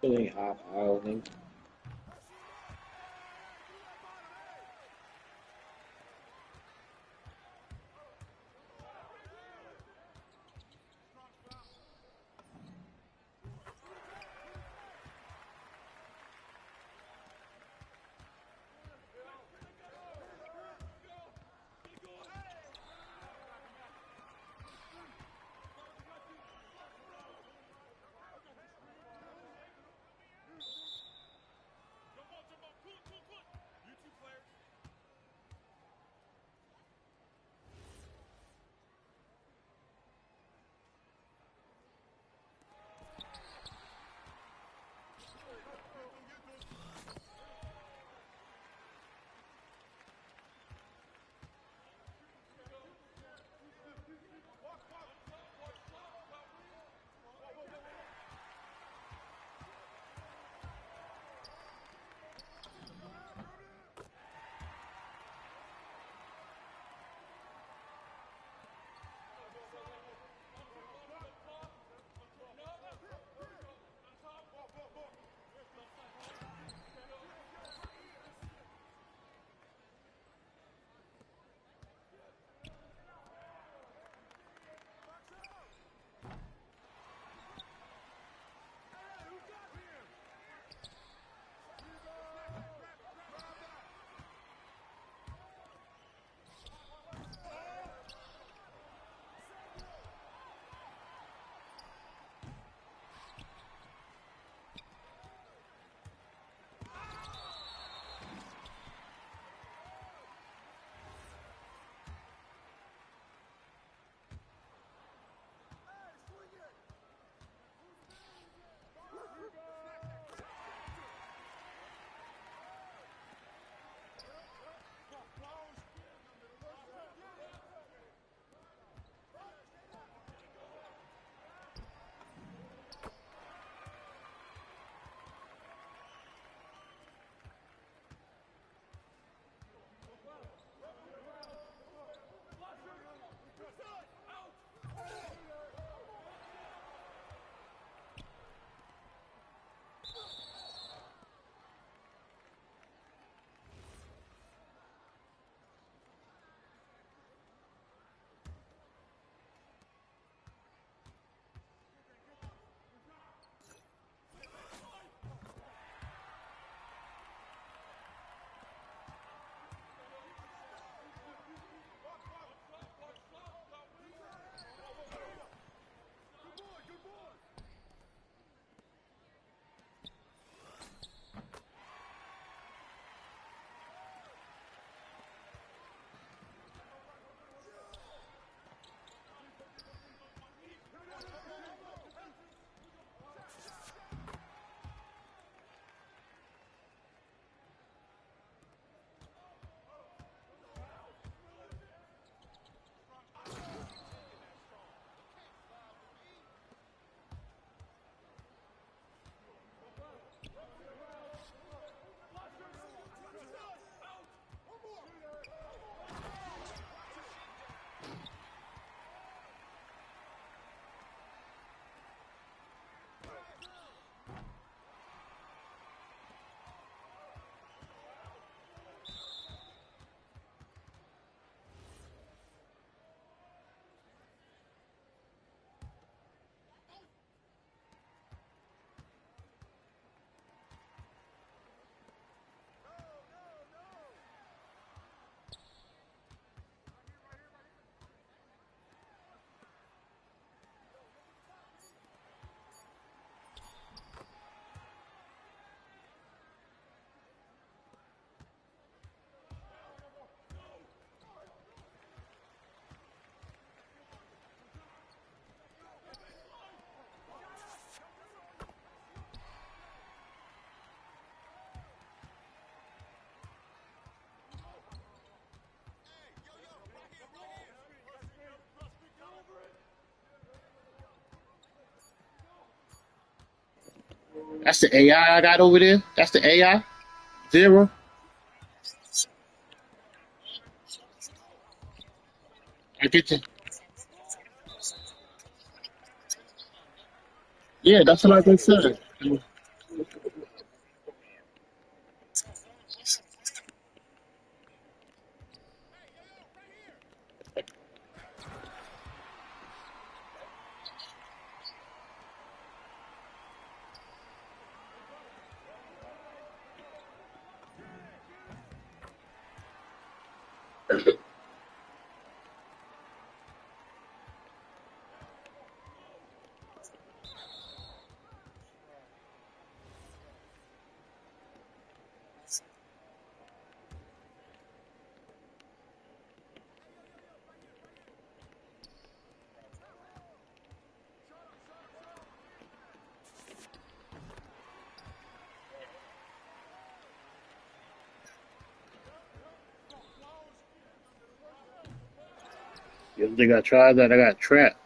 Still ain't high fouling. That's the AI I got over there. That's the AI. Zero. I get you. Yeah, that's what I just said. You think I tried that? I got trapped.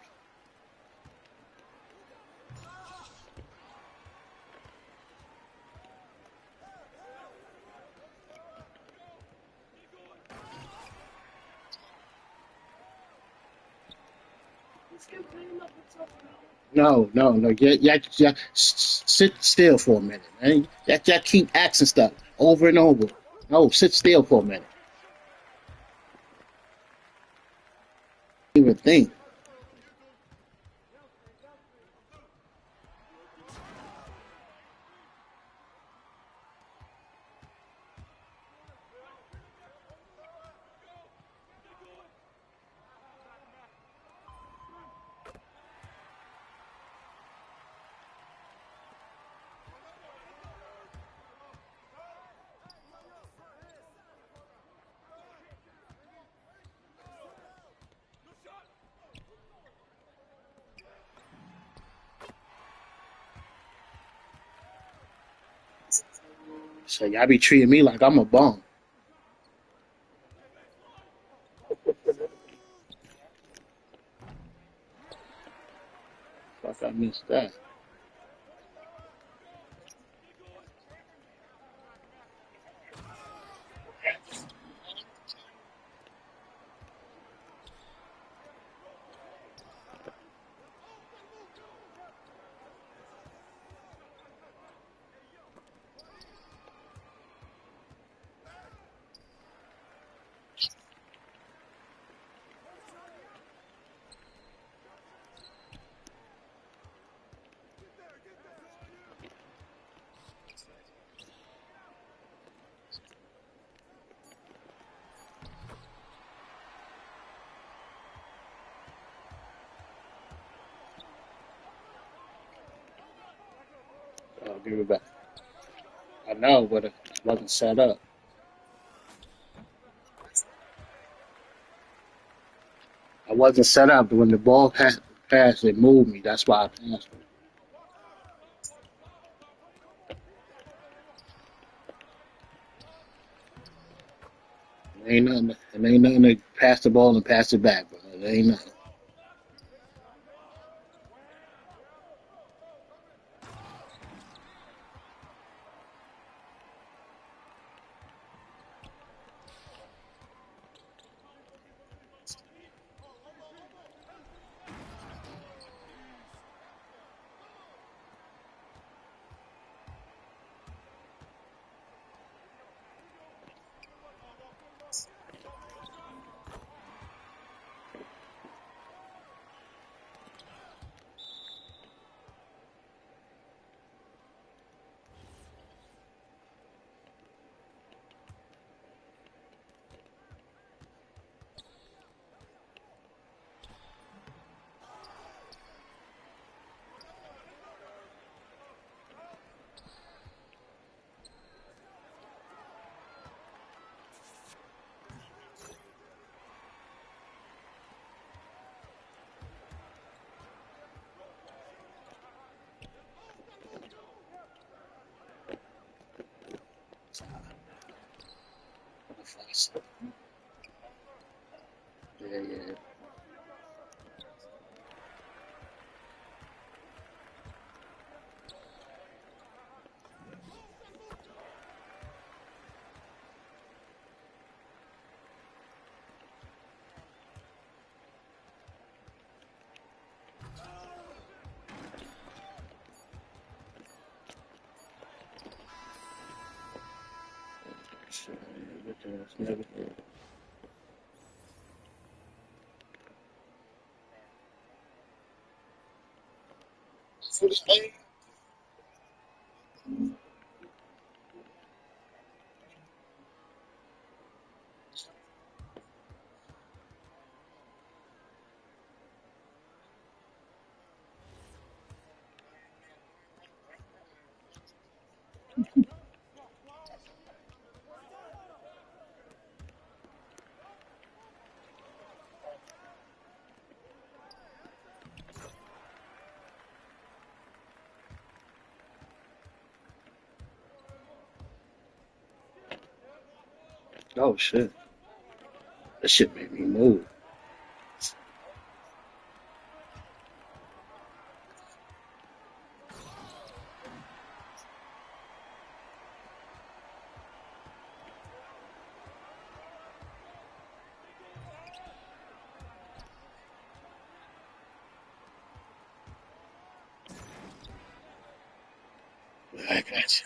No, no, no. Sit still for a minute, man. You keep asking stuff over and over. No, sit still for a minute. Even think. So y'all be treating me like I'm a bum. Fuck, I missed that. I'll give it back. I know, but it wasn't set up. I wasn't set up. When the ball passed, it moved me. That's why I passed it. It ain't nothing to pass the ball and pass it back, bro. It ain't nothing. Yeah, yeah. Shit, what the hell, never. Oh shit, that shit made me move. I got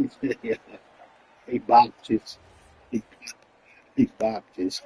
you. Yeah, he bopped this. He, he bopped this.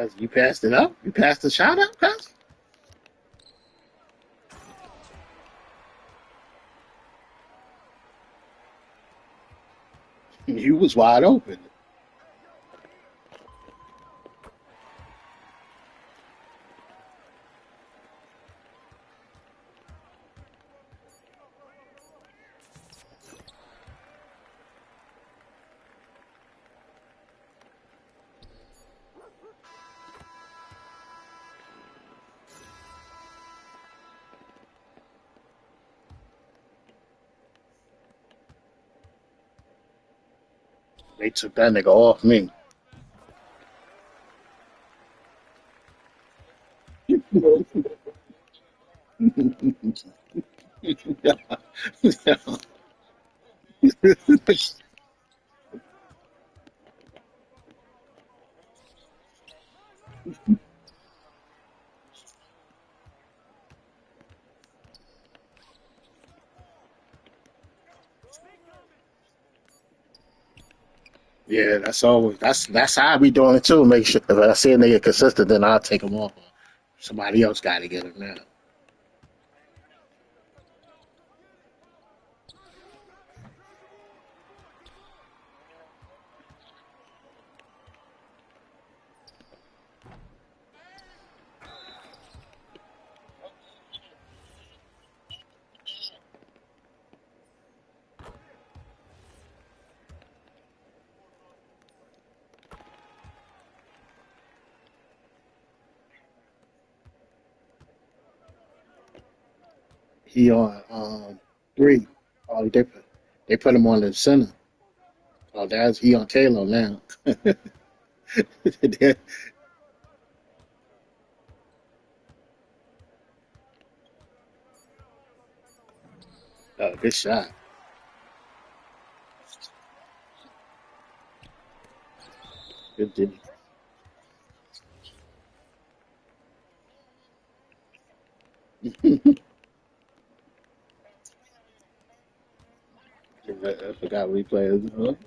Cause you passed it up. You passed the shot up, cuz you was wide open. They took that nigga off me. Yeah, that's how I be doing it too. Make sure if I see a nigga consistent, then I'll take him off. Somebody else got to get him now. He on three. Oh, they put him on the center. Oh, that's he on Taylor now. Good shot. Good. I forgot we played. Oh,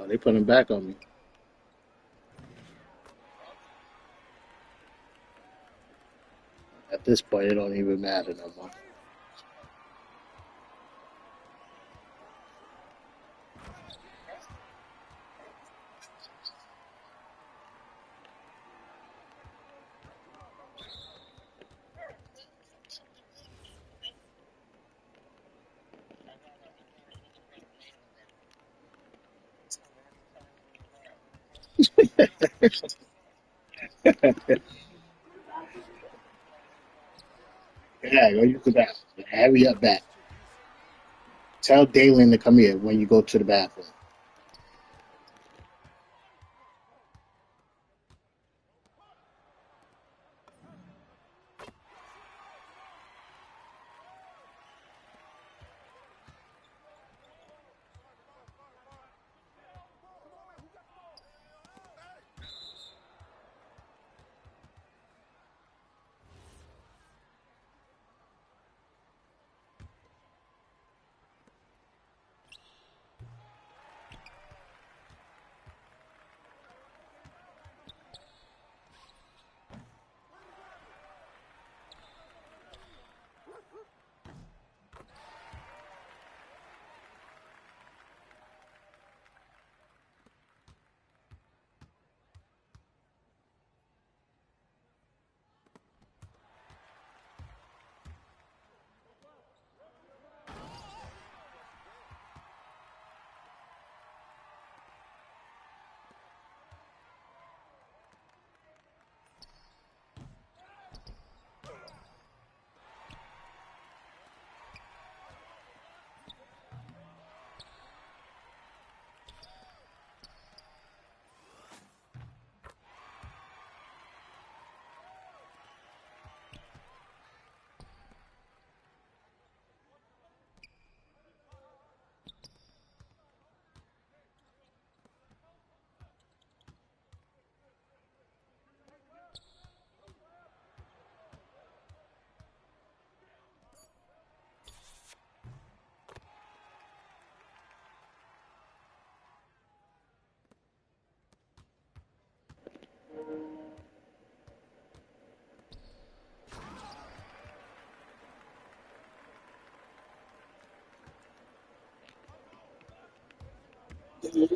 they put him back on me. At this point, it don't even matter no more. Yeah, go use the bathroom. Hurry up back. Tell Dalen to come here when you go to the bathroom. Oh,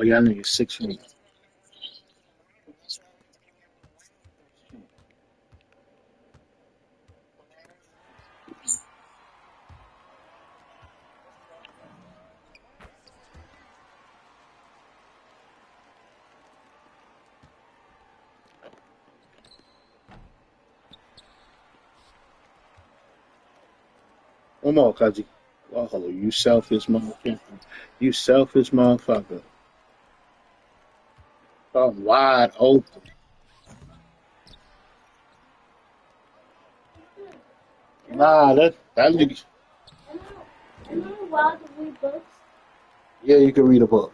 y'all niggas 6 feet. One more, Kaji. Oh, you selfish motherfucker. You selfish motherfucker. I'm wide open. Nah, that nigga. Yeah, you can read a book.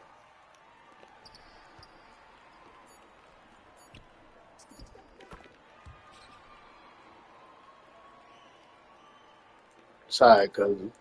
Sorry, cousin.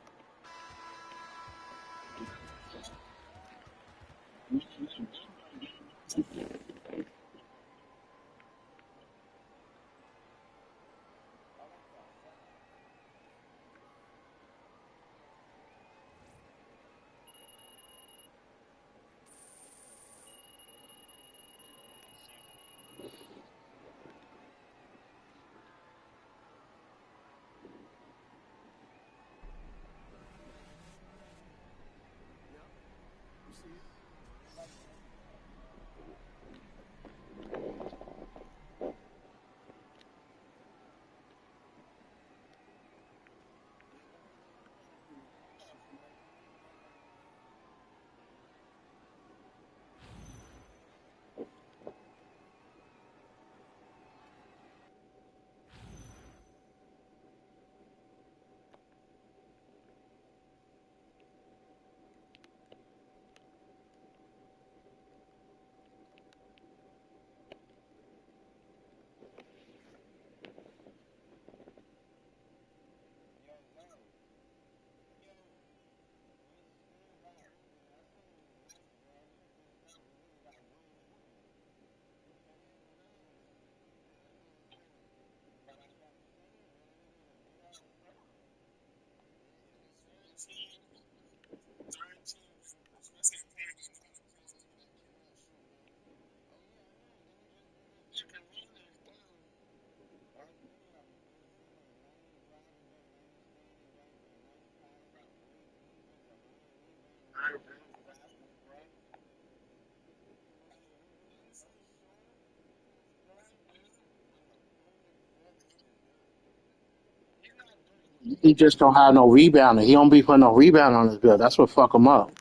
He just don't have no rebounding. He don't be putting no rebound on his bill. That's what fuck him up.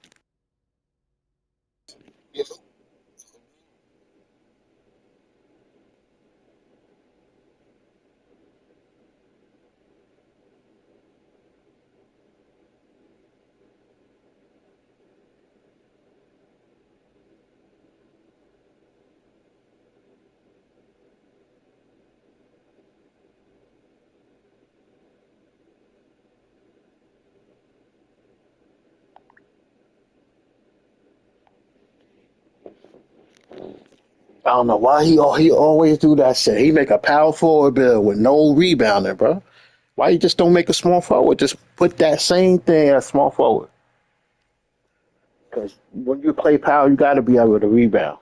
I don't know why he always do that shit. He make a power forward bill with no rebounding, bro. Why you just don't make a small forward? Just put that same thing as small forward. Because when you play power, you got to be able to rebound.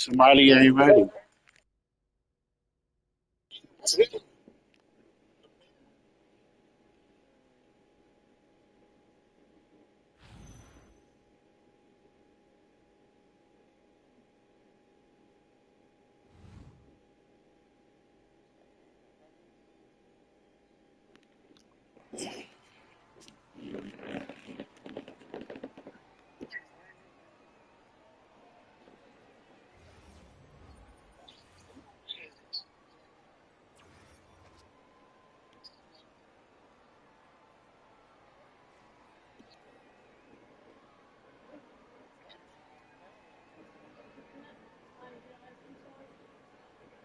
Somebody ain't ready.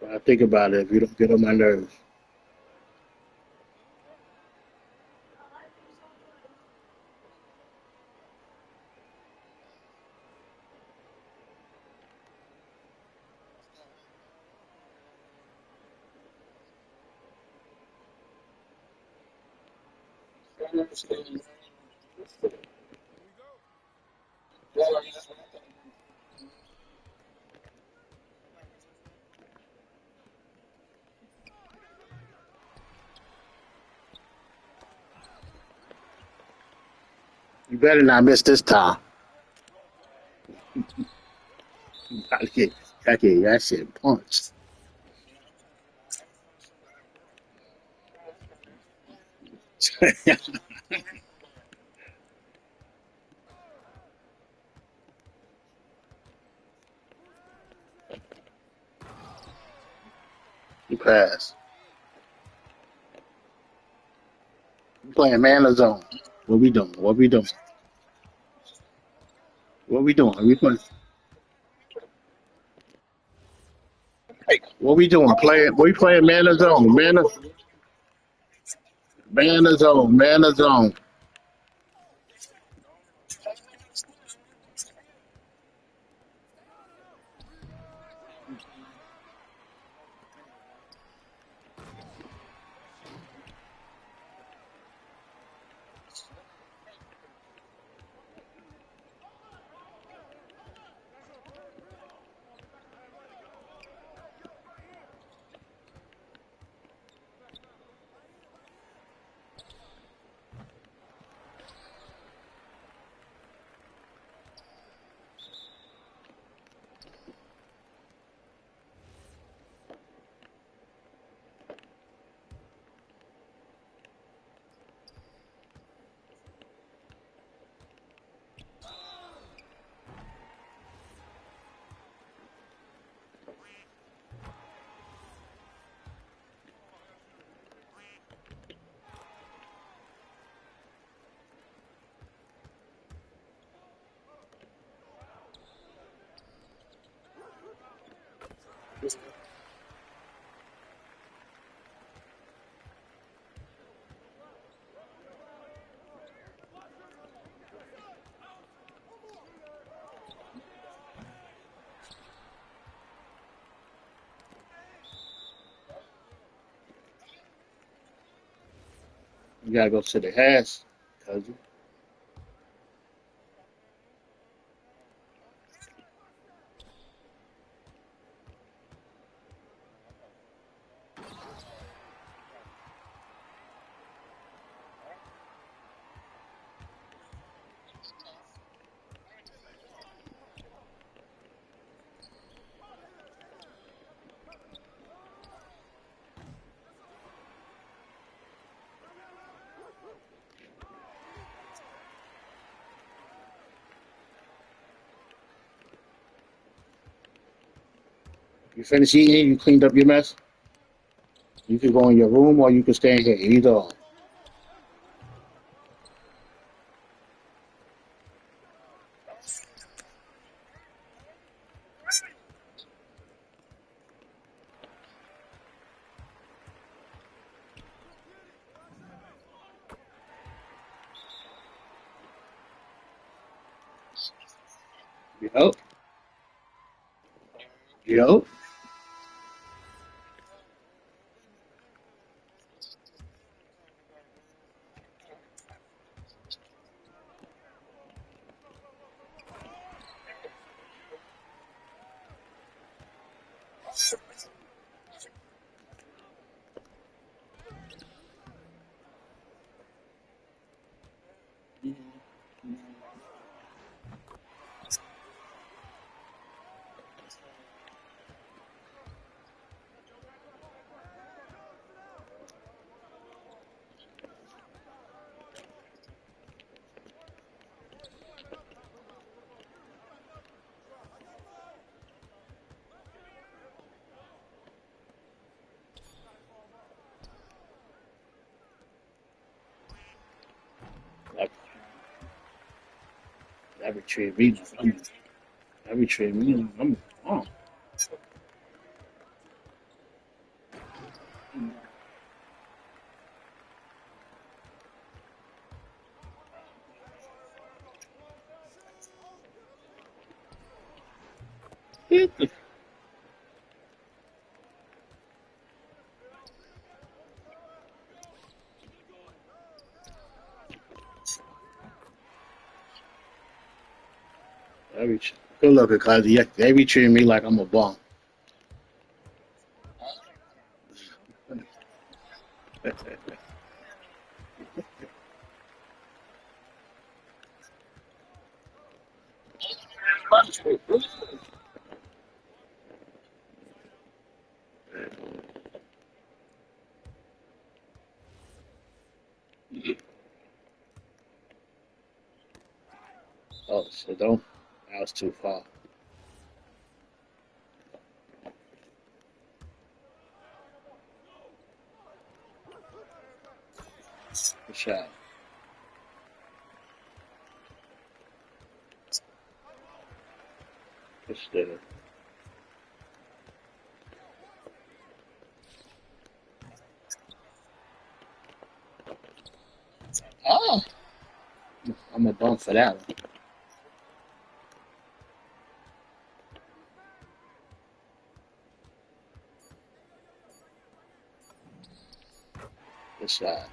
But I think about it. If you don't get on my nerves, you better not miss this time. I get that shit punched. You pass. You playing man or zone. What we doing? What we doing? What we doing? We playing, what we doing? Playing? We playing man or zone? Man or zone? Man or zone? You gotta go to the hash, cousin. You finish eating, you cleaned up your mess. You can go in your room or you can stay in here. Either or. Yup. Yup. Every treat me. Every treat me. I'm oh. Every good look because they be treating me like I'm a bum. Oh, so don't. That was too far. Good shot. Good shit. Oh, I'm a bum for that one. Good shot.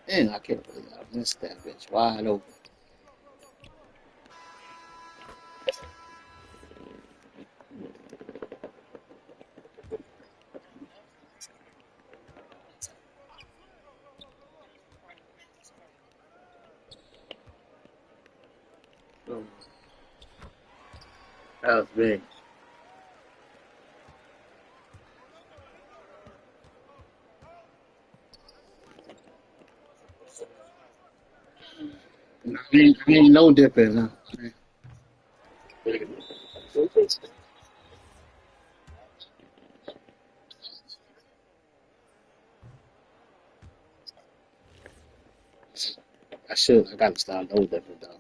And I can't believe I missed that bitch wide open. Oh, that was big. I ain't no dipping. Huh? I should. I gotta start no dipping though.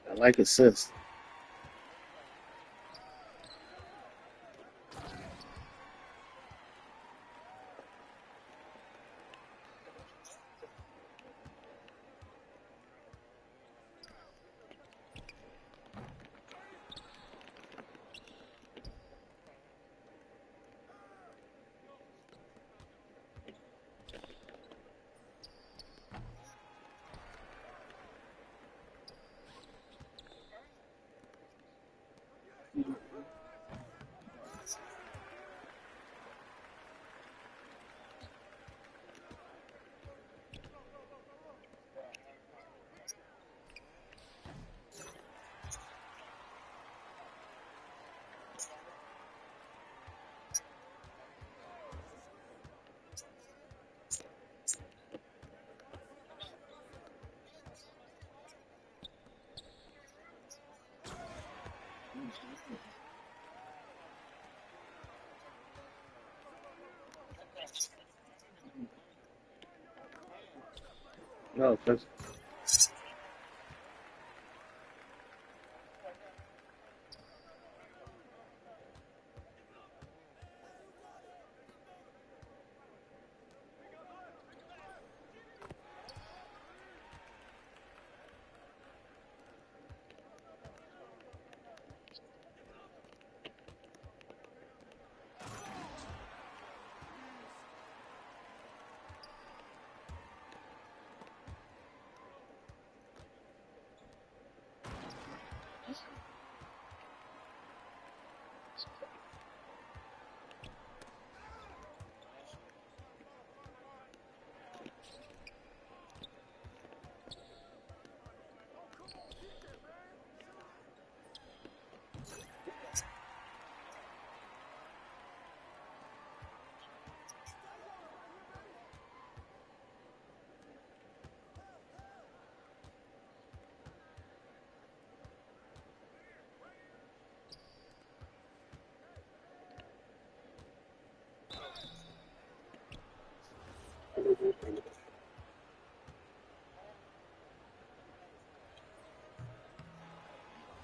I like assist. No, just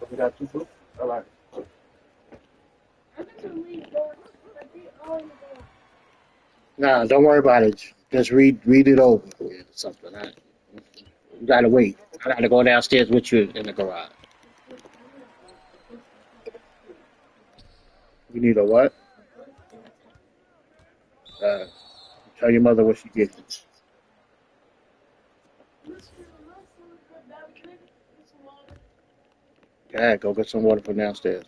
we got two books. All right. Nah, don't worry about it. Just read it over or something. You gotta wait. I gotta go downstairs with you in the garage. You need a what? Uh, tell your mother what she gets. Yeah, go get some water from downstairs.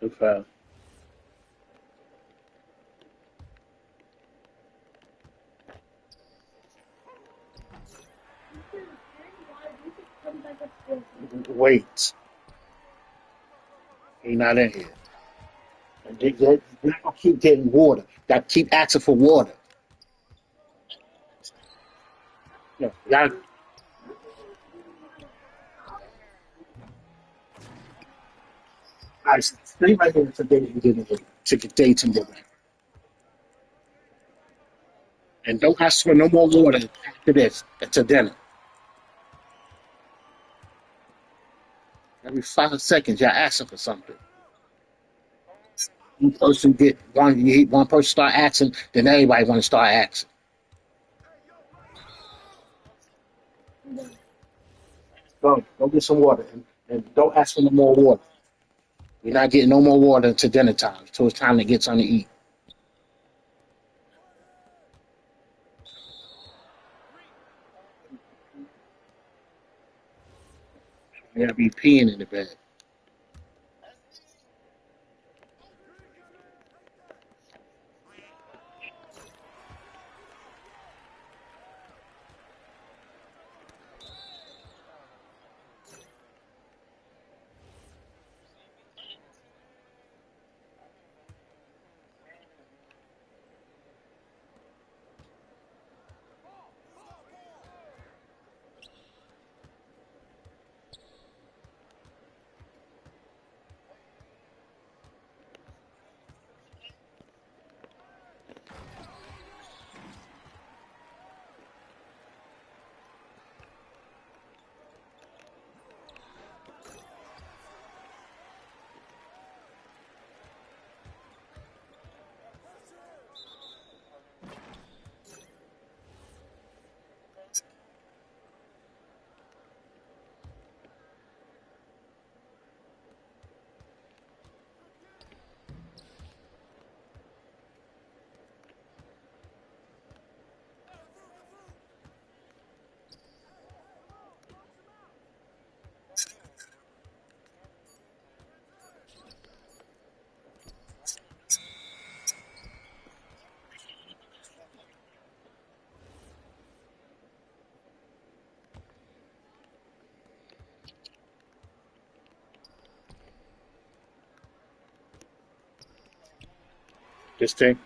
Too fast. Wait. He not in here. They gonna keep getting water. That keep asking for water. Yeah, y'all, guys, stay right here today. You get it. To get day to get back. And don't ask for no more water after this. It's a dinner. Every 5 seconds, you're asking for something. One person get one. One person start asking, then everybody want to start asking. Go get some water, and don't ask for no more water. You're not getting no more water until dinner time. Until it's time to get something to eat. You gotta be peeing in the bed. This thing.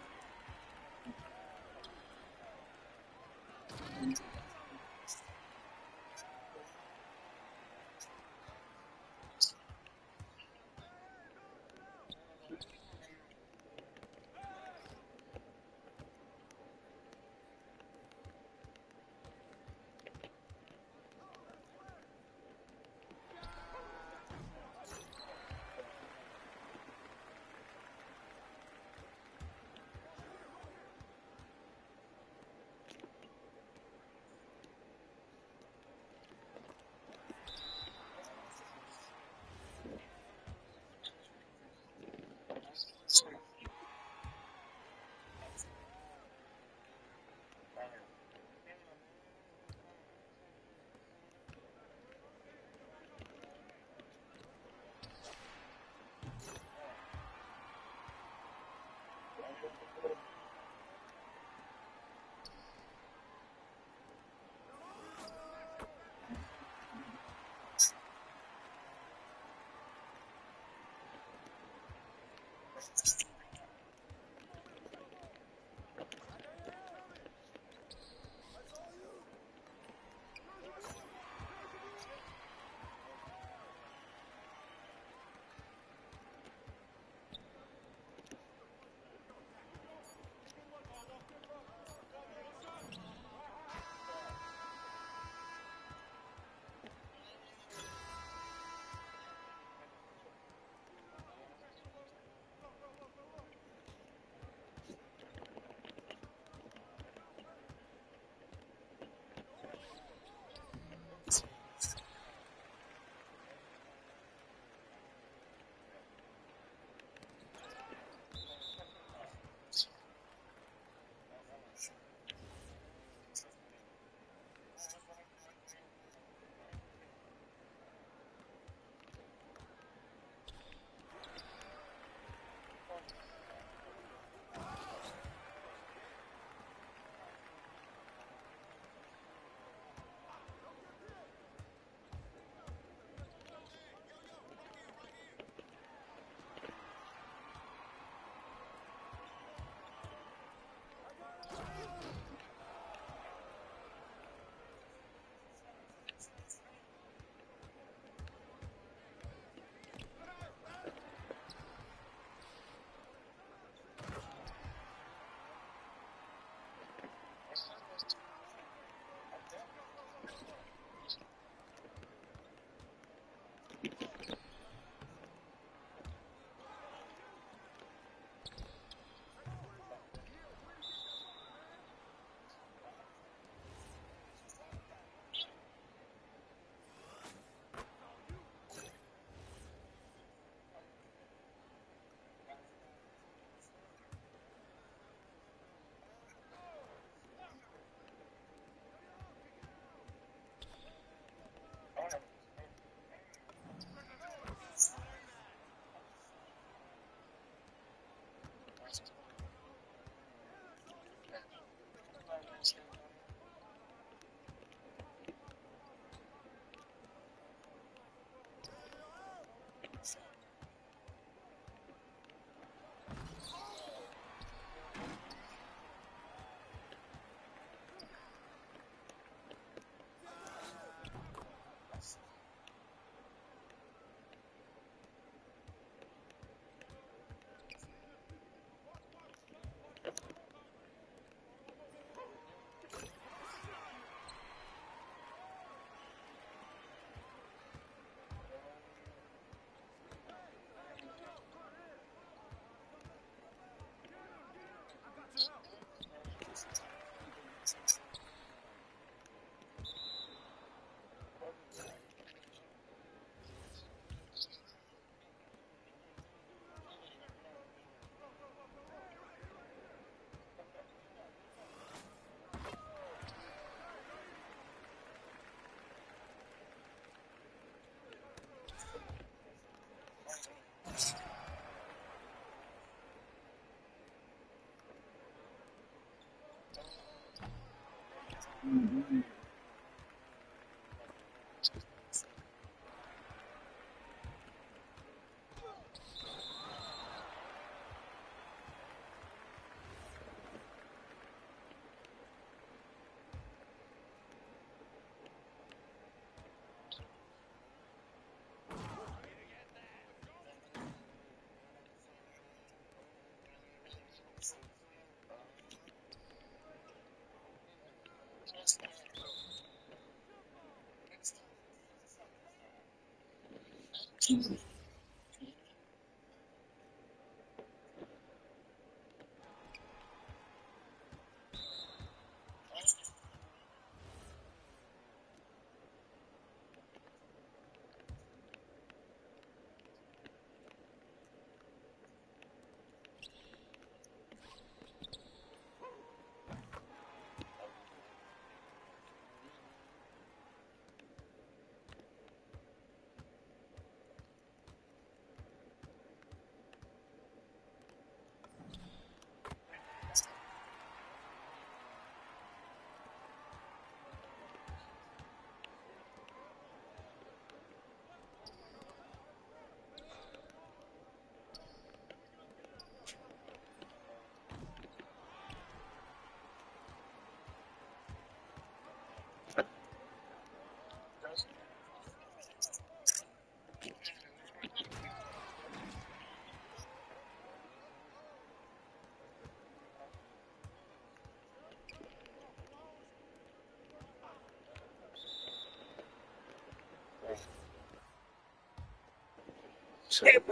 So, y'all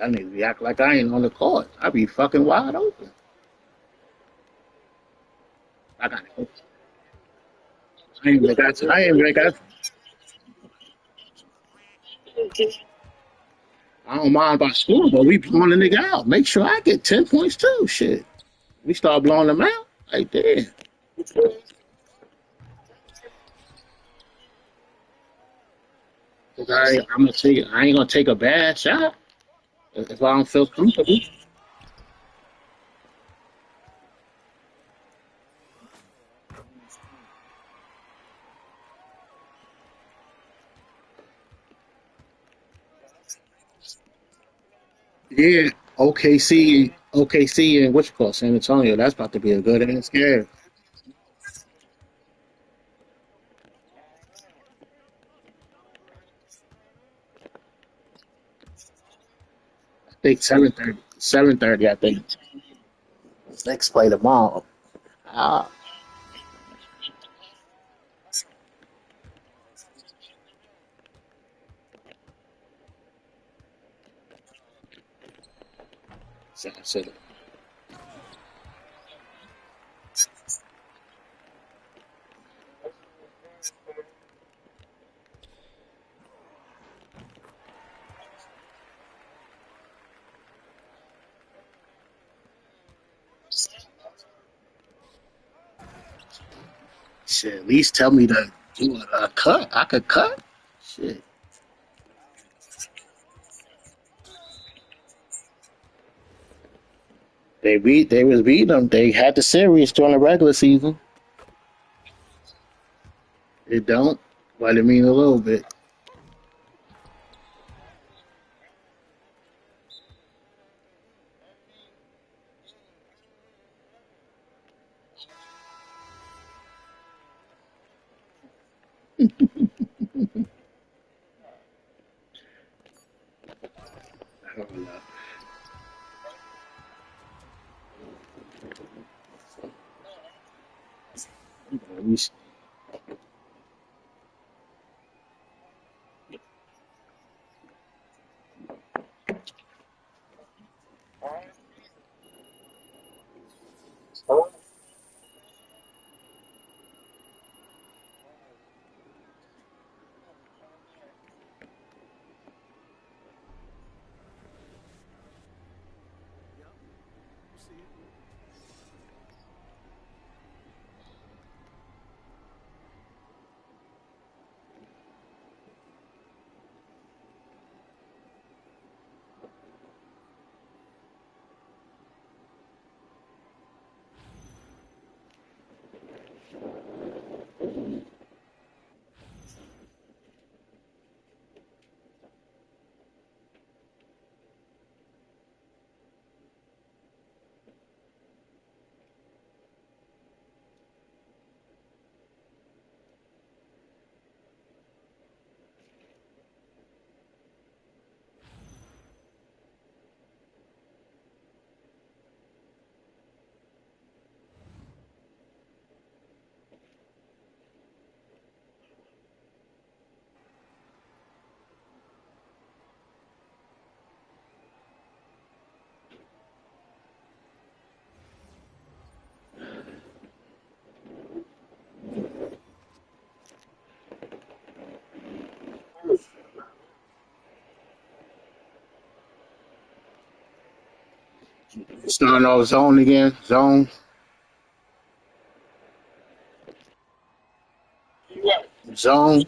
niggas be act like I ain't on the court. I be fucking wide open. I got it. I ain't even got. I ain't even got. I don't mind about scoring, but we blowing the nigga out. Make sure I get 10 points too. Shit, we start blowing them out. Like damn. 'Cause I'm gonna take. I ain't gonna take a bad shot if I don't feel comfortable. Yeah, OKC, and what you call San Antonio. That's about to be a good ass game. I think 7:30. 7:30. I think next play tomorrow. Ah, so shit. At least tell me to do a cut. I could cut. Shit. They was beating them. They had the series during the regular season. It don't, but it mean a little bit. I don't know. We, Starting off zone again. Zone. Zone.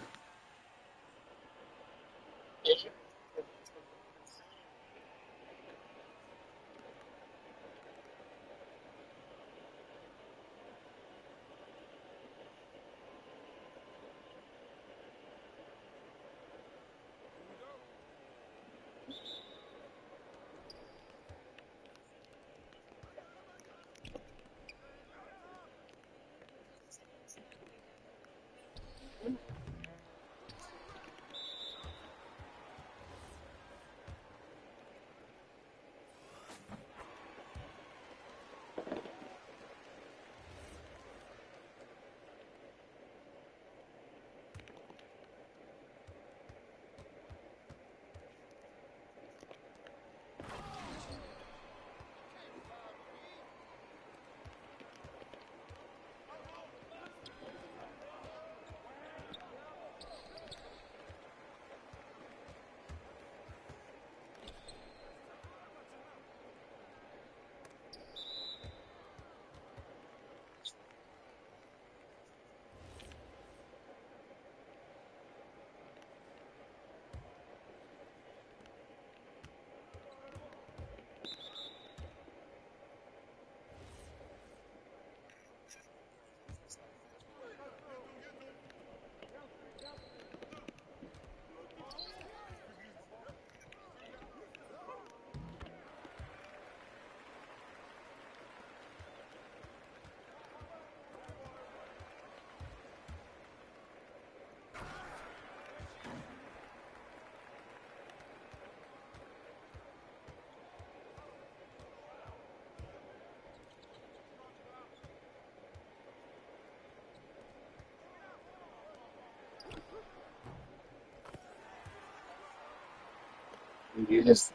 Yes.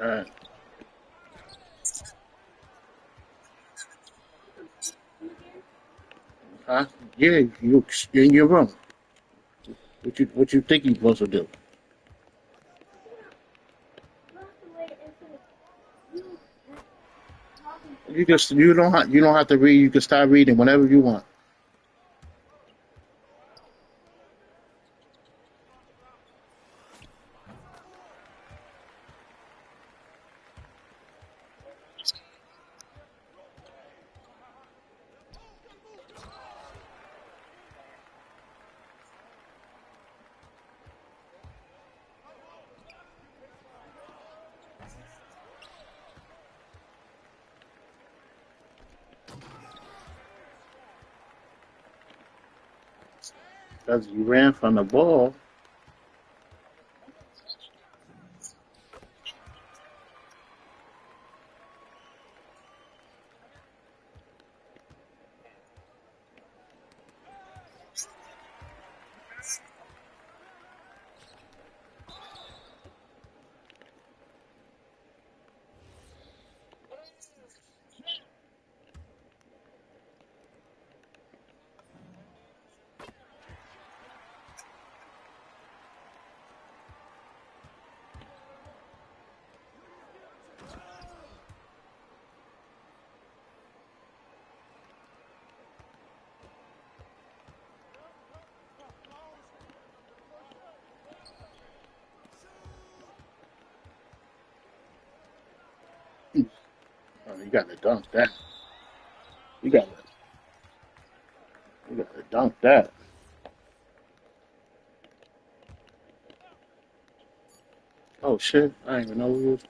All right. Huh? Yeah, you're in your room. What you think you're supposed to do? You don't have to read. You can start reading whenever you want. Because you ran from the ball. Oh, you got to dunk that. You got to you got to dunk that. Oh shit! I didn't even know we was.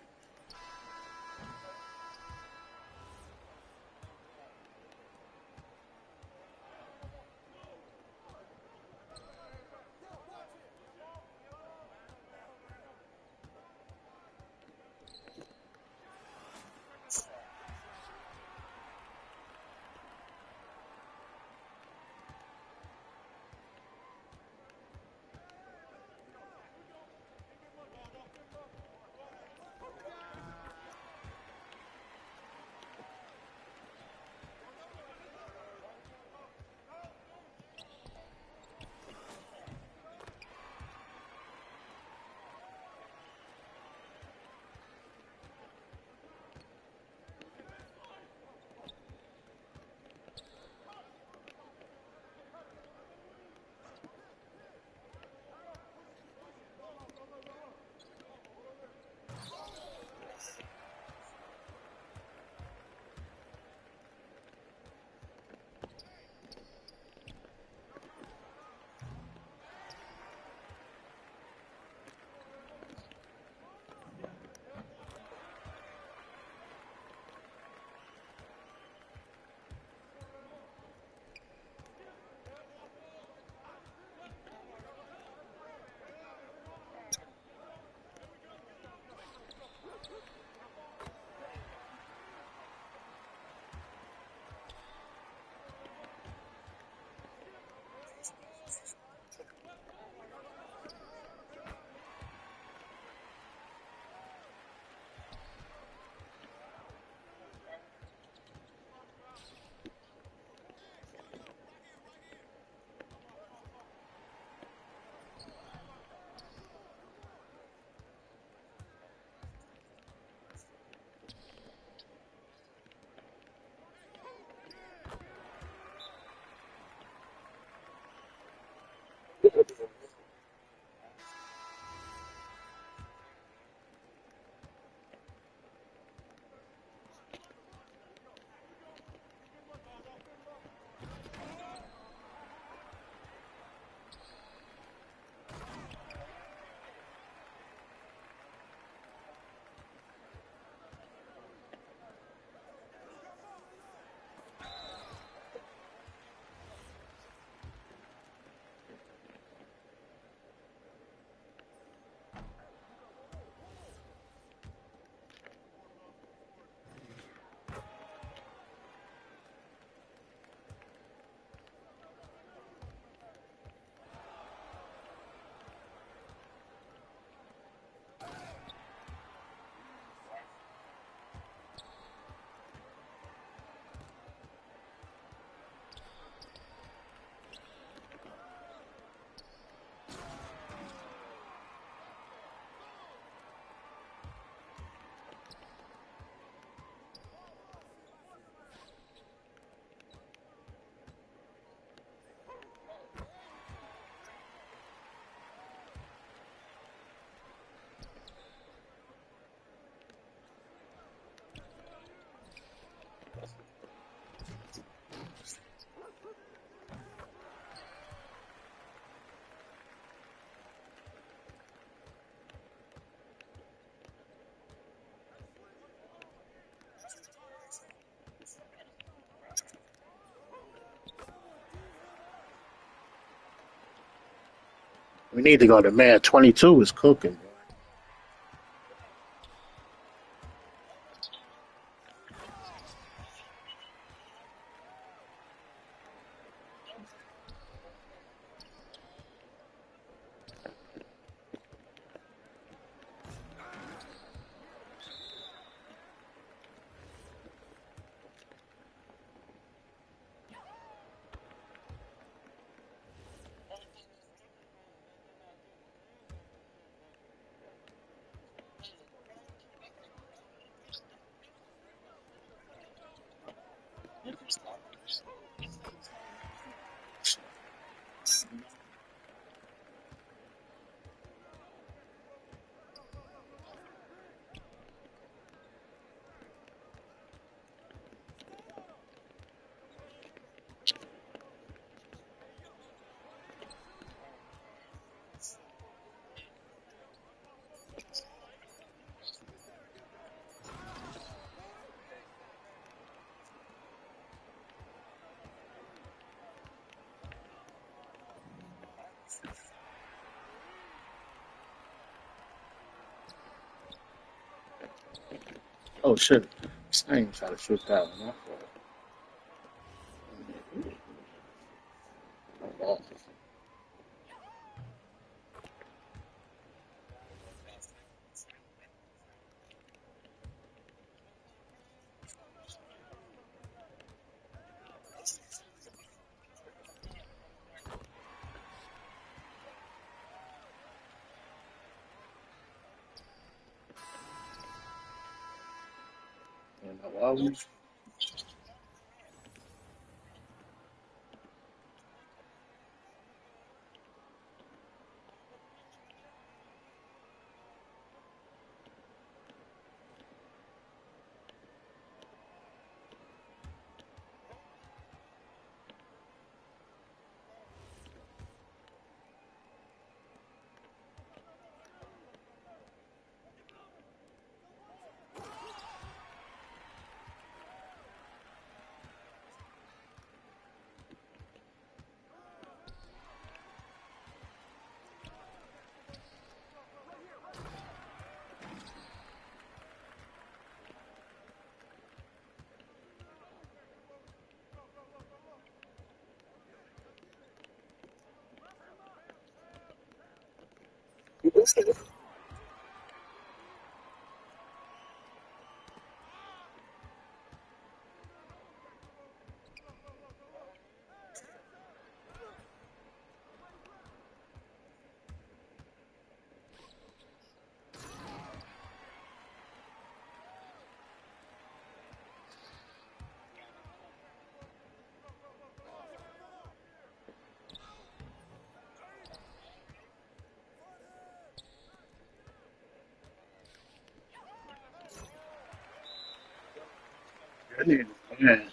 We need to go to man 22 is cooking, bro. Oh shit. I ain't trying to shoot that one. My fault. You know, man.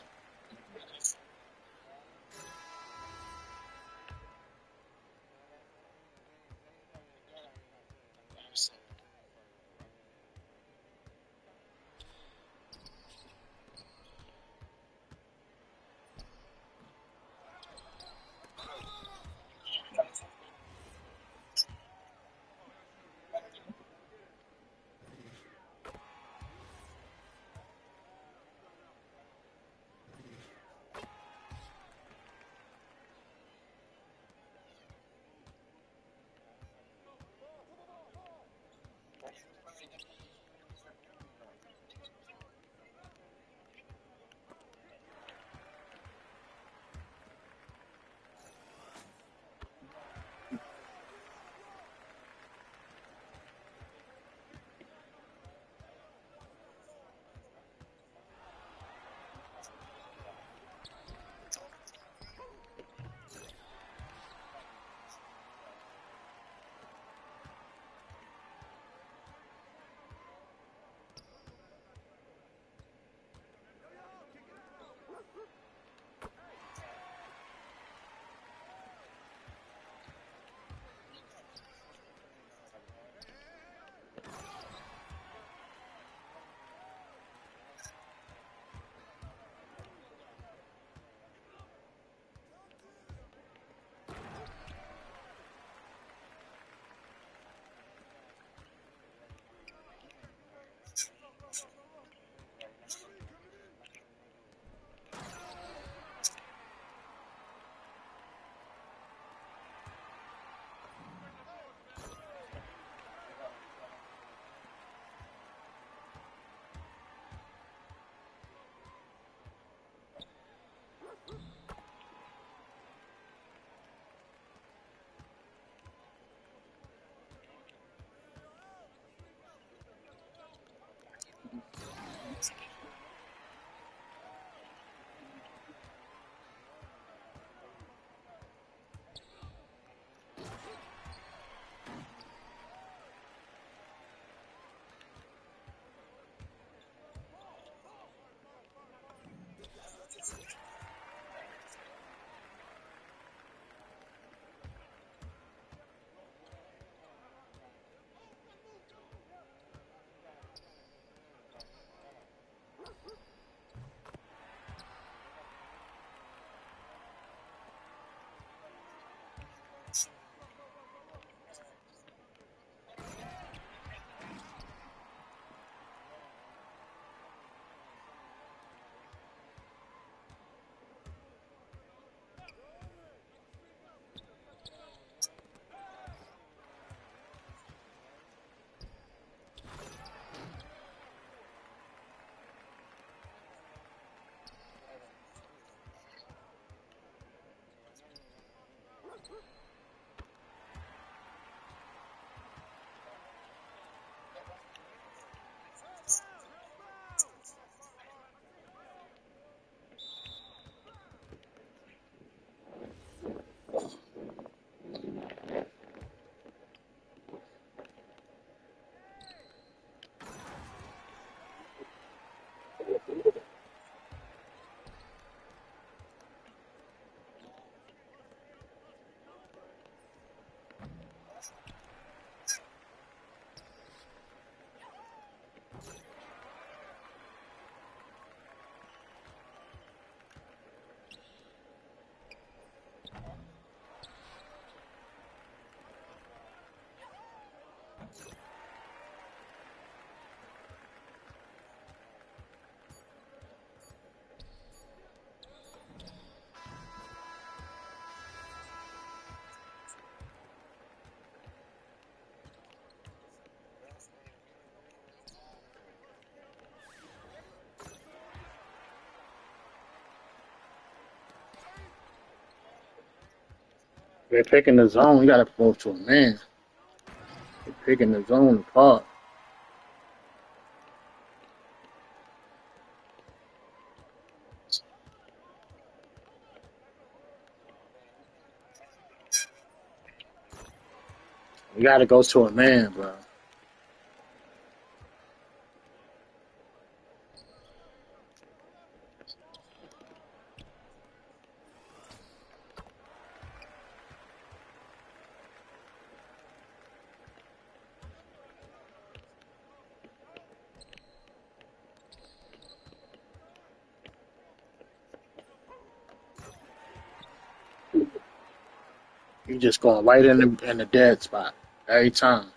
They're picking the zone. You got to go to a man. They're picking the zone apart. You got to go to a man, bro. You just going right in the dead spot every time.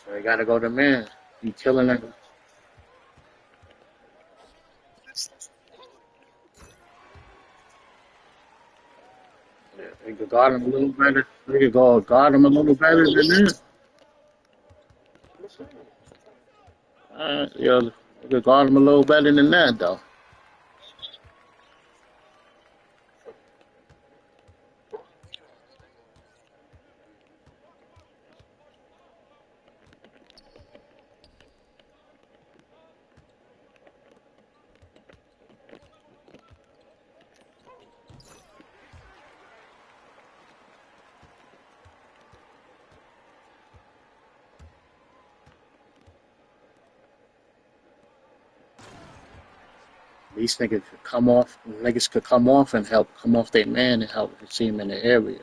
So you got to go to man. You killing it. Yeah, you could guard him a little better. You could go guard him a little better than that. Yeah, you could guard him a little better than that, though. These niggas could come off. Niggas could come off and help come off their man and help the team in the area.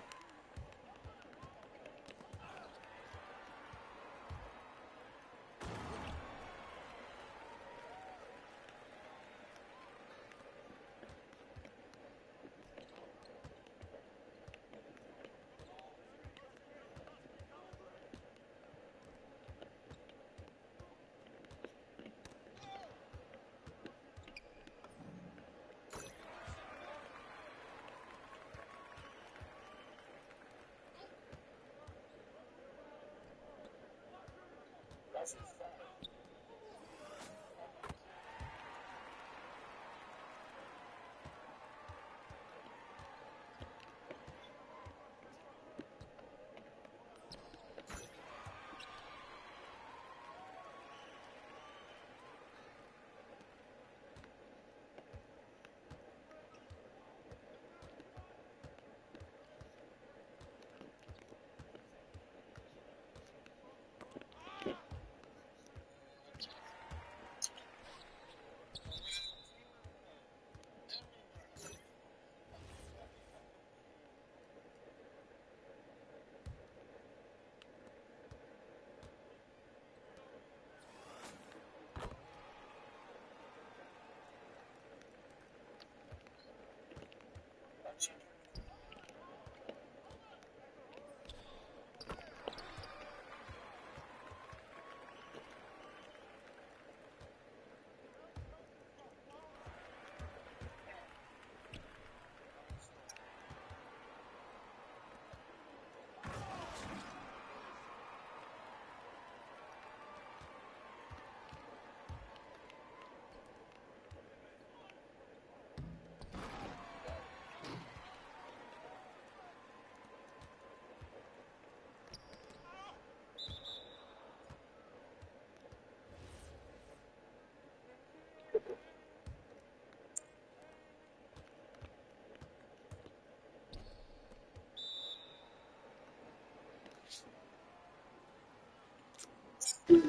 Yeah,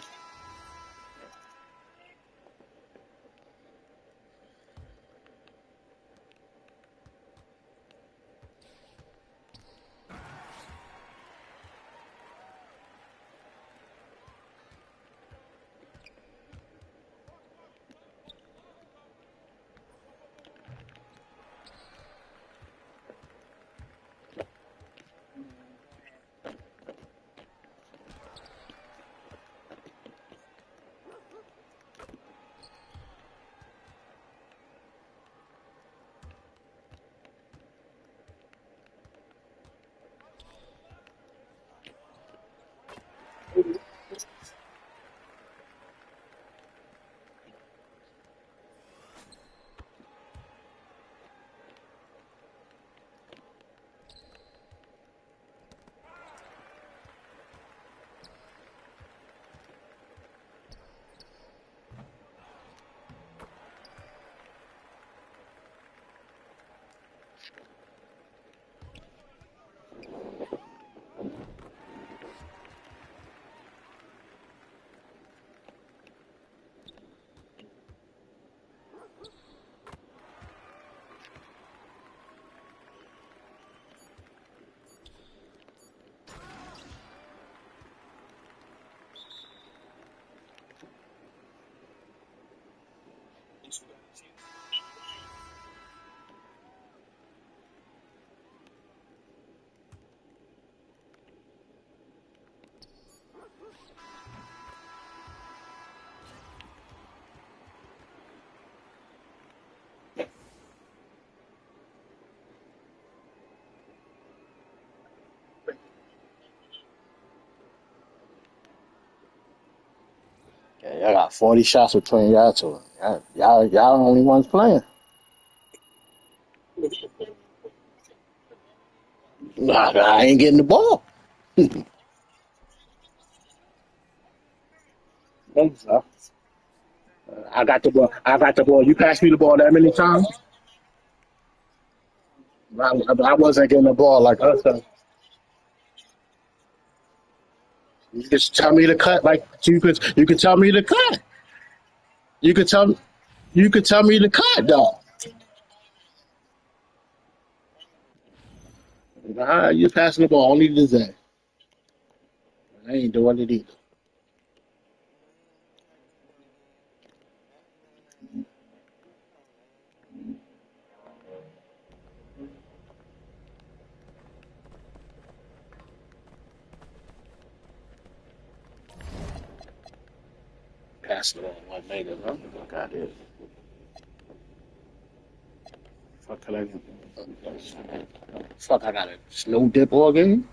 y'all got 40 shots between y'all two. Y'all the only ones playing. Nah, I ain't getting the ball. I got the ball. I got the ball. You passed me the ball that many times. I wasn't getting the ball like us. So you just tell me to cut. Like you could tell me to cut. You could tell you could tell me to cut though. You passing the ball only to Zay. I ain't doing it either. Passing the ball one nigga, bro. Fuck out here. Fuck I Fuck I got a snow dip all game.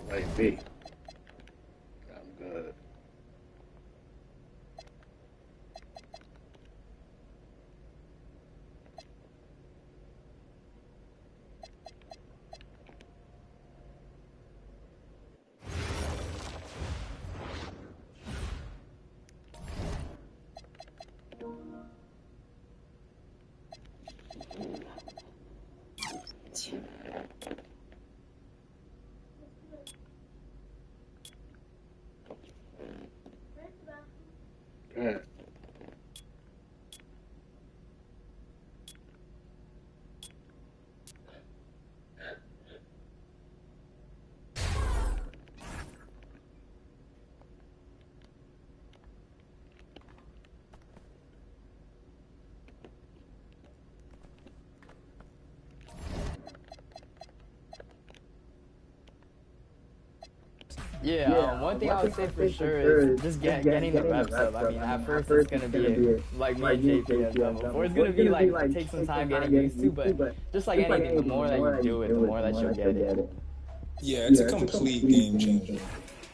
Right, B. I'm good. Good. Yeah, one thing I would say for sure is just getting the reps up. I mean, at first it's gonna be like me and JP have done before. It's gonna be like take some time getting used to, but just like anything, the more that you do it, the more that you'll get it. Yeah, it's a complete game changer.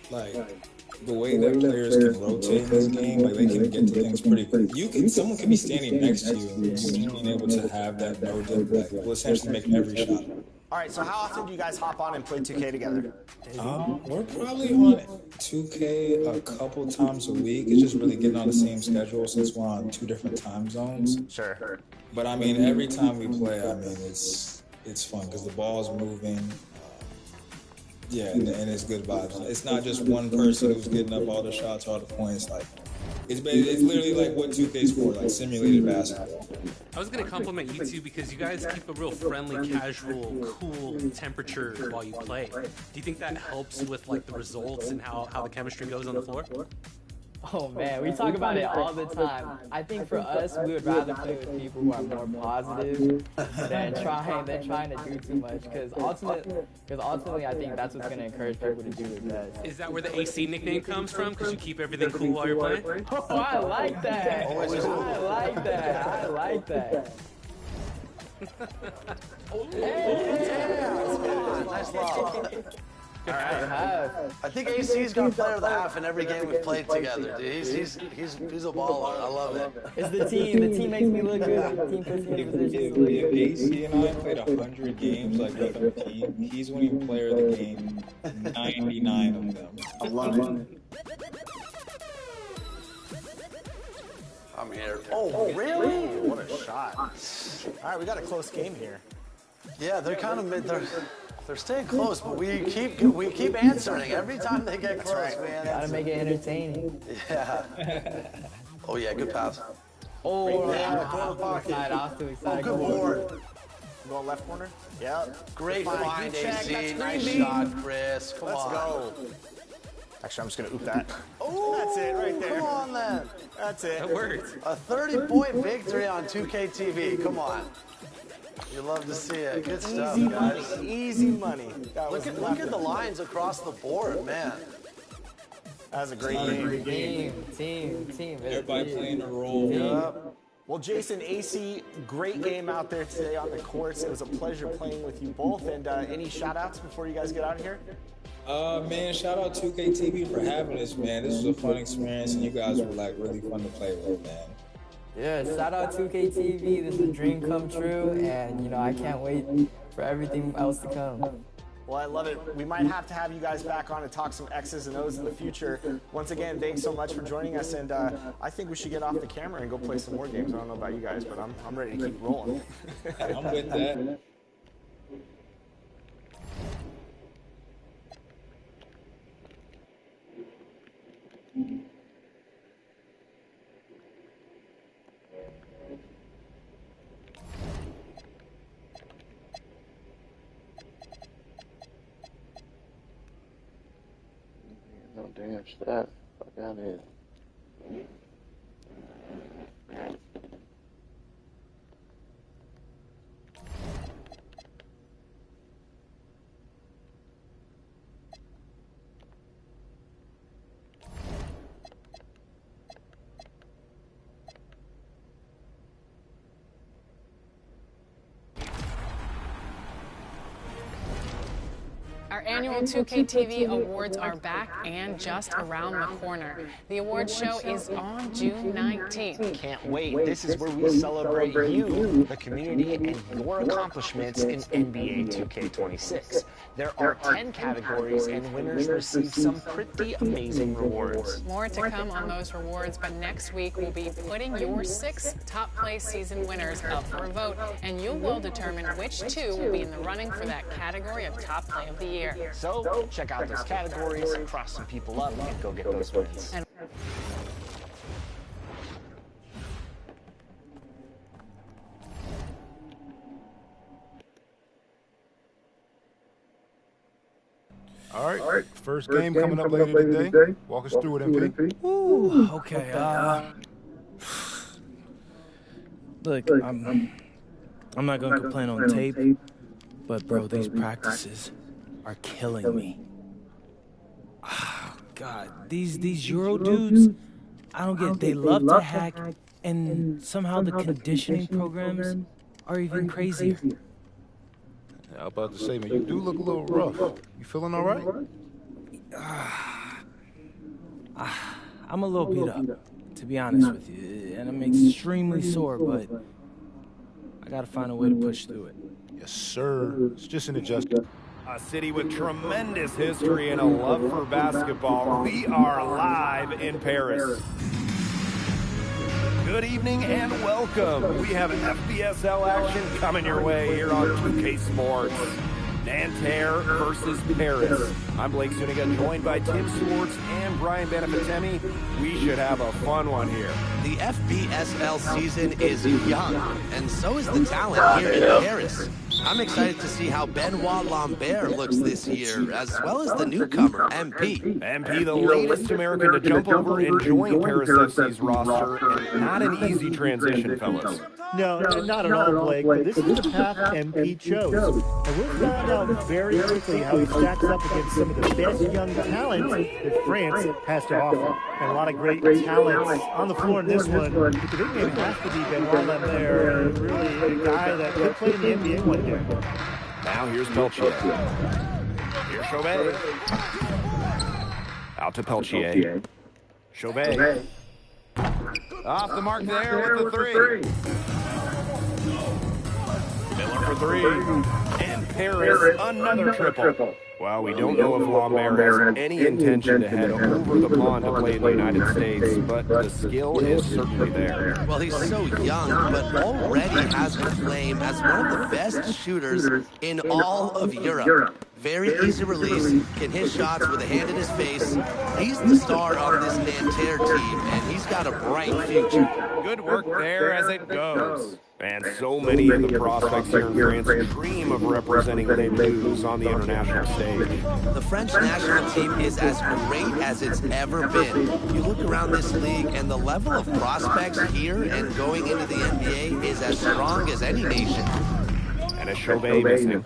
Like the way that players can rotate in this game, like they can get to things pretty quick. Someone could be standing next to you, and you just being able to have that no dip, like will essentially make every shot. All right, so how often do you guys hop on and play 2K together? We're probably on 2K a couple times a week. It's just really getting on the same schedule since we're on 2 different time zones. Sure. But I mean, every time we play, I mean, it's fun because the ball's moving. Yeah, and it's good vibes. It's not just one person who's getting up all the shots, all the points. Like it's literally like what 2K's for, like simulated basketball. I was gonna compliment you two because you guys keep a real friendly, casual, cool temperature while you play. Do you think that helps with like the results and how the chemistry goes on the floor? Oh man, we talk about it all the time. I think for us, we would rather play with people who are more positive than trying to do too much. Because ultimately, I think that's what's going to encourage people to do their best. Is that where the AC nickname comes from? Because you keep everything cool while you're playing? Oh, I like that. I like that. Nice lob. All right. I think AC's got player of the half in every game we've played together, dude. He's a baller. I love it. It's the team. The team makes me look good. The team puts me in position to look If good. AC and I played 100 games like with our team, he's winning player of the game 99 of them. I love it. I'm here. Oh, really? What a shot. All right, we got a close game here. Yeah, they're kind of they're staying close, but we keep answering every time they get close, man. Gotta make it entertaining. Yeah. Oh yeah, good pass. Oh, Yeah, corner pocket. I was too excited. Good board. Going left corner? Yep. Great find, Good check. AC. That's Nice green, shot, Chris. Come Let's on. go. Actually, I'm just going to oop that. Oh, That's it right there. Come on, then. That's it. That worked. A 30-point victory on 2K TV. Come on. You love to see it. Good stuff, Easy guys. money. Easy money. Look at the lines across the board, man. That was a great game. Team. Everybody playing a role. Yep. Well, Jason, AC, great game out there today on the courts. It was a pleasure playing with you both. And any shout-outs before you guys get out of here? Man, shout out 2K TV for having us, man. This was a fun experience, and you guys were like really fun to play with, man. Yeah, shout out 2K TV. This is a dream come true, and I can't wait for everything else to come. Well, I love it. We might have to have you guys back on and talk some X's and O's in the future. Once again, thanks so much for joining us, and I think we should get off the camera and go play some more games. I don't know about you guys, but I'm ready to keep rolling. I'm with that. No damn stat. Fuck out here. Our annual 2K TV Awards are back and just around the corner. The awards show is on June 19th. Can't wait. This is where we celebrate you, the community, and your accomplishments in NBA 2K26. There are 10 categories, and winners receive some pretty amazing rewards. More to come on those rewards, but next week we'll be putting your 6 top play season winners up for a vote, and you will determine which 2 will be in the running for that category of top play of the year. So, check out those categories, cross some people up, and go get those wins. All right. First game coming up later today. Walk us through it, MP. Ooh, okay. Look, I'm not gonna complain on tape, but bro, these practices are killing me. God, these Euro dudes, I don't get it. They love to hack, and somehow the conditioning programs are even crazier. Yeah, I'm about to say, man, you do look a little rough. You feeling all right? I'm a little beat up, to be honest with you, and I'm extremely sore, but I gotta find a way to push through it. Yes, sir. It's just an adjustment. A city with tremendous history and a love for basketball. We are live in Paris. Good evening and welcome. We have FBSL action coming your way here on 2K Sports. Nanterre versus Paris. I'm Blake Zuniga, joined by Tim Swartz and Brian Benefitemi. We should have a fun one here. The FBSL season is young, and so is the talent here in Paris. I'm excited to see how Benoit Lambert looks this year, as well as the newcomer, MP. MP, the latest American to jump over and join Paris FC's roster. Not an easy transition, fellas. No, not at all, Blake, but this is the path MP chose. And we'll find out very quickly how he stacks up against some of the best young talent that France has to offer. And a lot of great talents on the floor in this one. But the big name has to be Benoit Lambert, really a guy that could play in the NBA one day. Now here's Peltier. Here's Chauvet. Out to Peltier. Chauvet. Off the mark there with the three. Miller for three. And Paris, another triple. Well, we don't know if Lambert has any intention to head over the pond to play in the United States, but the skill is certainly there. Well, he's so young, but already has the claim as one of the best shooters in all of Europe. Very easy release, can hit shots with a hand in his face. He's the star on this Nanterre team, and he's got a bright future. Good work there as it goes. And so many of the prospects here in France dream of representing Les Bleus on the international stage. The French national team is as great as it's ever been. You look around this league, and the level of prospects here and going into the NBA is as strong as any nation. And a Chauvet missing.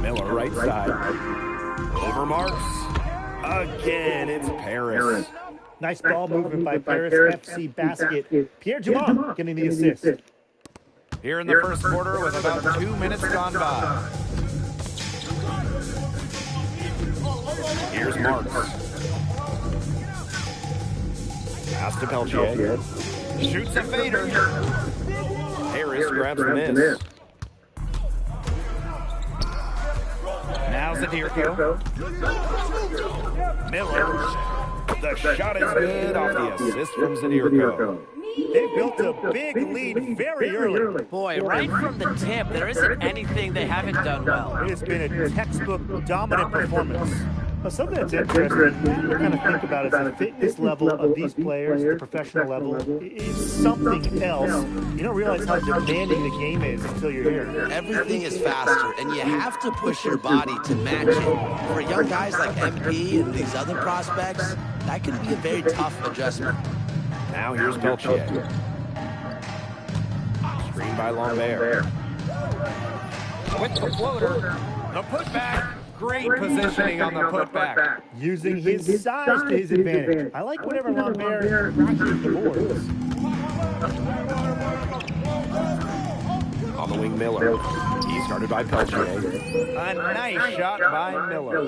Miller right side. Over marks. Again, it's Paris. Nice ball movement by Paris FC basket. Pierre Dumont getting the assist. Here in the first quarter with about 2 minutes gone by. Here's Marks. Pass to Peltier. Shoots a fader. Harris grabs the miss. Now Zadirko. Miller. The shot is good off the assist from Zadirko. They built a big lead very early. Boy, right from the tip, there isn't anything they haven't done well. It has been a textbook dominant performance. Now, something that's interesting to kind of think about is the fitness level of these players, the professional level, is something else. You don't realize how demanding the game is until you're here. Everything is faster, and you have to push your body to match it. For young guys like MP and these other prospects, that can be a very tough adjustment. Now here's Peltier. Screen by Lambert. With the floater. The putback. Great positioning on the putback. Using his size to his advantage. I like whenever Lambert crashes the boards. On the wing, Miller. He started by Peltier. A nice shot by Miller.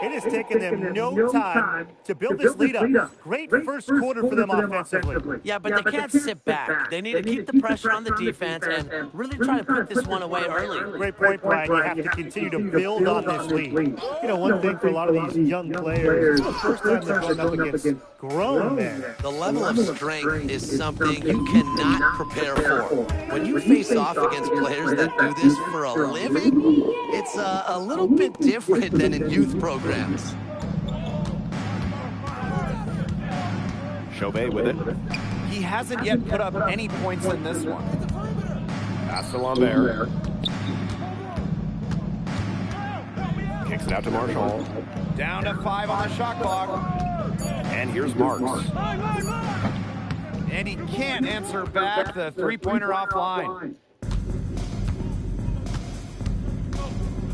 It has taken them no time to build this lead up. Great first quarter for them offensively. Yeah, but they can't sit back. They need to keep the pressure on the defense and really try to put this one away early. Great point, Brian. You have to continue to build on this lead. You know, one thing for a lot of these young players, it's the first time they're going up against grown men. The level of strength is something you cannot prepare for. When you face off against players that do this for a living, it's a little bit different than in youth programs. Chauvet with it. He hasn't yet put up any points in this one. Pass to Lambert. Kicks it out to Marshall. Down to 5 on the shot clock. And here's Marks. And he can't answer back the three-pointer offline.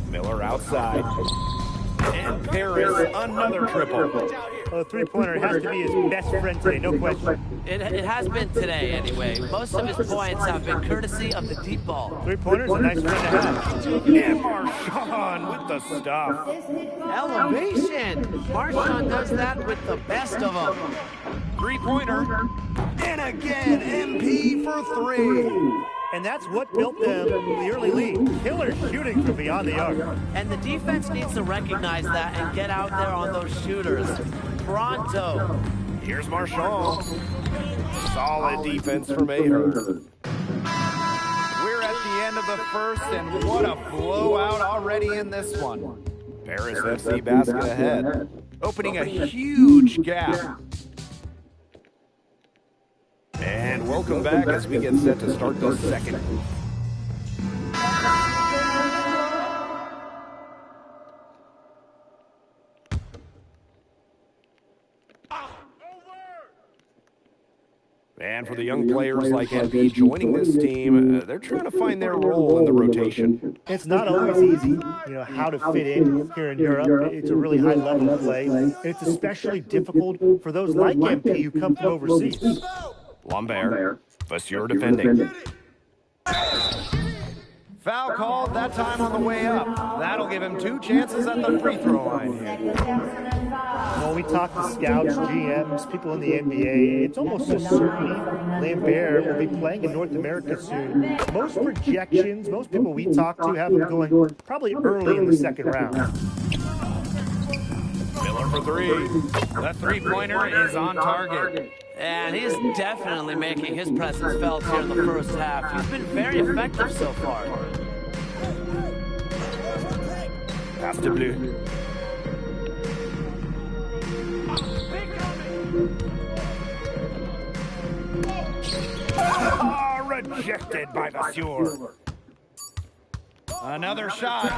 Miller outside. And Paris, another triple. Oh, three-pointer has to be his best friend today, no question. It has been today, anyway. Most of his points have been courtesy of the deep ball. Three-pointer's a nice friend to have. And Marshawn with the stuff. Elevation. Marshawn does that with the best of them. Three-pointer. And again, MP for three. And that's what built them the early lead. Killer shooting from beyond the arc. And the defense needs to recognize that and get out there on those shooters. Pronto. Here's Marshall. Solid defense from Ahern. We're at the end of the first, and what a blowout already in this one. Paris FC basket ahead, opening a huge gap. And welcome back as we get set to start the second. And for the young players like MP joining this team, they're trying to find their role in the rotation. It's not always easy, how to fit in here in Europe. It's a really high level of play. It's especially difficult for those like MP who come from overseas. Lambert, Vasseur defending. Foul called, that time on the way up. That'll give him 2 chances at the free throw line here. When we talk to scouts, GMs, people in the NBA, it's almost a certainty Lambert will be playing in North America soon. Most projections, most people we talk to have him going probably early in the second round. Miller for three. That three-pointer is on target. And he's definitely making his presence felt here in the first half. He's been very effective so far. Pass to Bleu. Rejected by Vasseur. Another shot.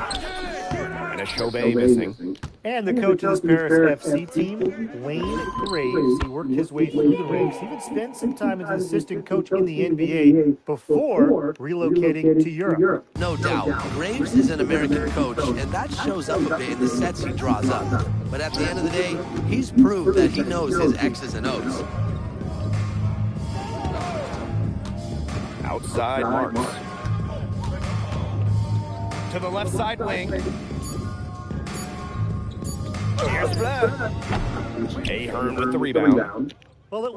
And a Chauvet missing. And the coach of this Paris FC team, Wayne Graves, he worked his way through the ranks. He even spent some time as an assistant coach in the NBA before relocating to Europe. No doubt, Graves is an American coach, and that shows up a bit in the sets he draws up. But at the end of the day, he's proved that he knows his X's and O's. Outside Marks. To the left side wing. Here's Bleu. Ahern with the rebound. Well, it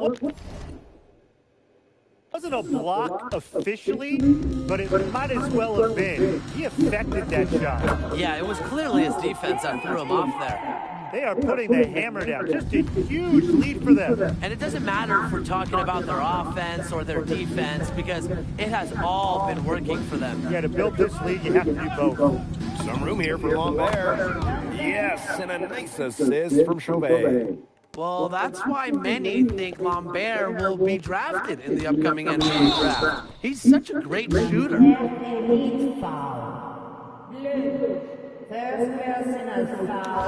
wasn't a block officially, but it might as well have been. He affected that shot. Yeah, it was clearly his defense that threw him off there. They are putting the hammer down. Just a huge lead for them. And it doesn't matter if we're talking about their offense or their defense, because it has all been working for them. Yeah, to build this lead, you have to do both. Some room here for Lambert. Yes, and a nice assist from Chauvet. Well, that's why many think Lambert will be drafted in the upcoming NBA draft. He's such a great shooter. First personal foul,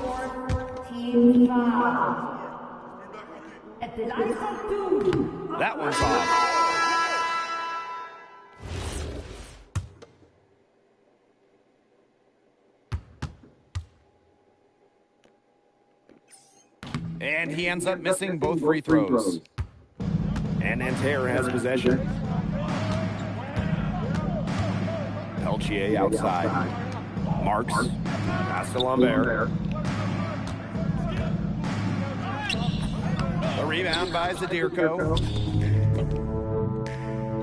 fourth team foul. At the line of two. That one's off. And he ends up missing both free throws. And Nanterre has possession. Peltier outside. Marks. Pass to Lambert. A rebound by Zadirko.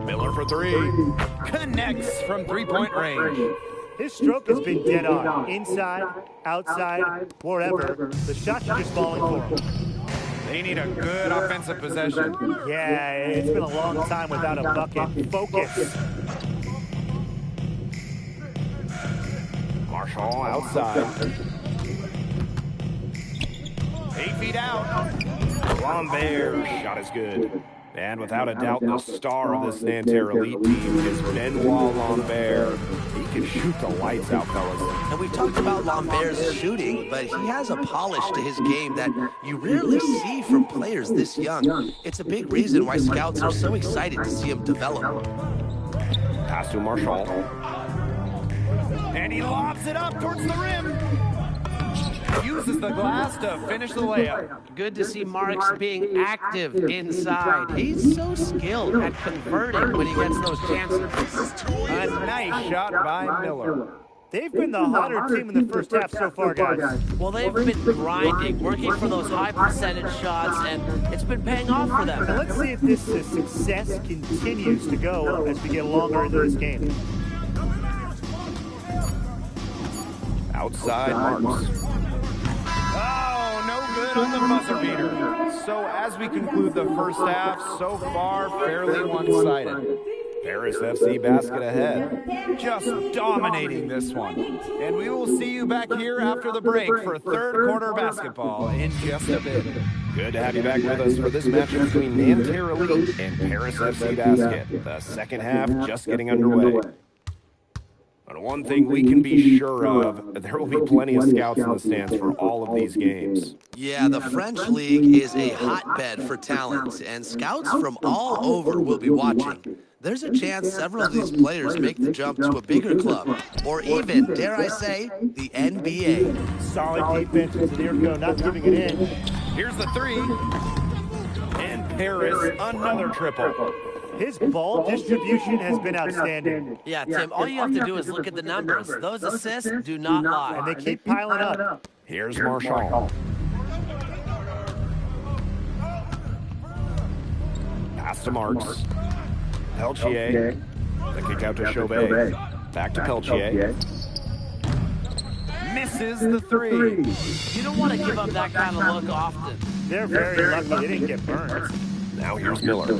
Miller for three. Connects from three-point range. His stroke has been dead on. Inside, outside, wherever. The shots are just falling for him. They need a good offensive possession. Yeah, it's been a long time without a bucket. Focus. Marshall outside. 8 feet out. Lambert shot is good. And without a doubt, the star of this Nanterre elite team is Benoit Lambert. He can shoot the lights out, fellas. And we talked about Lambert's shooting, but he has a polish to his game that you rarely see from players this young. It's a big reason why scouts are so excited to see him develop. Pass to Marshall. And he lobs it up towards the rim. uses the glass to finish the layup. Good to see Marks being active inside. He's so skilled at converting when he gets those chances. A nice shot by Miller. They've been the hotter team in the first half so far, guys. Well, they've been grinding, working for those high percentage shots, and it's been paying off for them. Now let's see if this success continues to go as we get longer into this game. Outside Marks. Oh, no good on the buzzer beater. So as we conclude the first half, so far fairly one-sided. Paris FC basket ahead, just dominating this one. And we will see you back here after the break for third quarter basketball in just a bit. Good to have you back with us for this matchup between Nanterre Elite and Paris FC Basket. The second half just getting underway. But one thing we can be sure of, there will be plenty of scouts in the stands for all of these games. Yeah, the French League is a hotbed for talent, and scouts from all over will be watching. There's a chance several of these players make the jump to a bigger club, or even, dare I say, the NBA. Solid defense with Zirko not giving it in. Here's the three. And Paris, another triple. His ball distribution has been outstanding. Yeah, Tim, all you have to do is look at the numbers. Those assists do not lie. And they keep piling up. Here's Marchand. Pass to Marks. Peltier. The kick out to Chauvet. Back to Peltier. Misses the three. You don't want to give up that kind of look often. They're very lucky they didn't get burned. Now here's Miller.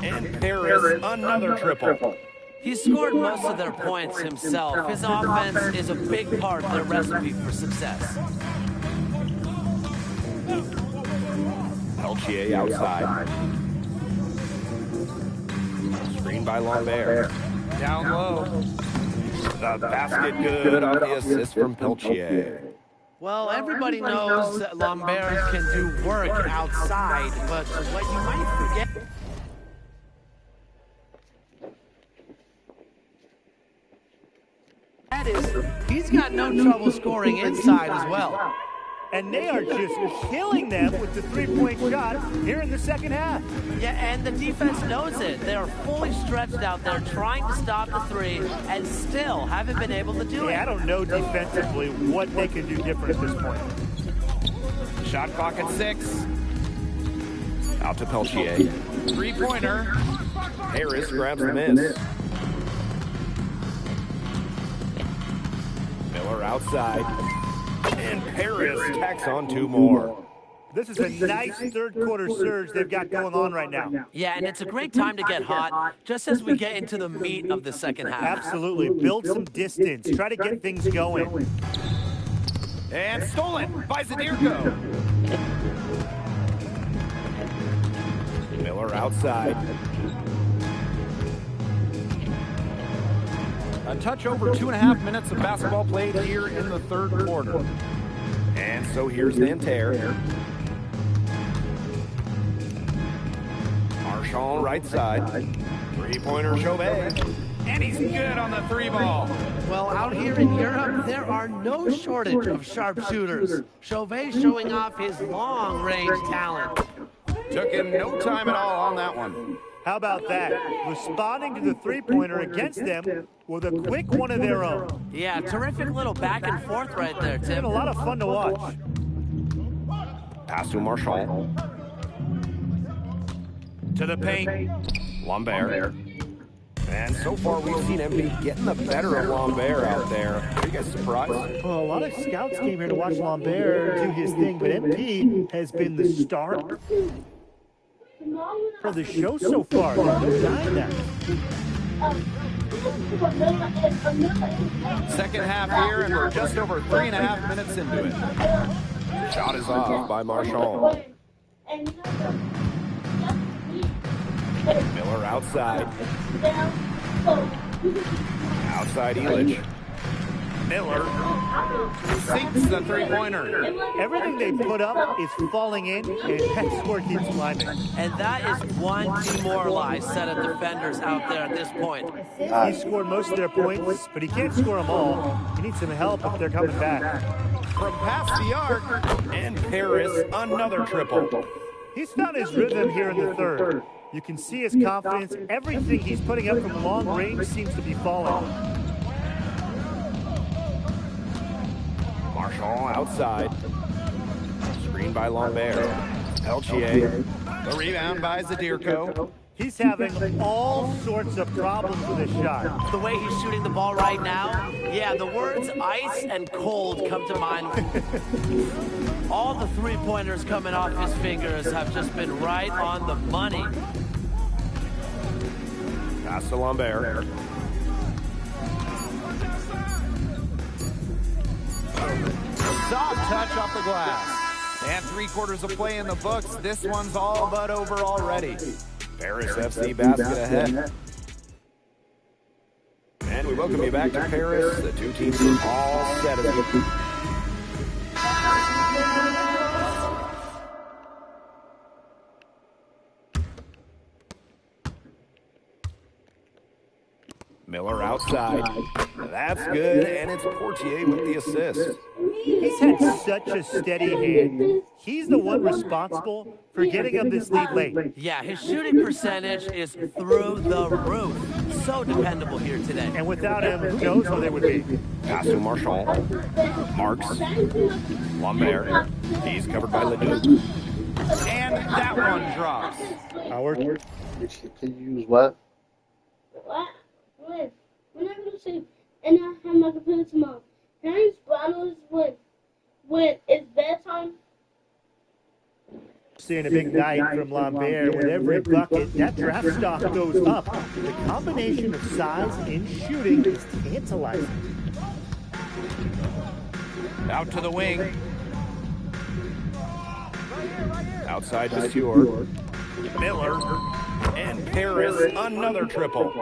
And Paris, another triple. He scored most of their points himself. His offense is a big part of their recipe for success. Peltier outside. Screen by Lambert. Down low. The basket good on the assist from Peltier. Well, everybody knows that Lambert can do work outside, but what you might forget... that is, he's got no trouble scoring inside as well. And they are just killing them with the three-point shot here in the second half. Yeah, and the defense knows it. They are fully stretched out there trying to stop the three and still haven't been able to do it. I don't know defensively what they can do different at this point. Shot clock at 6. Out to Peltier. Three-pointer. Harris grabs the miss. Miller outside. And Paris tacks on 2 more. This is a nice third-quarter surge they've got going on right now. Yeah, and it's a great time to get hot, just as we get into the meat of the second half. Absolutely. Build some distance. Try to get things going. And stolen by Zadirko. Miller outside. A touch over 2.5 minutes of basketball played here in the third quarter. And so here's Nanterre. Marchand right side. Three-pointer Chauvet. And he's good on the 3-ball. Well, out here in Europe, there are no shortage of sharpshooters. Chauvet showing off his long-range talent. Took him no time at all on that one. How about that? Responding to the three-pointer against them with a quick one of their own. Yeah, terrific little back and forth right there, It's Tim. been a lot of fun to watch. Pass to Marchand. To the paint. Lambert. And so far we've seen MP getting the better of Lambert out there. Are you guys surprised? Well, a lot of scouts came here to watch Lambert do his thing, but MP has been the star for the show so far. They're denying that. Second half here, and we're just over 3.5 minutes into it. Shot is off by Marchand. Miller outside. Outside Elich. Miller sinks the three-pointer. Everything they put up is falling in, and that score keeps climbing. And that is one demoralized set of defenders out there at this point. He scored most of their points, but he can't score them all. He needs some help if they're coming back. From past the arc, and Paris another triple. He's found his rhythm here in the third. You can see his confidence. Everything he's putting up from long range seems to be falling. Marshall outside. Screen by Lambert. Peltier. The rebound by Zadirko. He's having all sorts of problems with his shot. The way he's shooting the ball right now, yeah, the words ice and cold come to mind. All the three-pointers coming off his fingers have just been right on the money. Pass to Lambert. Soft touch off the glass. And 3/4 of play in the books. This one's all but over already. Paris FC basket ahead. And we welcome you back to Paris. The two teams are all set as we... Miller outside. That's good, and it's Portier with the assist. He's had such a steady hand. He's the one responsible for getting up this lead late. Yeah, his shooting percentage is through the roof. So dependable here today. And without him, who knows where they would be. Pass to Marchand. Marks. Lambert. He's covered by Ledoux. And that one drops. Howard. Can you use what? What? When? When I'm gonna sleep and I have my computer tomorrow. Harry's bottle is when it's bedtime. Seeing a big night from Lambert with every bucket. That draft stock goes up. The combination of size and shooting is tantalizing. Out to the wing. Outside to Stewart. Miller. And Paris another triple.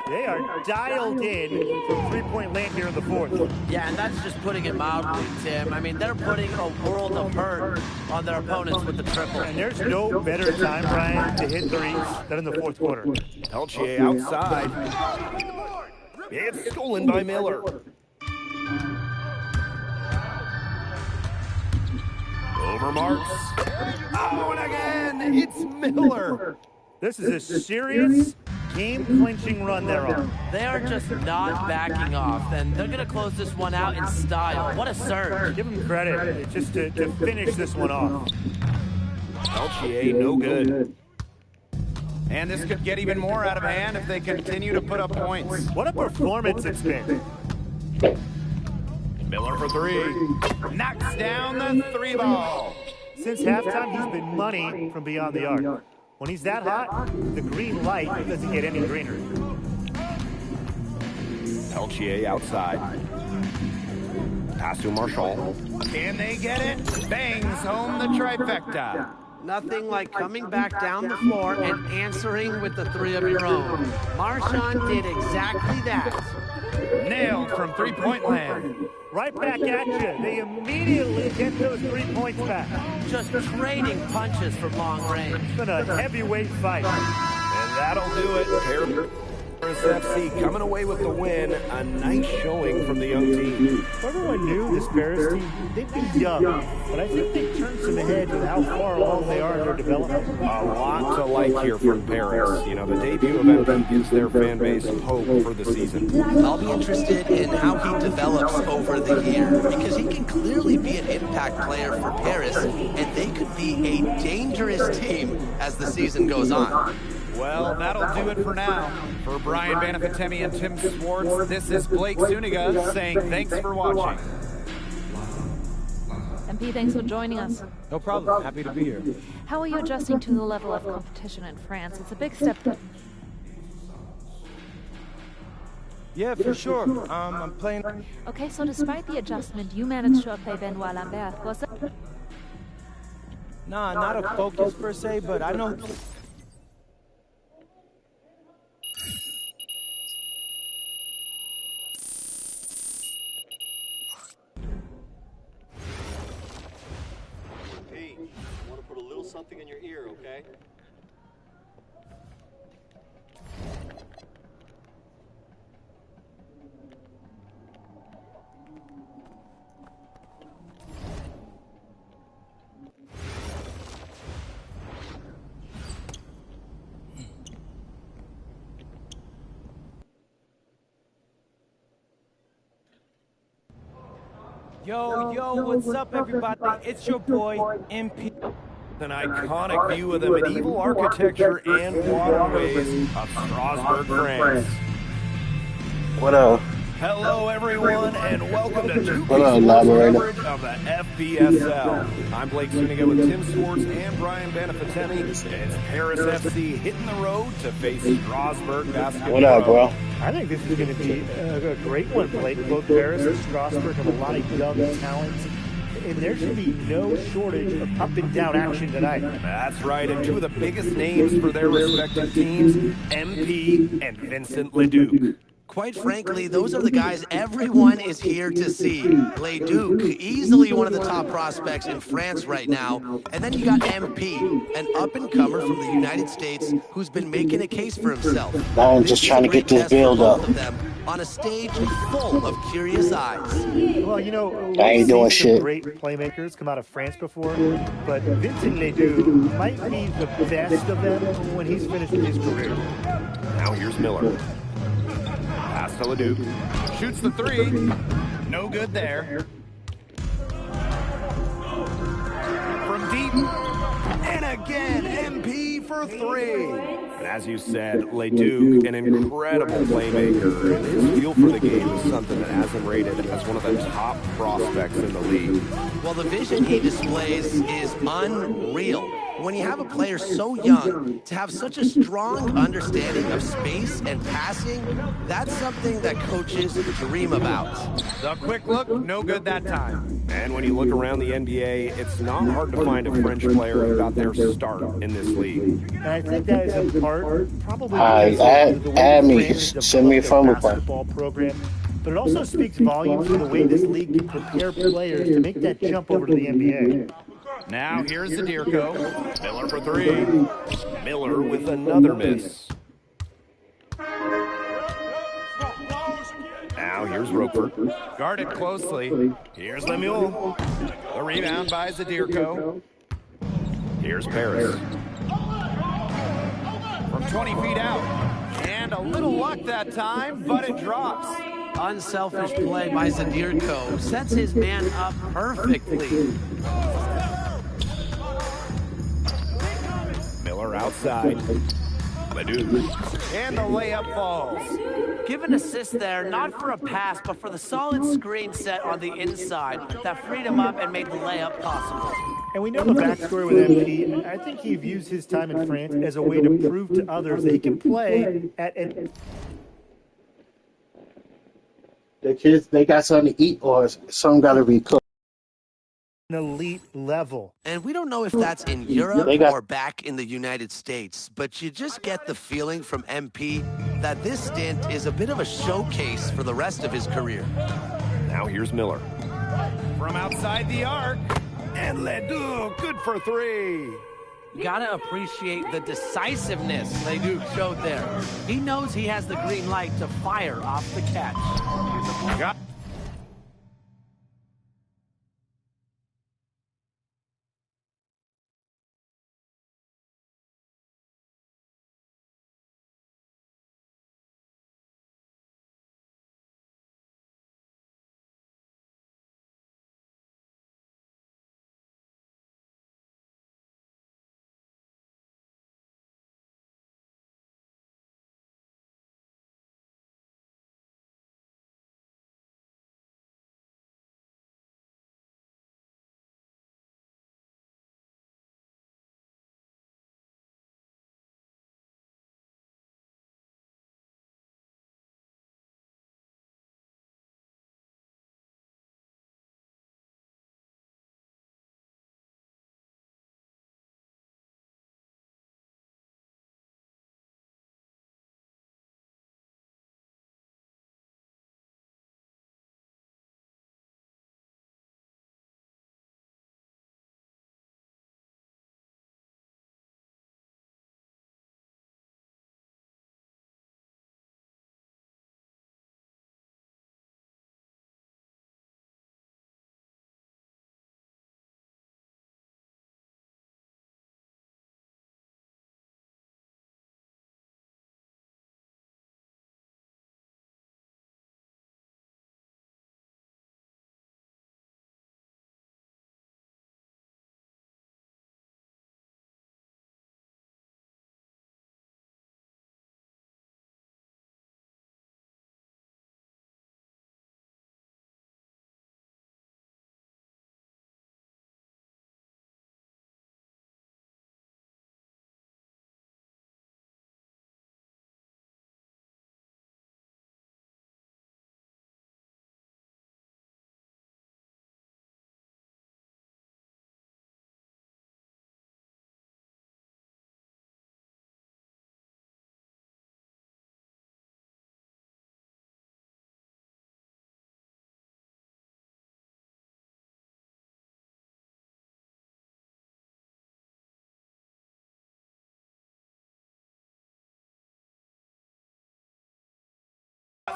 They are dialed in from three-point land here in the fourth. Yeah, and that's just putting it mildly, Tim. I mean, they're putting a world of hurt on their opponents with the triple. And there's no better time, Brian, to hit threes than in the fourth quarter. Peltier outside. It's stolen by Miller. Over Marks. Oh, and again, it's Miller. This is a serious game-clinching run they're on. They are just not backing off, and they're going to close this one out in style. What a surge. Give them credit just to finish this one off. Peltier, no good. And this could get even more out of hand if they continue to put up points. What a performance it's been. Miller for three. Knocks down the three ball. Since halftime, he's been money from beyond the arc. When he's that hot, the green light doesn't get any greener. Peltier outside. Pass to Marshall. Can they get it? Bangs home the trifecta. Nothing like coming back down the floor and answering with the three of your own. Marchand did exactly that. Nailed from three-point land. Right back at you. They immediately get those 3 points back. Just trading punches from long range. It's been a heavyweight fight. And that'll do it. Paris FC coming away with the win. A nice showing from the young team. Everyone knew this Paris team, they'd be young, but I think they turned some ahead with how far along they are in their development. A lot to like here from Paris. You know, the debut of MP gives their fan base hope for the season. I'll be interested in how he develops over the year, because he can clearly be an impact player for Paris, and they could be a dangerous team as the season goes on. Well, that'll do it for now. For Brian Banafatemi and Tim Swartz, this is Blake Zuniga saying thanks for watching. MP, thanks for joining us. No problem. Happy to be here. How are you adjusting to the level of competition in France? It's a big step. Yeah, for sure. I'm playing... Okay, so despite the adjustment, you managed to outplay Benoit Lambert. Was it? Nah, not a focus per se, but I know... something in your ear, okay? Yo, what's up, everybody? It's your boy, MP. An iconic view of the medieval architecture and waterways of Strasbourg, France. What up? Hello, everyone, and welcome to 2K What up, Sports Elaborator? coverage of the FBSL. I'm Blake Zuniga with Tim Swartz and Brian Benefatemi. It's Paris FC hitting the road to face Strasbourg Basketball. What up, bro? I think this is going to be a great one, Blake. Both Paris and Strasbourg have a lot of young talent, and there should be no shortage of up-and-down action tonight. That's right, and two of the biggest names for their respective teams, MP and Vincent Leduc. Quite frankly, those are the guys everyone is here to see. Leduc, easily one of the top prospects in France right now. And then you got MP, an up-and-comer from the United States who's been making a case for himself. I'm just trying to get this build up. Both of them on a stage full of curious eyes. Well, you know, I ain't doing we've seen some shit. great playmakers come out of France before, but Vincent Ledoux might be the best of them when he's finished with his career. Now here's Miller. Pass to Leduc. Shoots the three. No good there. From deep. And again, MP for three. And as you said, Leduc, an incredible playmaker. And his feel for the game is something that has him rated as one of the top prospects in the league. Well, the vision he displays is unreal. When you have a player so young, to have such a strong understanding of space and passing, that's something that coaches dream about. The quick look, no good that time. And when you look around the NBA, it's not hard to find a French player who got their start in this league. And I think that is in part probably Add me. Send me a phone request. basketball program, but it also speaks volumes to the way this league can prepare players to make that jump over to the NBA. Now here's Zadirko. Miller for three. Miller with another miss. Now here's Roper. Guarded closely. Here's Lemuel. The rebound by Zadirko. Here's Paris. From 20 feet out. And a little luck that time, but it drops. Unselfish play by Zadirko sets his man up perfectly. Miller outside. Leduc. And the layup falls. Give an assist there, not for a pass, but for the solid screen set on the inside that freed him up and made the layup possible. And we know the backstory with MP. I think he views his time in France as a way to prove to others that he can play at an... The kids, they got something to eat or some got to be cooked. An elite level. And we don't know if that's in Europe or back in the United States, but you just get the feeling from MP that this stint is a bit of a showcase for the rest of his career. Now here's Miller. From outside the arc. And Leduc, good for three. You gotta appreciate the decisiveness Leduc showed there. He knows he has the green light to fire off the catch.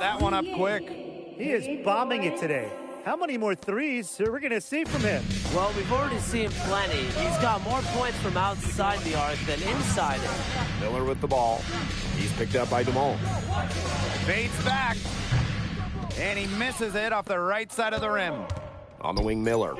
that one up quick. He is bombing it today. How many more threes are we going to see from him? Well, we've already seen plenty. He's got more points from outside the arc than inside it. Miller with the ball. He's picked up by Dumont. Fades back. And he misses it off the right side of the rim. On the wing, Miller.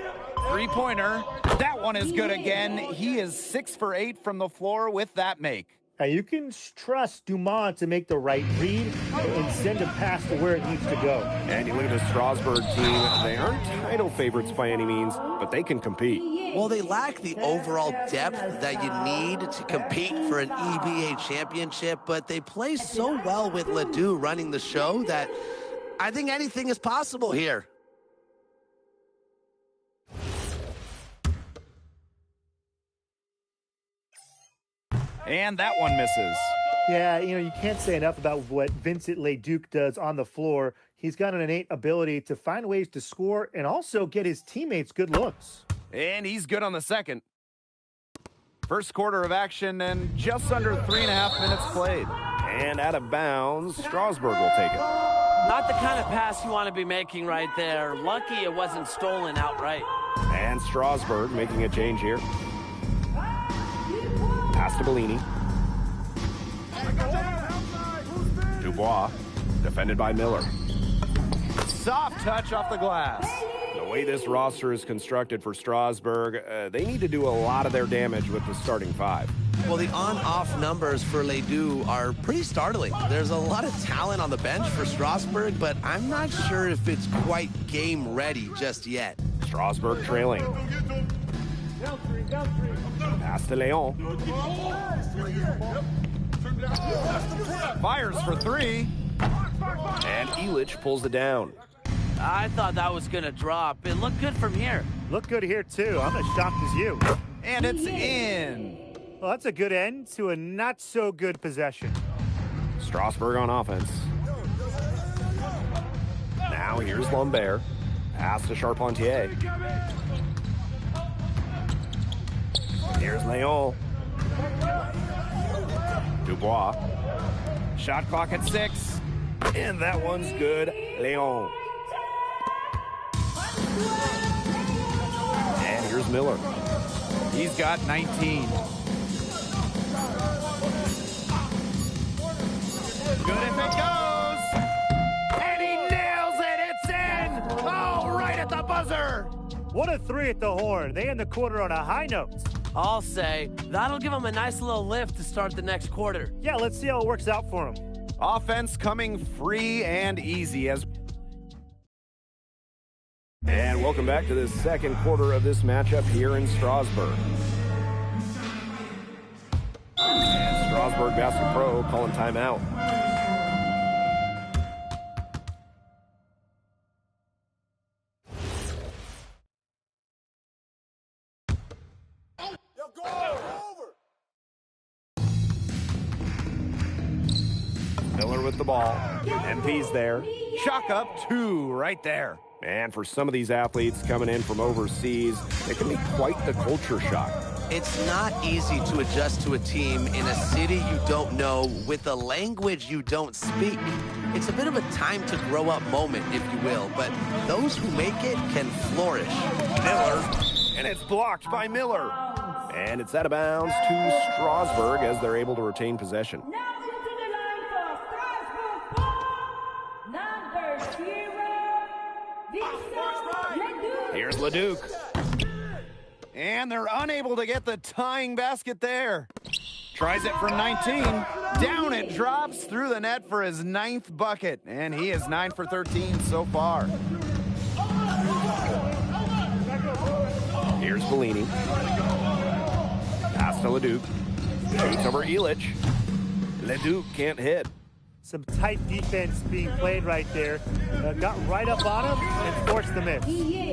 Three-pointer. That one is good again. He is 6 for 8 from the floor with that make. Now you can trust Dumont to make the right read and send a pass to where it needs to go. And you look at the Strasburg team. They aren't title favorites by any means, but they can compete. Well, they lack the overall depth that you need to compete for an EBA championship, but they play so well with Ledoux running the show that I think anything is possible here. And that one misses. Yeah, you can't say enough about what Vincent Leduc does on the floor. He's got an innate ability to find ways to score and also get his teammates good looks. And he's good on the second. First quarter of action and just under 3.5 minutes played. And out of bounds, Strasburg will take it. Not the kind of pass you want to be making right there. Lucky it wasn't stolen outright. And Strasburg making a change here. Pass to Bellini. Dubois, defended by Miller. Soft touch off the glass. The way this roster is constructed for Strasburg, they need to do a lot of their damage with the starting five. Well, the on-off numbers for Ledoux are pretty startling. There's a lot of talent on the bench for Strasburg, but I'm not sure if it's quite game ready just yet. Strasburg trailing. Pass to Leon. Fires for three. And Elich pulls it down. I thought that was going to drop. It looked good from here. Looked good here, too. I'm as shocked as you. And it's in. Well, that's a good end to a not-so-good possession. Strasburg on offense. Now here's Lambert. Pass to Charpentier. Here's Leon. Dubois. Shot clock at 6. And that one's good. Leon. And here's Miller. He's got 19. Good if it goes. And he nails it. It's in. Oh, right at the buzzer. What a three at the horn. They end the quarter on a high note. I'll say, that'll give him a nice little lift to start the next quarter. Yeah, let's see how it works out for him. Offense coming free and easy as... And welcome back to the second quarter of this matchup here in Strasburg. And Strasburg Basket Pro calling timeout. Miller with the ball. MP's there. Chalk up 2 right there. And for some of these athletes coming in from overseas, it can be quite the culture shock. It's not easy to adjust to a team in a city you don't know with a language you don't speak. It's a bit of a time to grow up moment, if you will, but those who make it can flourish. Miller, and it's blocked by Miller. And it's out of bounds to Strasburg as they're able to retain possession. Here's Leduc. And they're unable to get the tying basket there. Tries it from 19. Down it drops through the net for his 9th bucket. And he is 9 for 13 so far. Here's Bellini. Pass to Leduc. Shoots over Elich. Leduc can't hit. Some tight defense being played right there. Got right up on him and forced the miss.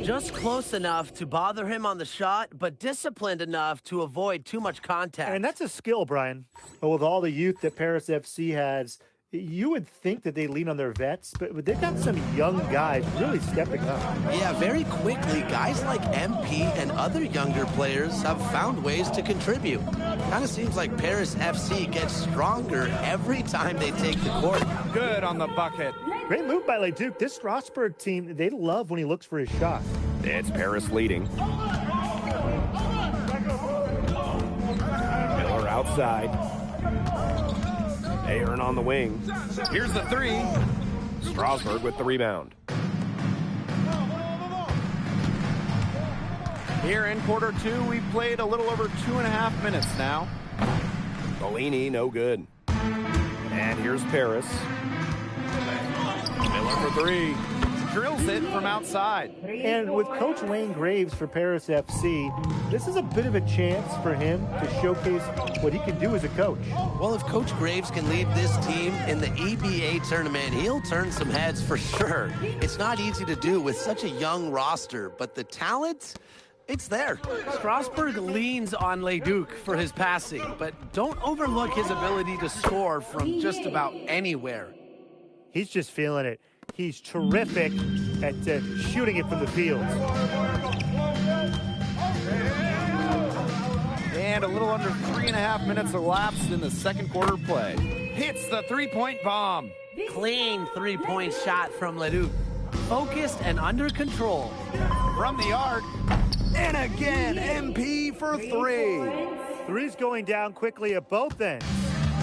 Just close enough to bother him on the shot, but disciplined enough to avoid too much contact. And that's a skill, Brian. But with all the youth that Paris FC has, You would think that they lean on their vets, but they've got some young guys really stepping up. Yeah, very quickly, guys like MP and other younger players have found ways to contribute. Kind of seems like Paris FC gets stronger every time they take the court. Good on the bucket. Great move by Leduc. This Strasbourg team, they love when he looks for his shot. It's Paris leading. Miller outside. Ahern on the wing. Here's the three. Strasbourg with the rebound. Here in quarter two, we've played a little over 2.5 minutes now. Bellini, no good. And here's Paris. Miller for three. Drills it from outside. And with Coach Wayne Graves for Paris FC, this is a bit of a chance for him to showcase what he can do as a coach. Well, if Coach Graves can lead this team in the EBA tournament, he'll turn some heads for sure. It's not easy to do with such a young roster, but the talent, it's there. Strasbourg leans on Leduc for his passing, but don't overlook his ability to score from just about anywhere. He's just feeling it. He's terrific at shooting it from the field. And a little under 3.5 minutes elapsed in the second quarter play. Hits the three-point bomb. Clean three-point shot from Leduc. Focused and under control. From the arc. And again, MP for three. Three's going down quickly at both ends.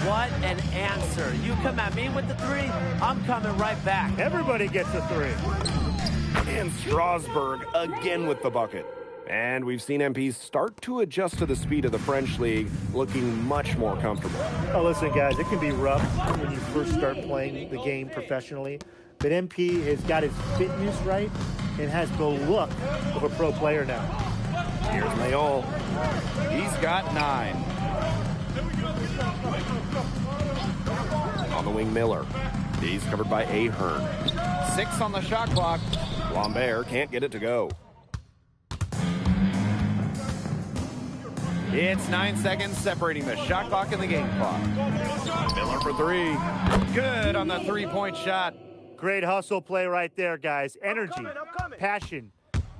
What an answer. You come at me with the three, I'm coming right back. Everybody gets a three. And Strasbourg again with the bucket. And we've seen MP start to adjust to the speed of the French league, looking much more comfortable. Oh, listen, guys, it can be rough when you first start playing the game professionally. But MP has got his fitness right and has the look of a pro player now. Here's Mayol. He's got 9. On the wing, Miller. He's covered by Ahern. 6 on the shot clock. Lambert can't get it to go. It's 9 seconds separating the shot clock and the game clock. Miller for three. Good on the three-point shot. Great hustle play right there, guys. Energy, passion.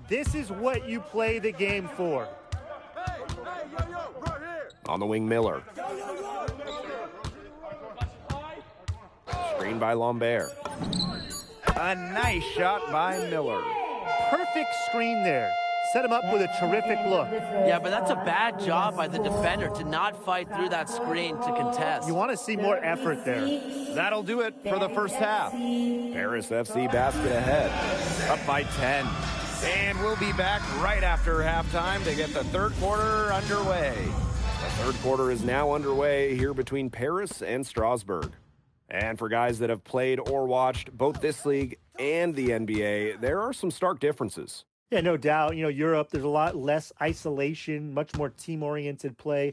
This is what you play the game for. On the wing, Miller. Screen by Lambert. A nice shot by Miller. Perfect screen there. Set him up with a terrific look. Yeah, but that's a bad job by the defender to not fight through that screen to contest. You want to see more effort there. That'll do it for the first half. Paris FC basket ahead. Up by 10. And we'll be back right after halftime to get the third quarter underway. The third quarter is now underway here between Paris and Strasbourg. And for guys that have played or watched both this league and the NBA, there are some stark differences. Yeah, no doubt. You know, Europe, there's a lot less isolation, much more team-oriented play.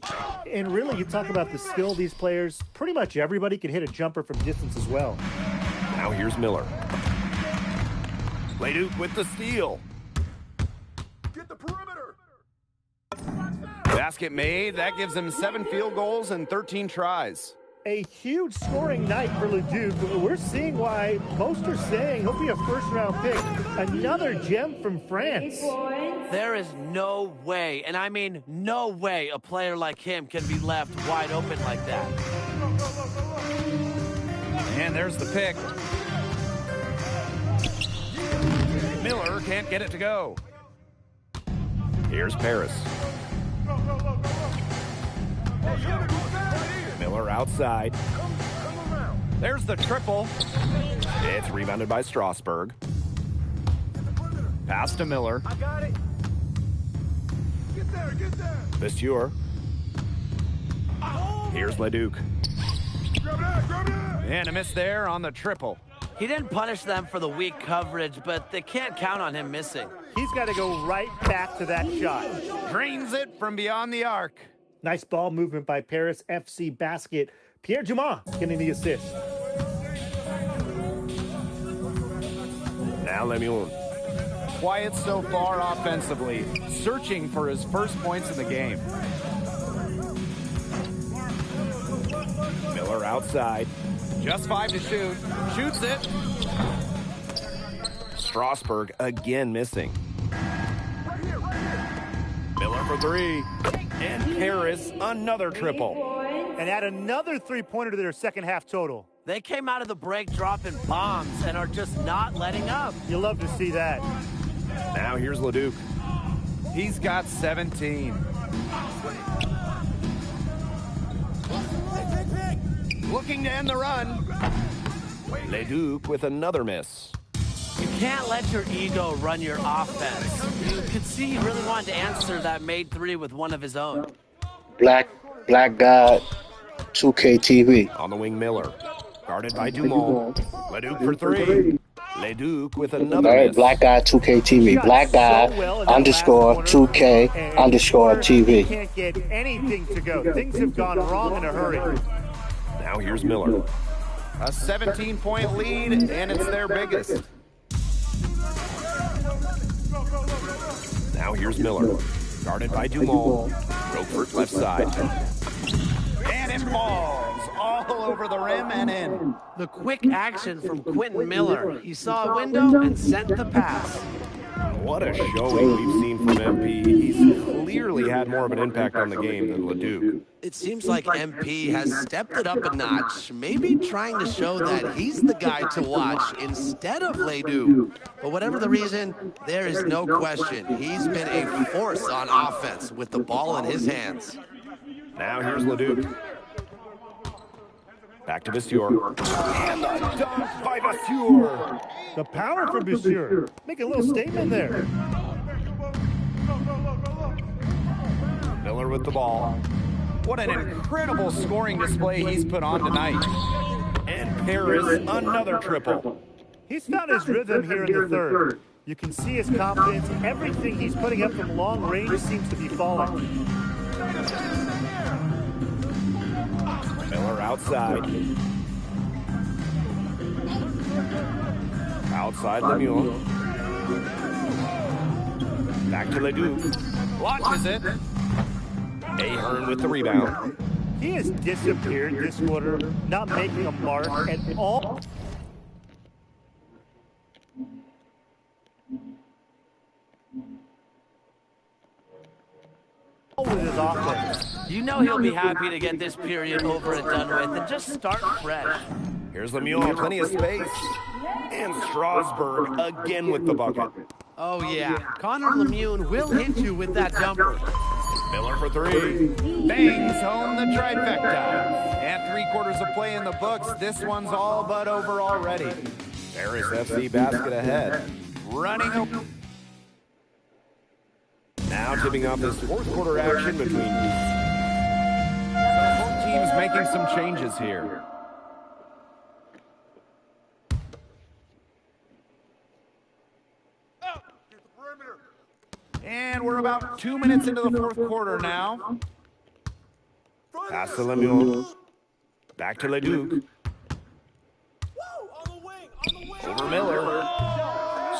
And really, you talk about the skill of these players, pretty much everybody can hit a jumper from distance as well. Now here's Miller. Leduc with the steal. Get the perimeter. Basket made. That gives him 7 field goals and 13 tries. A huge scoring night for Leduc. We're seeing why most are saying he'll be a first-round pick. Another gem from France. There is no way, and I mean no way, a player like him can be left wide open like that. And there's the pick. Miller can't get it to go. Here's Paris. Miller outside. There's the triple. It's rebounded by Strasbourg. Pass to Miller. I got it. Get there. Monsieur. Here's Leduc. Grab it. And a miss there on the triple. He didn't punish them for the weak coverage, but they can't count on him missing. He's got to go right back to that shot. Drains it from beyond the arc. Nice ball movement by Paris FC basket. Pierre Dumas getting the assist. Now Lemieux. Quiet so far offensively, searching for his first points in the game. Miller outside. Just 5 to shoot. Shoots it. Strasburg again missing. Miller for 3. And Paris another triple. And add another three-pointer to their second half total. They came out of the break dropping bombs and are just not letting up. You love to see that. Now here's Leduc. He's got 17. Looking to end the run. Leduc with another miss. You can't let your ego run your offense. You could see he really wanted to answer that made 3 with one of his own. Black God 2K TV. On the wing, Miller. Guarded by Dumont. Leduc for 3. Leduc with another All right, miss. Black Guy 2K TV. Black Guy underscore 2K underscore TV. Can't get anything to go. Things have gone wrong in a hurry. Now here's Miller. A 17-point lead, and it's their biggest. Now here's Miller. Guarded by Dumont. Roquefort left side. And it falls all over the rim and in. The quick action from Quentin Miller. He saw a window and sent the pass. What a showing we've seen from MP. He's clearly had more of an impact on the game than Leduc. It seems like MP has stepped it up a notch, maybe trying to show that he's the guy to watch instead of Leduc. But whatever the reason, there is no question he's been a force on offense with the ball in his hands. Now here's Leduc. Back to Vasseur. And the dunk by Vasseur. The power from Vasseur. Make a little statement there. Miller with the ball. What an incredible scoring display he's put on tonight. And Paris another triple. He's found his rhythm here in the third. You can see his confidence. Everything he's putting up from long range seems to be falling. Miller outside. Outside Lemuel. Back to Leduc. Launches it. Ahern with the rebound. He has disappeared this quarter, not making a mark at all. With his offense. You know he'll be happy to get this period over and done with and just start fresh. Here's Lemuel, plenty of space. And Strasburg again with the bucket. Oh yeah, Connor Lemieux will hit you with that jumper. Miller for 3. Bangs home the trifecta. And 3/4 of play in the books. This one's all but over already. Paris FC basket ahead. Running over. Now tipping off this fourth quarter action between both teams making some changes here. And we're about 2 minutes into the fourth quarter now. Pass to Lemuel. Back to Leduc. Over Miller.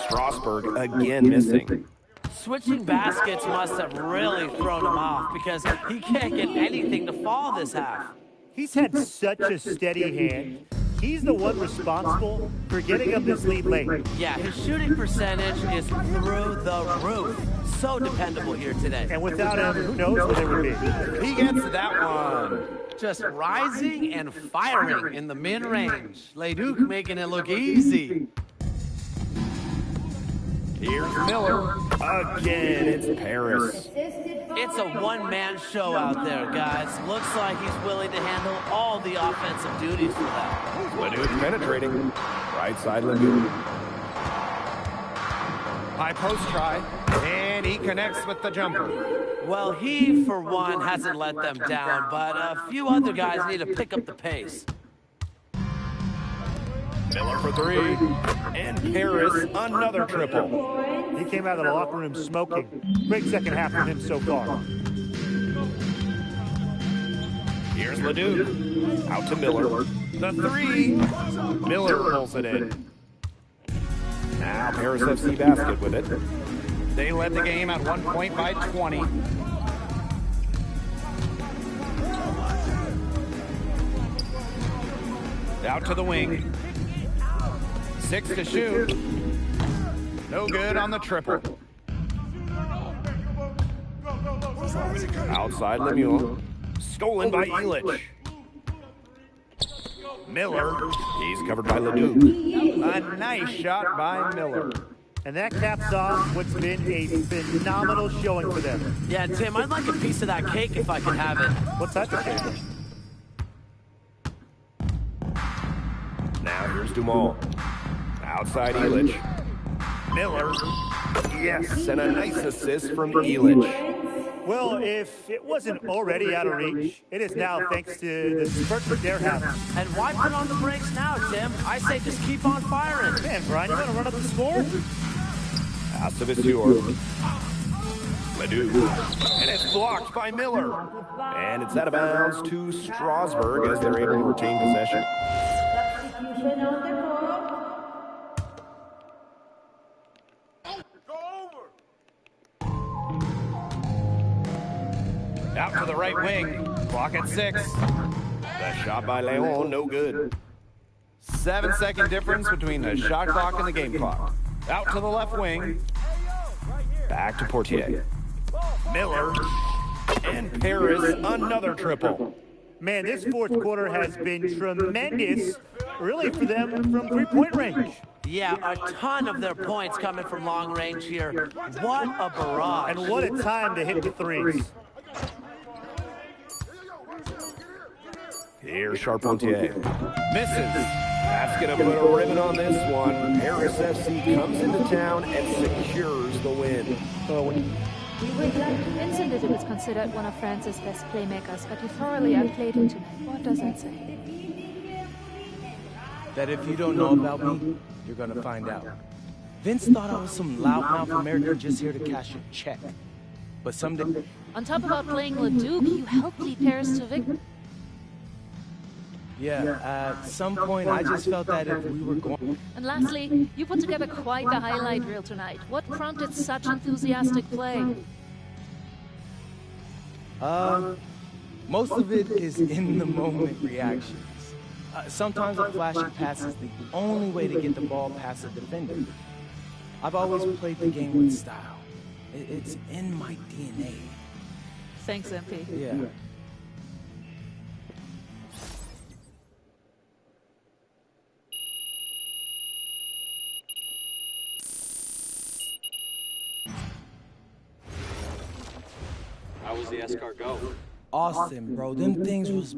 Strasburg again missing. Switching baskets must have really thrown him off because he can't get anything to fall this half. He's had such a steady hand. He's the one responsible for getting up this lead late. Yeah, his shooting percentage is through the roof. So dependable here today. And without him, who knows what it would be. He gets that one. Just rising and firing in the mid-range. Leduc making it look easy. Here's Miller. Again, it's Paris. It's a one-man show out there, guys. Looks like he's willing to handle all the offensive duties for them. Leduc penetrating. Right side Leduc. High post try. And he connects with the jumper. Well, he, for one, hasn't let them down, but a few other guys need to pick up the pace. Miller for 3. And Paris another triple. He came out of the locker room smoking. Great second half from him so far. Here's Leduc. Out to Miller. The 3. Miller pulls it in. Now Paris FC basket with it. They led the game at 1 point by 20. Out to the wing. 6 to shoot. No good on the triple. Outside Lemieux. Stolen by Elich. Miller. He's covered by Leduc. A nice shot by Miller. And that caps off what's been a phenomenal showing for them. Yeah, Tim, I'd like a piece of that cake if I could have it. What's that, your favorite? Now here's Dumont. Outside Elich. Miller. Yes, and a nice assist from Elich. Well, if it wasn't already out of reach, it is now thanks to the spurt that they're having. And why put on the brakes now, Tim? I say just keep on firing. Man, Brian, you want to run up the score? Pass to Viseur. Ledoux. And it's blocked by Miller. And it's out of bounds to Strasburg as they're able to retain possession. Substitution on the court. Out to the right wing. Clock at 6. The shot by Leon, no good. 7-second difference between the shot clock and the game clock. Out to the left wing. Back to Portier. Miller. And Paris, another triple. Man, this fourth quarter has been tremendous, really, for them from three-point range. Yeah, a ton of their points coming from long range here. What a barrage. And what a time to hit the threes. Here's Charpentier. Misses. That's going to put a ribbon on this one. Paris FC comes into town and secures the win. Vincent Little is considered one of France's best playmakers, but he thoroughly outplayed him tonight. What does that say? That if you don't know about me, you're gonna find out. Vince thought I was some loudmouth American just here to cash a check. But someday... On top of outplaying Leduc, you helped lead Paris to victory. Yeah, at some point I just felt that if we were going... And lastly, you put together quite the highlight reel tonight. What prompted such enthusiastic play? Most of it is in-the-moment reactions. Sometimes a flashy pass is the only way to get the ball past a defender. I've always played the game with style. It's in my DNA. Thanks, MP. Yeah. How was the escargot? Austin, bro, them things was...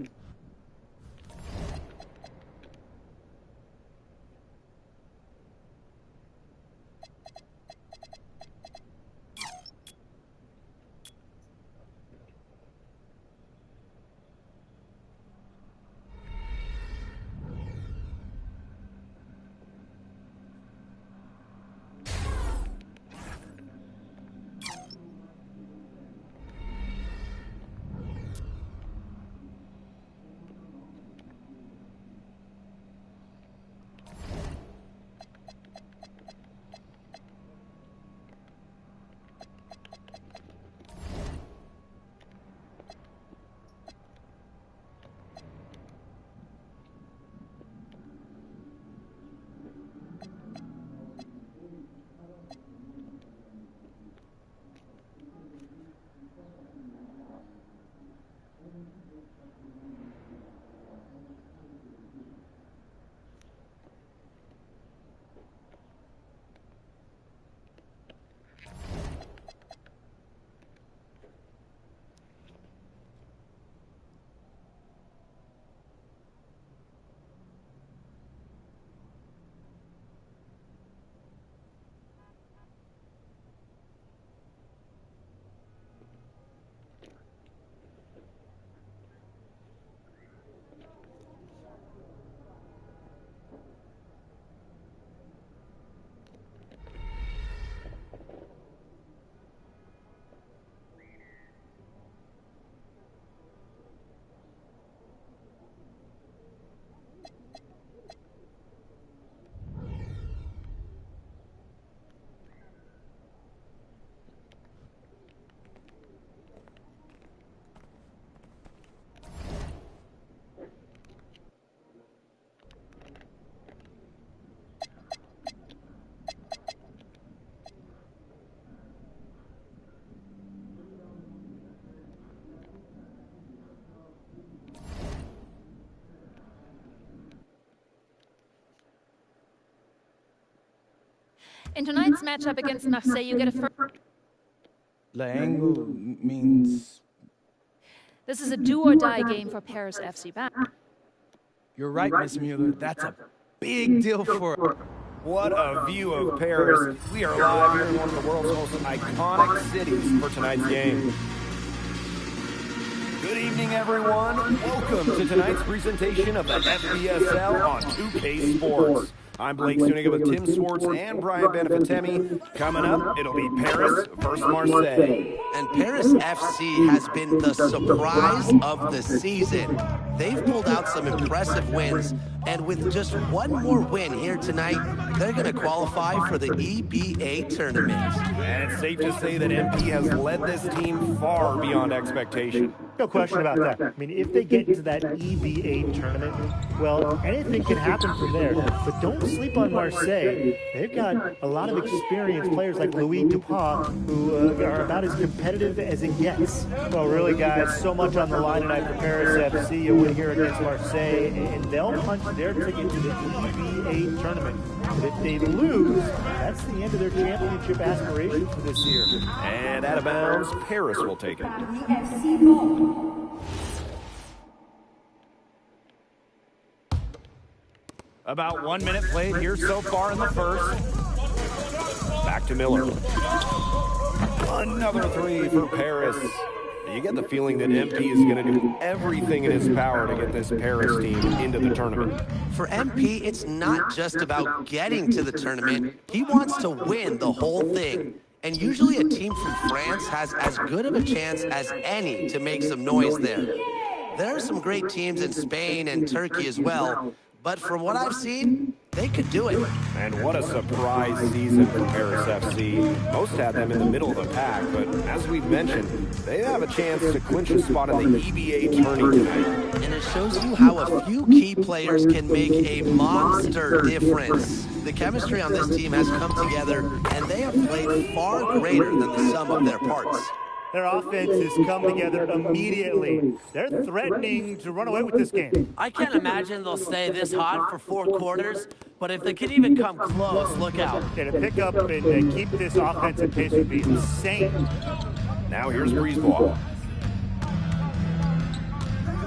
In tonight's matchup against Marseille, you get a first. L'angle means... This is a do-or-die game for Paris FC back. You're right, Miss Mueller. That's a big deal for... What a view of Paris. We are live here in one of the world's most iconic cities for tonight's game. Good evening, everyone. Welcome to tonight's presentation of the FBSL on 2K Sports. I'm Blake Zuniga with Tim Swartz and Brian Benefitemi. Coming up, it'll be Paris versus Marseille. And Paris FC has been the surprise of the season. They've pulled out some impressive wins, and with just one more win here tonight, they're going to qualify for the EBA tournament. And it's safe to say that MP has led this team far beyond expectation. No question about that. I mean, if they get into that EBA tournament, well, anything can happen from there. But don't sleep on Marseille. They've got a lot of experienced players like Louis Dupont, who are about as competitive as it gets. Well, really, guys, so much on the line tonight for Paris FC. A win here against Marseille, and they'll punch their ticket to the EBA tournament. But if they lose, that's the end of their championship aspirations for this year. And out of bounds, Paris will take it. About 1 minute played here so far in the first. Back to Miller. Another three for Paris. You get the feeling that MP is going to do everything in his power to get this Paris team into the tournament. For MP, it's not just about getting to the tournament. He wants to win the whole thing. And usually a team from France has as good of a chance as any to make some noise there. There are some great teams in Spain and Turkey as well, but from what I've seen, they could do it. And what a surprise season for Paris FC. Most had them in the middle of the pack, but as we've mentioned, they have a chance to clinch a spot in the EBA tourney tonight. And it shows you how a few key players can make a monster difference. The chemistry on this team has come together, and they have played far greater than the sum of their parts. Their offense has come together immediately. They're threatening to run away with this game. I can't imagine they'll stay this hot for 4 quarters, but if they can even come close, look out. Yeah, to pick up and keep this offensive pace would be insane. Now here's Breezeball.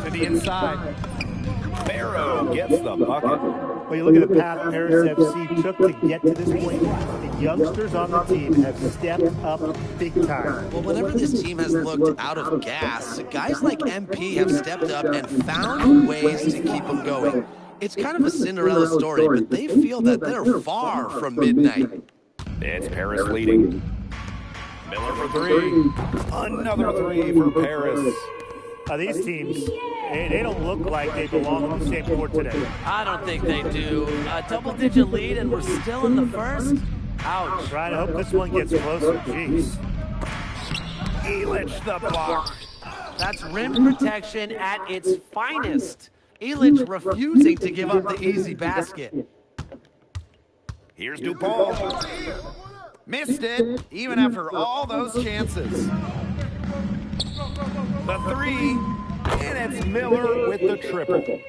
To the inside. Barrow gets the bucket. Well, you look at the path Paris FC took to get to this point. The youngsters on the team have stepped up big time. Well, whenever this team has looked out of gas, guys like MP have stepped up and found ways to keep them going. It's kind of a Cinderella story, but they feel that they're far from midnight. It's Paris leading. Miller for three. Another three for Paris. These teams, they don't look like they belong on the same court today. I don't think they do. A double-digit lead and we're still in the first? Ouch. Right, I hope this one gets closer. Jeez. Elich the block. That's rim protection at its finest. Elich refusing to give up the easy basket. Here's Dupont. Missed it, even after all those chances. The three, and it's Miller with the triple.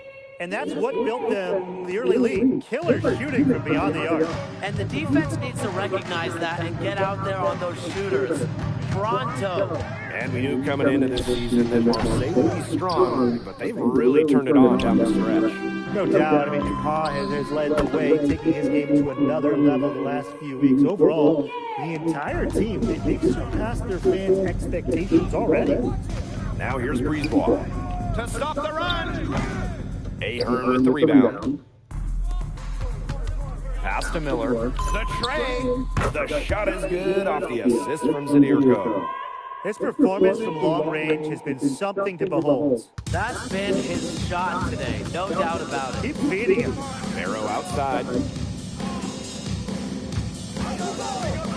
And that's what built them the early lead. Killer shooting from beyond the arc. And the defense needs to recognize that and get out there on those shooters. Pronto. And we knew coming into this season that Marseille would be strong, but they've really turned it on down the stretch. No doubt. I mean, Dupont has led the way, taking his game to another level the last few weeks. Overall, the entire team, they've surpassed their fans' expectations already. Now here's Breezeball. To stop the run! Ahern with the rebound. Pass to Miller. The tray. The shot is good off the assist from Zadirko. His performance from long range has been something to behold. That's been his shot today, no doubt about it. Keep feeding him. Barrow outside.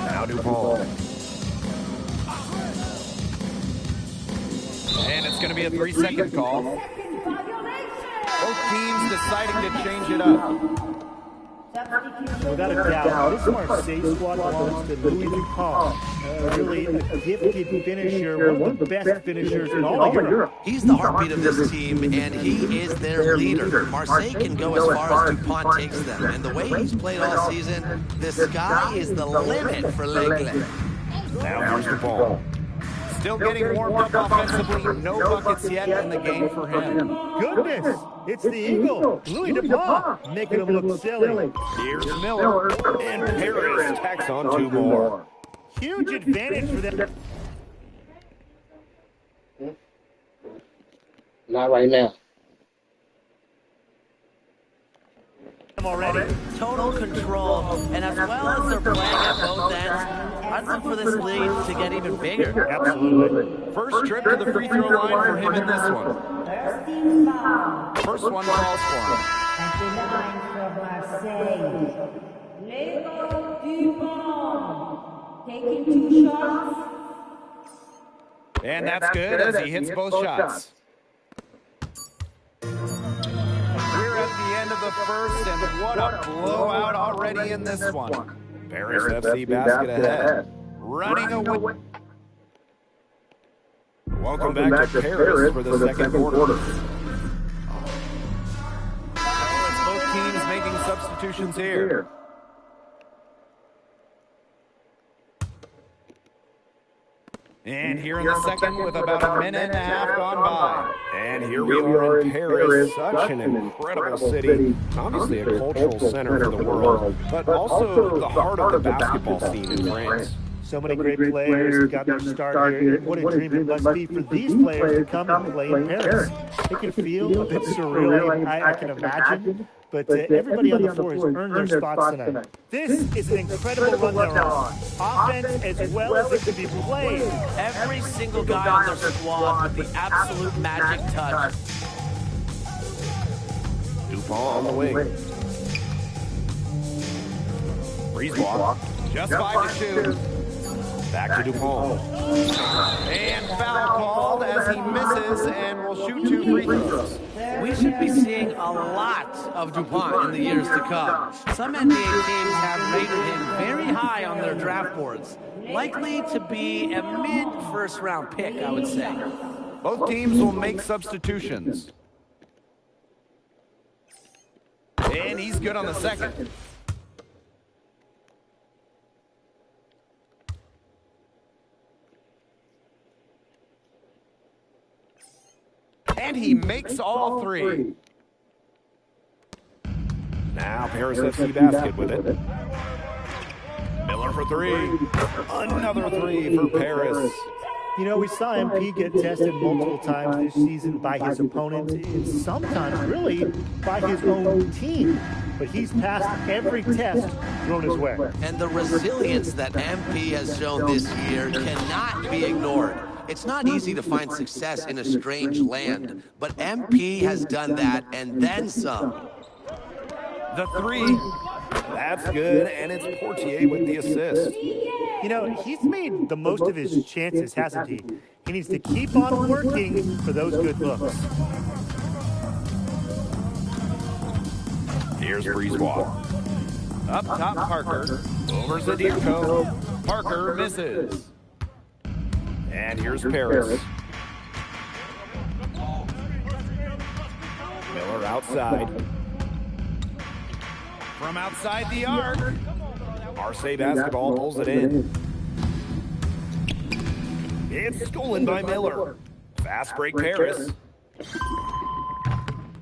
Now Dupont. And it's going to be a 3-second call. Both teams deciding to change it up. Without a doubt, this Marseille squad belongs to Louis Dupont. Really a gifted finisher, one of the best finishers in all of Europe. He's the heartbeat of this team, and he is their leader. Marseille can go as far as Dupont takes them, and the way he's played all season, the sky is the limit for L'Aigle. Now here's Dupont. Still getting warmed up offensively. No buckets yet in the game for him. Goodness, it's the Eagle, Louis Dupont, making him look silly. Here's Miller, and Paris tacks on 2 more. Huge advantage for them. Not right now. Already. Total control, and as well as they're playing at both ends, I'd look for this lead to get even bigger. Absolutely. First trip to the free throw line for him in this one. First one falls for him. At the line for Marseille, L'Aigle Dupont, taking 2 shots. And that's good as he hits both shots. We're at the end of the first, and what a blowout already in this one. Paris FC basket ahead. Running away. Welcome back to Paris for the second quarter. Both teams making substitutions here. And here in the second with about a minute and a half gone by. And here we are in Paris, such an incredible city. Obviously a cultural center for the world, but also the heart of the basketball scene in France. So many great players got their start here. What a dream it must be for these players to come and play in Paris. It can feel a bit surreal, I can imagine. But everybody on the floor has earned their spots tonight. This is an incredible run they're on. Offense as well as it can be played. Every single guy on their squad with the absolute magic touch. Dupont on the wing. Breeze block. Just 5 to shoot. Back to Dupont. And foul called as he misses and will shoot 2 free throws. We should be seeing a lot of Dupont in the years to come. Some NBA teams have rated him very high on their draft boards. Likely to be a mid-first round pick, I would say. Both teams will make substitutions. And he's good on the second. And he makes all 3. Now Paris FC basket with it. Miller for 3. Another 3 for Paris. You know, we saw MP get tested multiple times this season by his opponents, and sometimes really by his own team. But he's passed every test thrown his way. And the resilience that MP has shown this year cannot be ignored. It's not easy to find success in a strange land, but MP has done that and then some. The 3, that's good, and it's Portier with the assist. You know, he's made the most of his chances, hasn't he? He needs to keep on working for those good looks. Here's Brisebois. Up top, Parker. Over Zadirko. Parker misses. And here's Paris. Miller outside. From outside the arc. Marseille basketball pulls it in. It's stolen by Miller. Fast break Paris.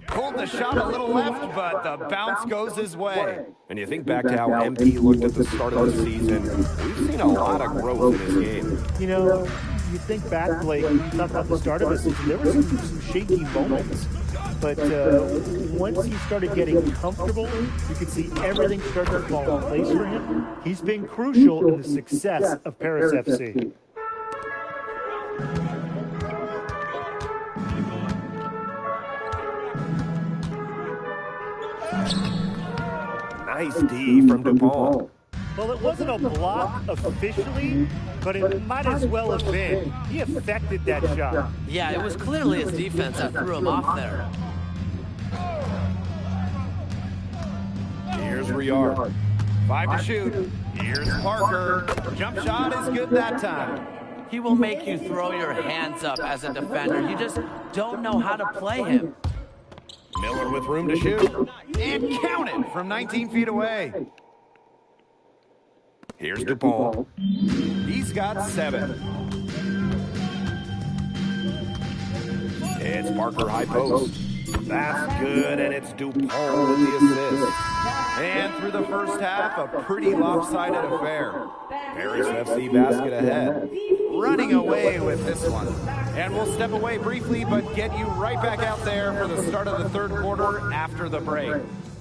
Pulled the shot a little left, but the bounce goes his way. And you think back to how MP looked at the start of the season, we've seen a lot of growth in his game. You know, you think back, Blake, you talk about the start of the season, there were some shaky moments. But once he started getting comfortable, you could see everything start to fall in place for him. He's been crucial in the success of Paris FC. Nice D from Dupont. Well, it wasn't a block officially, but it might as well have been. He affected that shot. Yeah, it was clearly his defense that threw him off there. Here's Riard. 5 to shoot. Here's Parker. Jump shot is good that time. He will make you throw your hands up as a defender. You just don't know how to play him. Miller with room to shoot. And count it from 19 feet away. Here's Dupont. He's got 7. It's Parker high post. That's good, and it's Dupont with the assist. And through the first half, a pretty lopsided affair. Paris FC basket ahead. Running away with this one. And we'll step away briefly, but get you right back out there for the start of the third quarter after the break.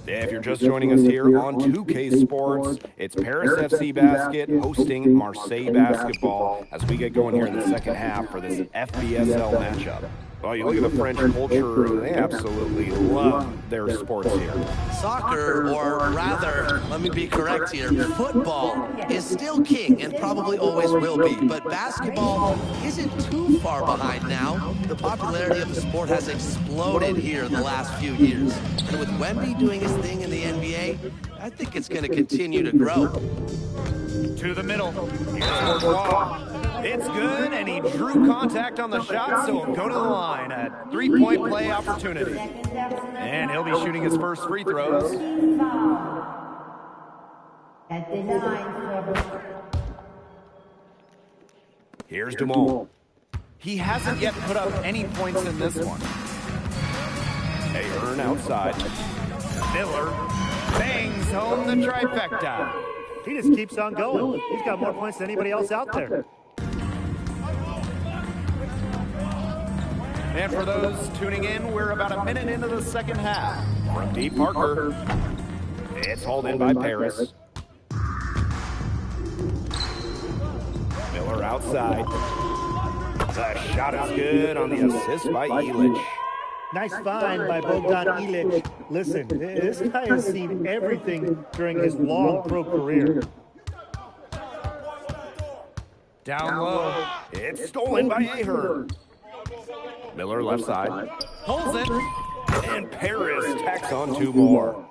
If you're just joining us here on 2K Sports, it's Paris FC Basket hosting Marseille Basketball as we get going here in the second half for this FBSL matchup. Well, you look at the French culture, they absolutely love their sports here. Soccer, or rather, let me be correct here, football is still king and probably always will be, but basketball isn't too far behind now. The popularity of the sport has exploded here in the last few years. And with Wemby doing his thing in the NBA, I think it's going to continue to grow. To the middle. Here's Courtois. It's good, and he drew contact on the shot, so he'll go to the line. A 3-point play opportunity. And he'll be shooting his first free throws. At the line. Here's Dumont. He hasn't yet put up any points in this one. Ahern outside. Miller bangs home the trifecta. He just keeps on going. He's got more points than anybody else out there. And for those tuning in, we're about a minute into the second half. From deep, Parker. It's hauled in by Paris. Miller outside. The shot is good on the assist by Illich. Nice find by Bogdan Illich. Listen, this guy has seen everything during his long pro career. Down low. It's stolen by Ahern. Miller left side. Pulls it. And Paris tacks on 2 more.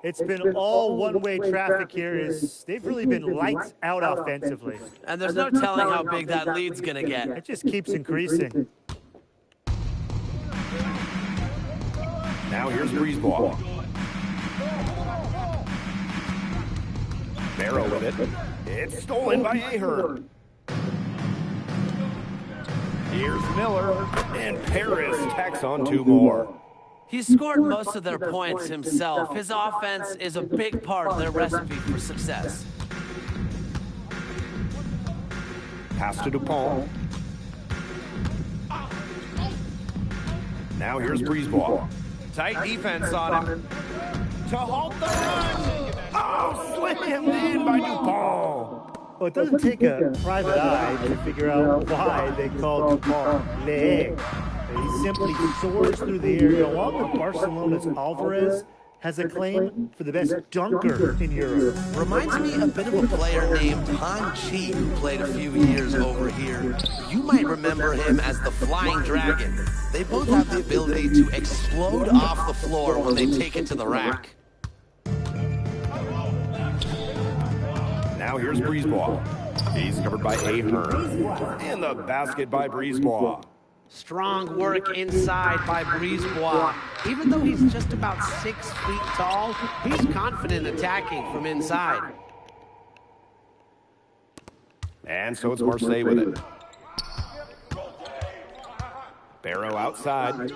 It's been all one-way traffic here. They've really been lights out offensively. And there's no telling how big that lead's going to get. It just keeps increasing. Now here's Brisebois. Barrow with it. It's stolen by Ahern. Here's Miller, and Paris tacks on 2 more. He scored most of their points himself. His offense is a big part of their recipe for success. Pass to Dupont. Now here's Brisebois. Tight defense on him. To halt the run. Oh, slammed in by Dupont. Well, it doesn't take a private eye to figure out why they call Dupont Le. He simply soars through the air, along with Barcelona's Alvarez, has a claim for the best dunker in Europe. Reminds me a bit of a player named Han Chi who played a few years over here. You might remember him as the Flying Dragon. They both have the ability to explode off the floor when they take it to the rack. Now here's Brisebois. He's covered by Ahern. And the basket by Brisebois. Strong work inside by Brisebois. Even though he's just about 6 feet tall, he's confident attacking from inside. And so it's Marseille with it. Barrow outside.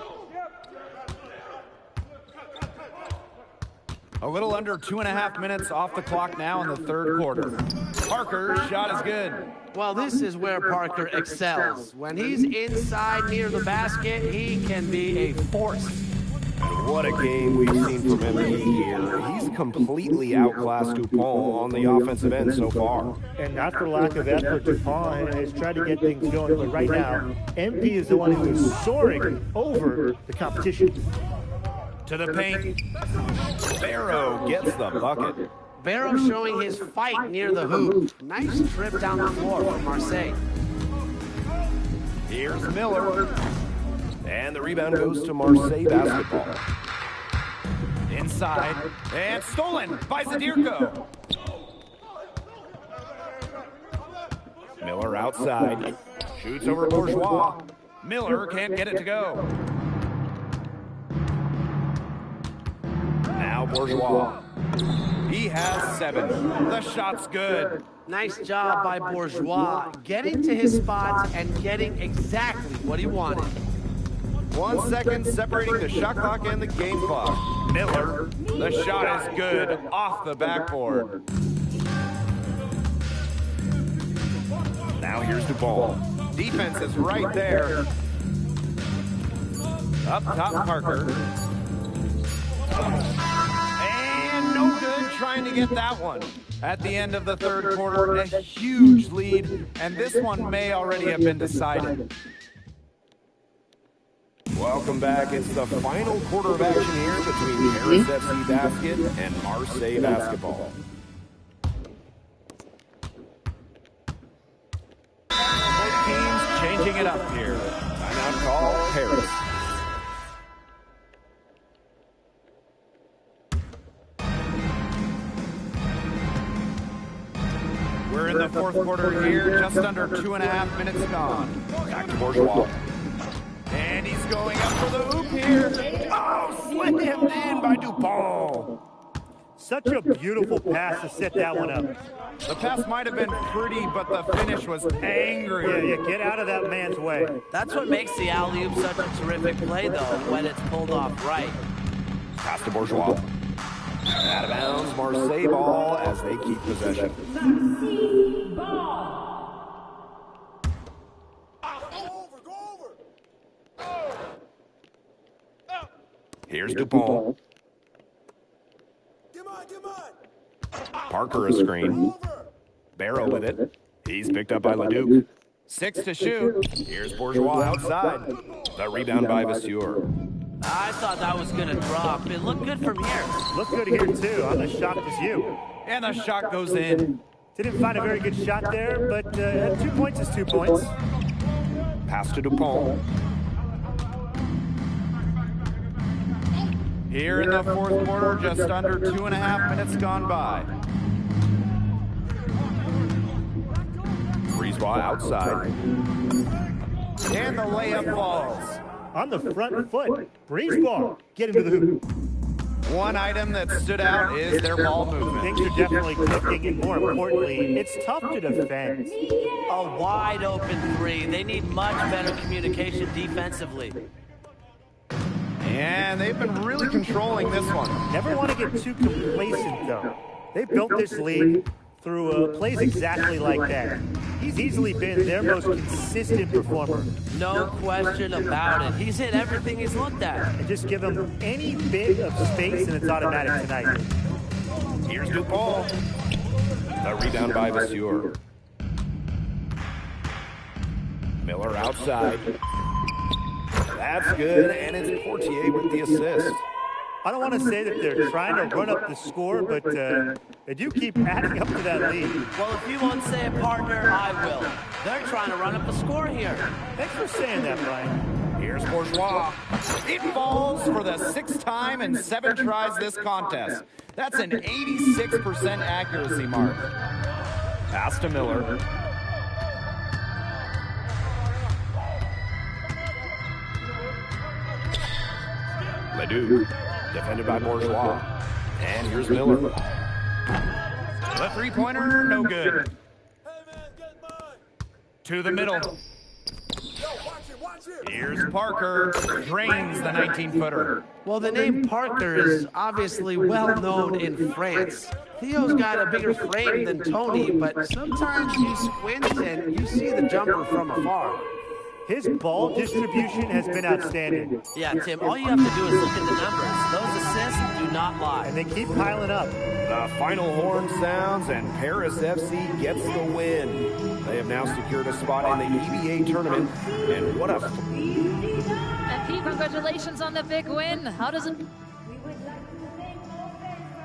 A little under 2.5 minutes off the clock now in the third quarter. Parker's shot is good. Well, this is where Parker excels. When he's inside near the basket, he can be a force. What a game we've seen from MP here. He's completely outclassed Dupont on the offensive end so far. And not for lack of effort, Dupont has tried to get things going, but right now, MP is the one who is soaring over the competition. To the paint. Barrow gets the bucket. Barrow showing his fight near the hoop. Nice trip down the floor for Marseille. Here's Miller. And the rebound goes to Marseille Basketball. Inside, and stolen by Zadirko. Miller outside, shoots over Bourgeois. Miller can't get it to go. Now Bourgeois. He has 7. The shot's good. Nice job by Bourgeois, getting to his spot and getting exactly what he wanted. 1 second separating the shot clock and the game clock. Miller, the shot is good off the backboard. Now here's DuPont. Defense is right there. Up top, Parker. And no good trying to get that one. At the end of the third quarter, a huge lead, and this one may already have been decided. Welcome back. It's the final quarter of action here between Paris FC Basket and Marseille Basketball. Both teams changing it up here. Timeout call, Paris. We're in the fourth quarter here, just under 2.5 minutes gone. Back to Bourgeois. And he's going up for the hoop here. Oh, slammed in by DuPont. Such a beautiful pass to set that one up. The pass might have been pretty, but the finish was angry. Yeah, get out of that man's way. That's what makes the alley-oop such a terrific play, though, when it's pulled off right. Pass to Bourgeois. Out of bounds, Marseille ball as they keep possession. Here's DuPont. Parker a screen. Barrow with it. He's picked up by Leduc. 6 to shoot. Here's Bourgeois outside. The rebound by Vasseur. I thought that was going to drop. It looked good from here. Looked good here, too. I'm as shocked as you. And the shot goes in. Didn't find a very good shot there, but 2 points is 2 points. Pass to DuPont. Here in the fourth quarter, just under 2.5 minutes gone by. Brisebois outside. And the layup falls. On the front foot, Brisebois getting to the hoop. One item that stood out is their ball movement. Things are definitely clicking, and more importantly, it's tough to defend. A wide open 3. They need much better communication defensively. And they've been really controlling this one. Never want to get too complacent, though. They built this league through plays exactly like that. He's easily been their most consistent performer. No question about it. He's hit everything he's looked at. And just give him any bit of space and it's automatic tonight. Here's DuPont. The rebound by Vasseur. Miller outside. That's good, and it's Portier with the assist. I don't want to say that they're trying to run up the score, but they do keep adding up to that lead. Well, if you won't say it, partner, I will. They're trying to run up the score here. Thanks for saying that, Brian. Here's Bourgeois. It falls for the 6th time in 7 tries this contest. That's an 86% accuracy mark. Pass to Miller. Ledoux, defended by Bourgeois. And here's Miller. The three-pointer, no good. To the middle. Here's Parker, drains the 19-footer. Well, the name Parker is obviously well known in France. Theo's got a bigger frame than Tony, but sometimes you squint and you see the jumper from afar. His ball distribution has been outstanding. Yeah, Tim, all you have to do is look at the numbers. Those assists do not lie. And they keep piling up. The final horn sounds, and Paris FC gets the win. They have now secured a spot in the EBA tournament, and what a... MP, congratulations on the big win. How does it...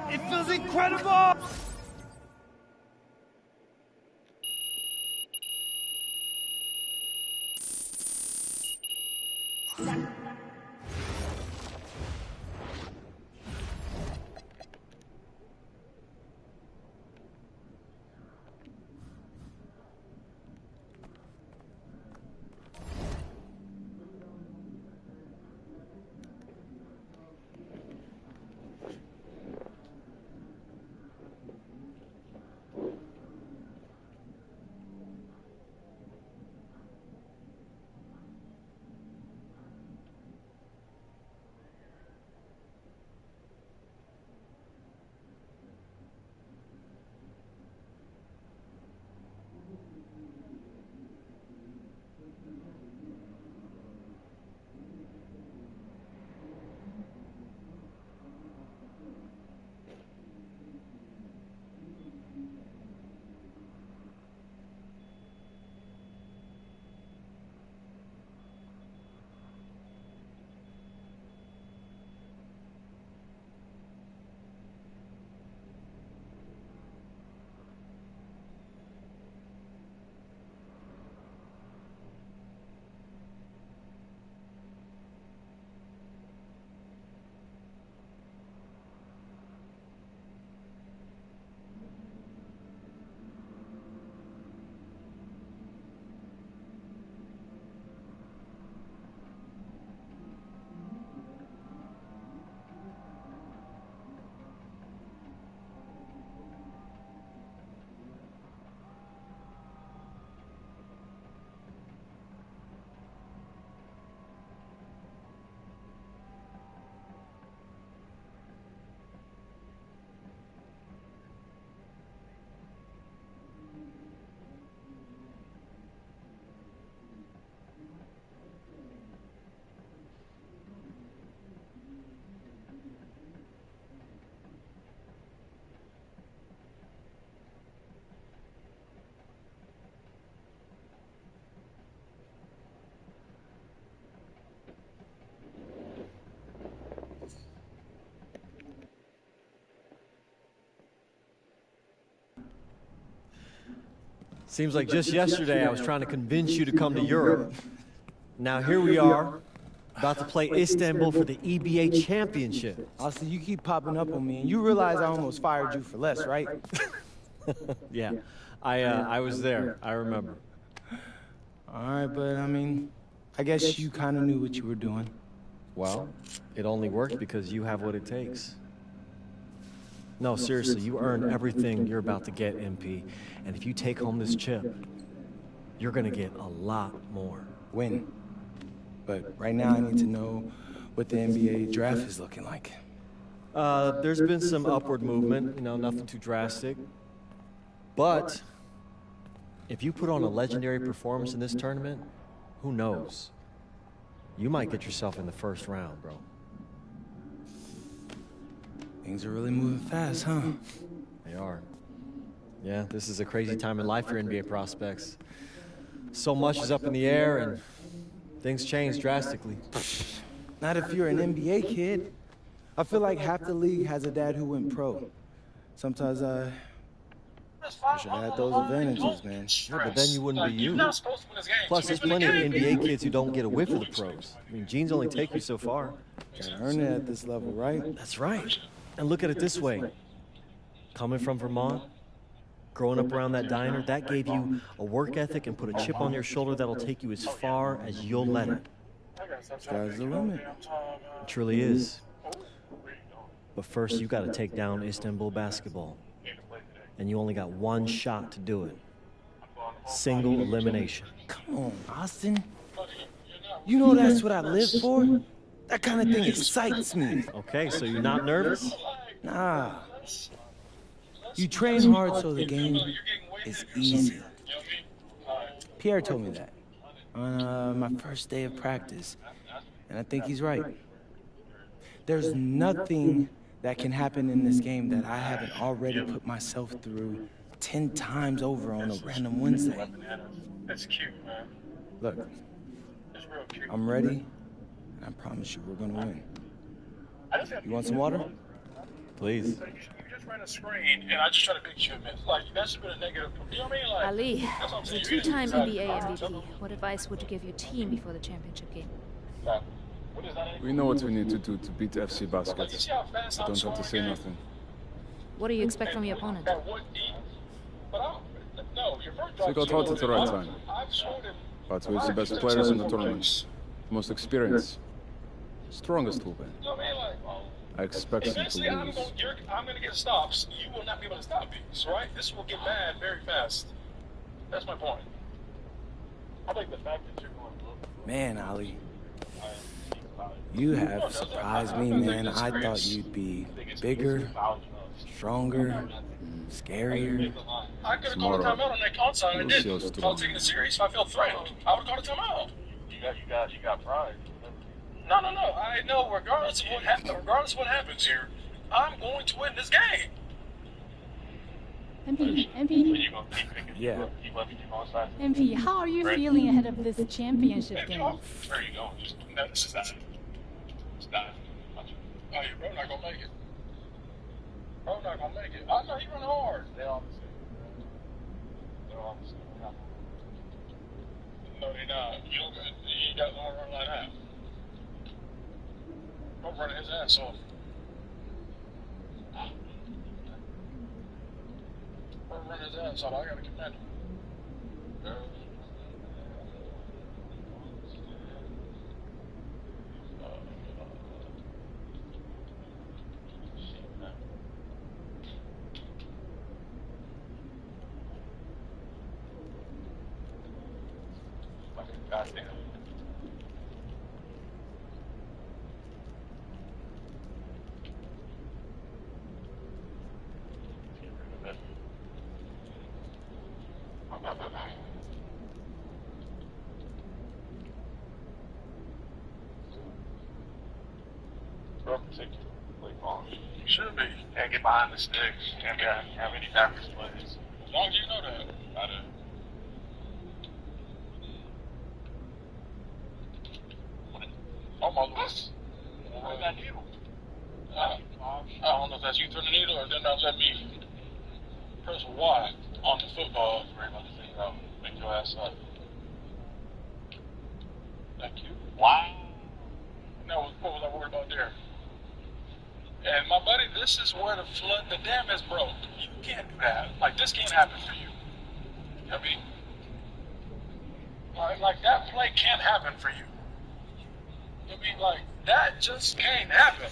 It feels incredible! Seems like just yesterday I was trying to convince you to come to Europe. Now here we are, about to play Istanbul for the EBA championship. Austin, you keep popping up on me, and you realize I almost fired you for less, right? Yeah, I was there. I remember. All right, but I mean, I guess you kind of knew what you were doing. Well, it only worked because you have what it takes. No, seriously, you earned everything you're about to get, MP. And if you take home this chip, you're gonna get a lot more. Win. But right now I need to know what the NBA draft is looking like. There's been some upward movement, you know, nothing too drastic. But if you put on a legendary performance in this tournament, who knows? You might get yourself in the first round, bro. Things are really moving fast, huh? They are. Yeah, this is a crazy time in life for NBA prospects. So much is up in the air and things change drastically. Not if you're an NBA kid. I feel like half the league has a dad who went pro. Sometimes I wish I had those advantages, man. Yeah, but then you wouldn't be you. Plus, there's plenty of NBA kids who don't get a whiff of the pros. I mean, genes only take you so far. Gotta earn it at this level, right? That's right. And look at it this way. Coming from Vermont, growing up around that diner, that gave you a work ethic and put a chip on your shoulder that'll take you as far as you'll let it. Sky's the limit. It truly is. But first, you gotta take down Istanbul basketball. And you only got one shot to do it. Single elimination. Come on, Austin. You know that's what I live for? That kind of thing excites me. Okay, so you're not nervous? Nah. You train hard so the game is easy. Pierre told me that on my first day of practice, and I think he's right. There's nothing that can happen in this game that I haven't already put myself through 10 times over on a random Wednesday. That's cute, man. Look, I'm ready, and I promise you we're gonna win. You want some water? Please. You just ran a screen, and I just try to pick you a minute. Like, that's been a negative. You know what I mean? Like, Ali, that's what I'm as a saying. two-time NBA MVP, what advice would you give your team before the championship game? We know what we need to do to beat FC Basket. I don't have to say nothing. What do you expect from your opponent? They got hot at the right time. But with the best players in the tournament, the most experienced, strongest woman. I expect them to lose. I'm going to get stops. You will not be able to stop me, right? This will get bad very fast. That's my point. I think the fact that you're going to Man, Ali, you have surprised me, man. I thought you'd be bigger, stronger, scarier. I could have called a timeout on that onside. I didn't. If I was taking it serious, if I felt threatened, I would have called a timeout. You got pride. No. I know. Regardless of what happens here, I'm going to win this game. MP. Yeah. MP, how are you feeling ahead of this championship game? There you go. This is that. Oh, yeah, bro, not gonna make it. Bro, not gonna make it. I know he run hard. They're all the same. No, they're not. You ain't got one run like that. Bro, running his ass off. Bro, running his ass off. I gotta commend him. Goddamn. You should be. Can't get behind the sticks. Can't have any backwards plays. As long as you know that. I do. Almost. Where's that needle? I don't know if that's you throwing the needle or then not let me press Y on the football. No, make your ass up. Thank you. Wow. No, what was I worried about there? And my buddy, this is where the dam is broke. You can't do that. Like, this can't happen for you. You know what I mean? Like that play can't happen for you. You know what I mean? Like, that just can't happen.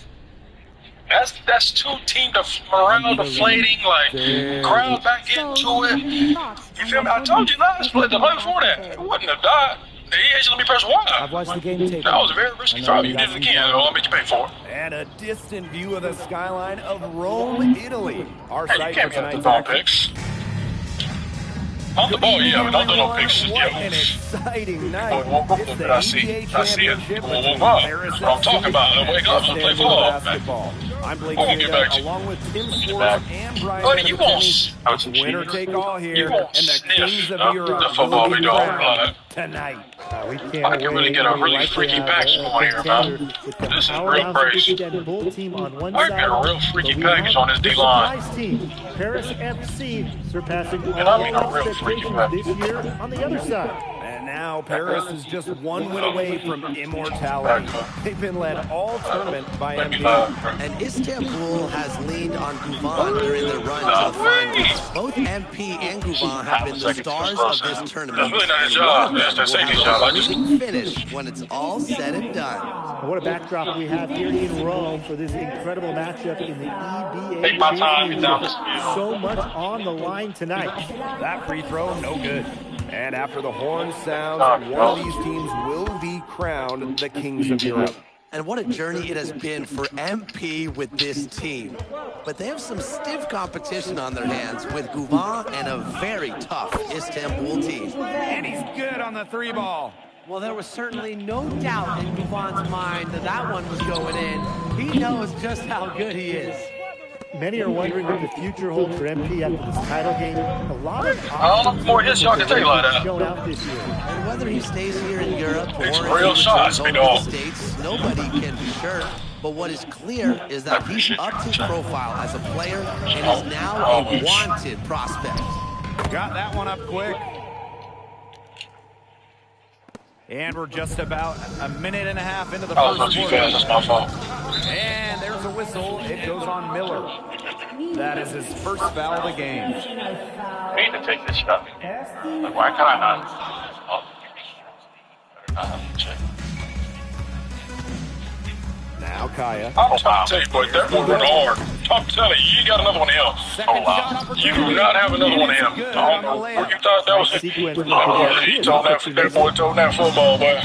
That's two team morale deflating, like crowd back into it. You feel me? I told you last play, the play before that, it wouldn't have died. The EA let me press Y. I've watched the game tape. That was a very risky throw. You did it again. I'll make you pay for it. And a distant view of the skyline of Rome, Italy. Our Hey, you site can't for be on the tonight's ball action. picks. On the ball, yeah, but don't do no picks. Just What give an us. exciting night. Boy, woke up a It's little the bit. I see NBA it. championship We'll between move up. Paris That's what I'm talking about. FC Wake up and and play Istanbul ball, man. basketball. I'm Blake We'll get back Zuniga, to you. along with Tim Get Swartz back. and Brian Buddy, you won't Benevitini. have some Winner cheese. take all You here, won't and the Kings sniff of Europe the football will we be do all crowned night. tonight. We can't I can really wait. get a We really like to freaky have package a going here, contender man. with the This is real powerhouse crazy. Istanbul team on one I side. get a real freaky but we package have on this the D-line. surprise team, Paris FC, surpassing And I all mean a real freaky expectations package. this year on the other side. And now Paris is just one win away from immortality. They've been led all tournament by MP. And Istanbul has leaned on Guvan during their run to the finals. Both MP and Guvan have been the stars of this tournament. That's really not his And job. one of That's them their will safety have job. a I just losing finish when it's all said and done. And what a backdrop we have here in Rome for this incredible matchup in the EBA take my time, get down Championship. this field. So much on the line tonight. That free throw, no good. And after the horn sounds, one of these teams will be crowned the Kings of Europe. And what a journey it has been for MP with this team. But they have some stiff competition on their hands with Guvan and a very tough Istanbul team. And he's good on the three ball. Well, there was certainly no doubt in Guvan's mind that that one was going in. He knows just how good he is. Many are wondering what the future holds for MP after this title game. A lot of I don't know more hits y'all can take like that. shown out this year. And whether he stays here in Europe or It's if real he shots, returns big home dog. to the States, nobody can be sure. But what is clear is that he's upped his profile as a player and is now a wanted prospect. Got that one up quick. And we're just about a minute and a half into the I was first not too quarter. fast. That's my fault. And there's a whistle. It goes on Miller. That is his first foul of the game. I need to take this shot. Like, why can I not? Oh, better not have to check. Now Kaya. I'm trying to tell you, boy, that one went hard. I'm telling you, you got another one of him. Oh, wow. You do not have another one of him. I don't know where you thought that was. He told that boy told that football, boy.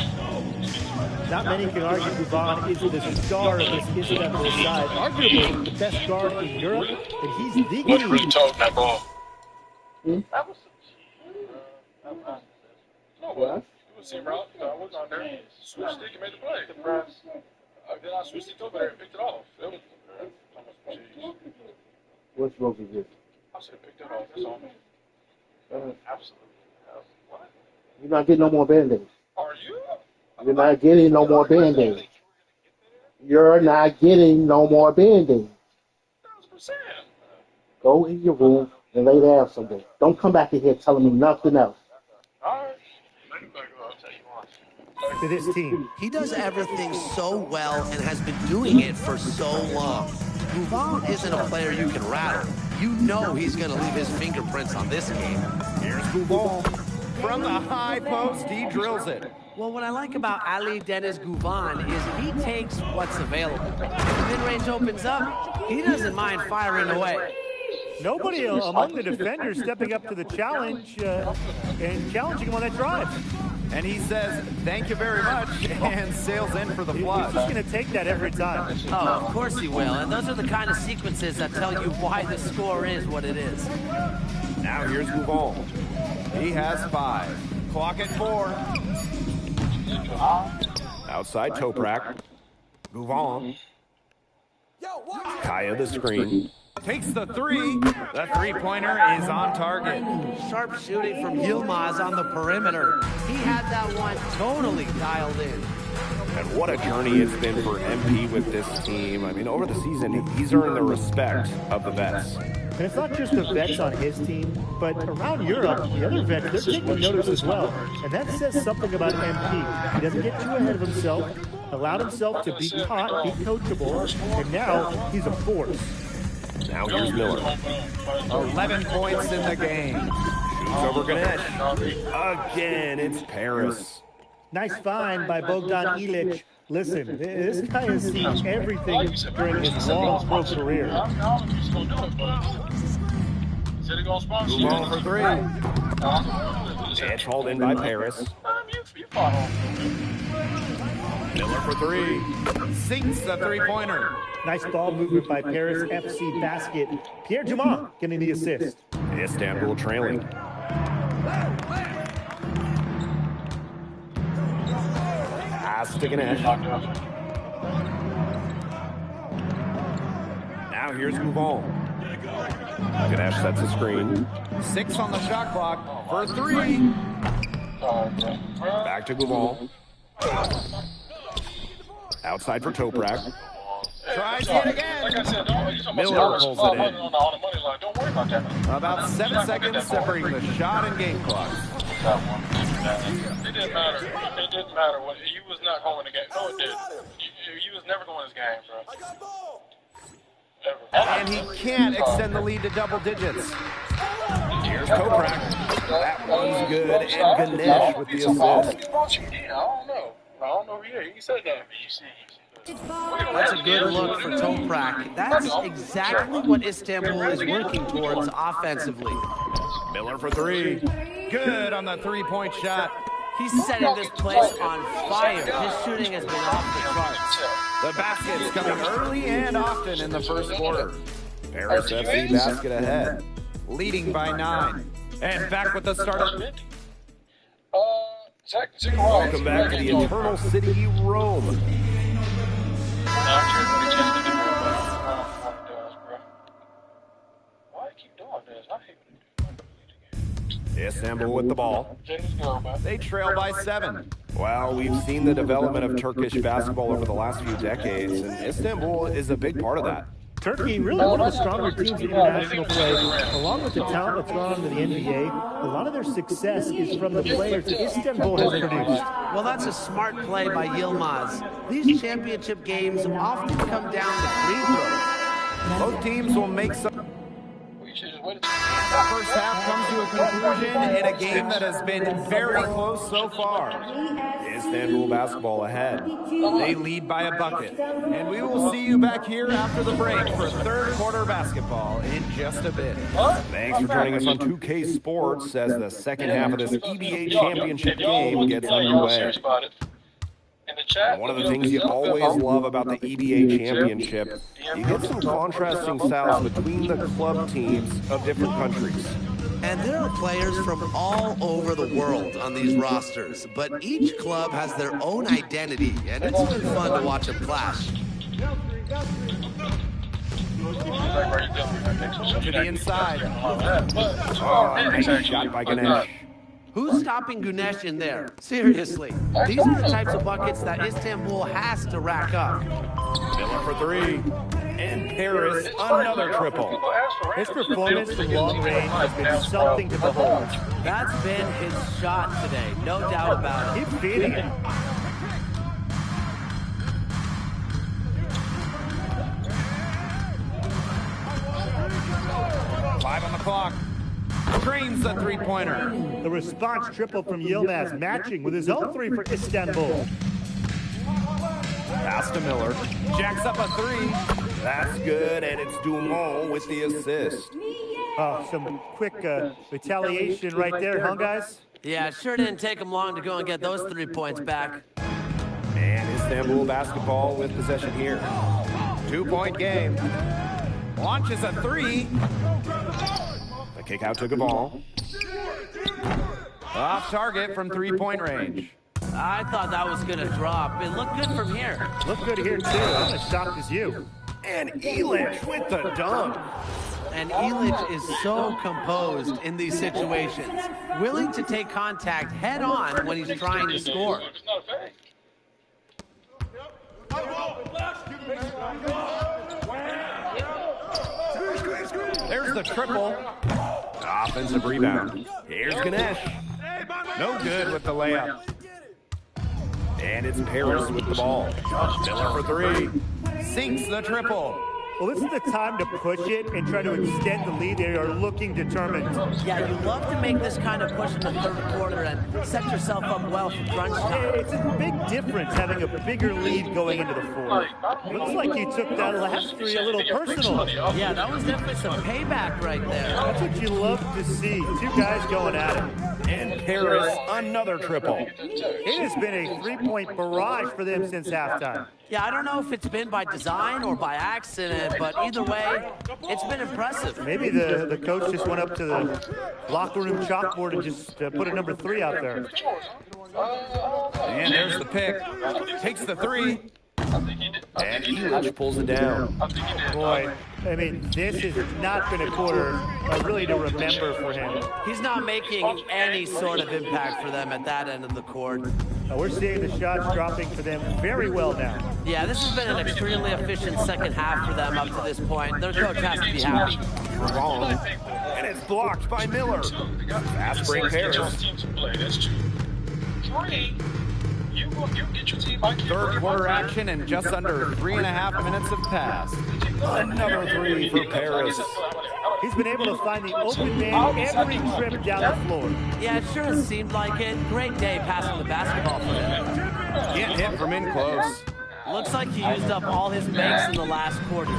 Not many can argue Guvan is the star of this Istanbul side. Arguably the best guard in Europe, and he's the What key. really told that ball? That was no, what? It was him, Rob. I was on there. Switched stick and made the play. Then I switched it over there and picked it off. It was, jeez. What's wrong with this? I said picked it off. That's on me. Absolutely. What? You're not getting no more Band-Aids. Are you? You're not getting no more Band-Aids. You're not getting no more Band-Aids. Go in your room and lay down somewhere. Don't come back in here telling me nothing else. All right. To this team. He does everything so well and has been doing it for so long. Guvan isn't a player you can rattle. You know he's going to leave his fingerprints on this game. Here's Guvan. From the high post, he drills it. Well, what I like about Ali Deniz Guvan is he takes what's available. If the mid-range opens up, he doesn't mind firing away. Nobody among the defenders stepping up to the challenge and challenging him on that drive. And he says, thank you very much, and sails in for the flush. He's just going to take that every time. Oh, of course he will. And those are the kind of sequences that tell you why the score is what it is. Now here's Guvan. He has 5. Clock at 4. Outside Toprak. Guvan. Kaya the screen. Takes the 3. The three-pointer is on target. Sharp shooting from Yilmaz on the perimeter. He had that one totally dialed in. And what a journey it's been for MP with this team. I mean, over the season, he's earned the respect of the vets. And it's not just the vets on his team, but around Europe, the other vets, they're taking notice as well. And that says something about MP. He doesn't get too ahead of himself, allowed himself to be caught, be coachable, and now he's a force. Now here's Miller. 11 points in the game. Shoots over Ganesh. Again, it's Paris. Nice find by Bogdan Ilic. Listen, this guy has seen everything during his long pro career. Ball for three. It's hauled in by Paris. Miller for three. Sinks the three-pointer. Nice ball movement by Paris FC basket. Pierre Dumas getting the assist. Istanbul trailing. Pass to Ganesh. Now here's Gouval. Ganesh sets a screen. 6 on the shot clock for three. Back to Gouval. Outside for Toprak. Tries it again. Miller pulls it in. About 7 seconds separating the shot and game clock. It didn't matter. It didn't matter. He was not going to game. No, it did. He was never going his game, bro. And he can't extend the lead to double digits. Here's Toprak. That one's good. And Ganesh with the assist. I don't know. Yeah, he said that. That's a good look for Toprak. That's exactly what Istanbul is working towards offensively. Miller for three. Good on the three-point shot. He's setting this place on fire. His shooting has been off the charts. The basket's coming early and often in the first quarter. Paris FC basket ahead, leading by 9. And back with the starter. Welcome back to the Eternal City, Rome. Istanbul with the ball. They trail by 7. Well, we've seen the development of Turkish basketball over the last few decades, and Istanbul is a big part of that. Turkey, really one of the stronger teams in international play, along with the talent that's gone on to the NBA. A lot of their success is from the players that Istanbul has produced. Well, that's a smart play by Yilmaz. These championship games often come down to free throws. Both teams will make some. The first half comes to a conclusion in a game that has been very close so far. Istanbul basketball ahead. They lead by a bucket. And we will see you back here after the break for third quarter basketball in just a bit. Thanks for joining us on 2K Sports as the second half of this EBA championship game gets underway. One of the things you always love about the EBA championship, you get some contrasting styles between the club teams of different countries. And there are players from all over the world on these rosters, but each club has their own identity, and it's been fun to watch them clash. To the inside. Nice shot by Ganesh. Who's stopping Ganesh in there? Seriously. These are the types of buckets that Istanbul has to rack up. Miller for three. And Paris, another triple. His performance from long range has been something to behold. That's been his shot today, no doubt about it. Keep feeding it. Five on the clock. Drains the three-pointer. The response triple from Yilmaz, matching with his own three for Istanbul. Pass to Miller. Jacks up a three. That's good, and it's Dumont with the assist. Oh, some quick retaliation right there, huh, guys? Yeah, it sure didn't take him long to go and get those 3 points back. And Istanbul basketball with possession here. 2-point game. Launches a three. The kick out to Gabal. Off target from 3-point range. I thought that was going to drop. It looked good from here. Looked good here, too. I'm as shocked as you. And Ilic with the dunk. And Ilic is so composed in these situations, willing to take contact head on when he's trying to score. There's the triple. Offensive rebound. Here's Ganesh. No good with the layup. And it's Paris with the ball. Miller for three. Sinks the triple. Well, this is the time to push it and try to extend the lead. They are looking determined. Yeah, you love to make this kind of push in the third quarter and set yourself up well for crunch time. It's a big difference having a bigger lead going into the fourth. Looks like you took that last three a little personal. Yeah, that was definitely some payback right there. That's what you love to see. Two guys going at it. And Paris, another triple. It has been a three-point barrage for them since halftime. Yeah, I don't know if it's been by design or by accident, but either way, it's been impressive. Maybe the coach just went up to the locker room chalkboard and just put a number 3 out there. And there's the pick. Takes the three. And Elich pulls it down. Boy, I mean, this has not been a quarter really to remember for him. He's not making any sort of impact for them at that end of the court. We're seeing the shots dropping for them very well now. Yeah, this has been an extremely efficient second half for them up to this point. Their coach has to be happy. Wrong. And it's blocked by Miller. Fast break Paris. Third quarter action and just under 3.5 minutes have passed. Another three for Paris. He's been able to find the open man every trip down the floor. Yeah, it sure has seemed like it. Great day passing the basketball for him. Can't hit from in close. Looks like he used up all his makes in the last quarter.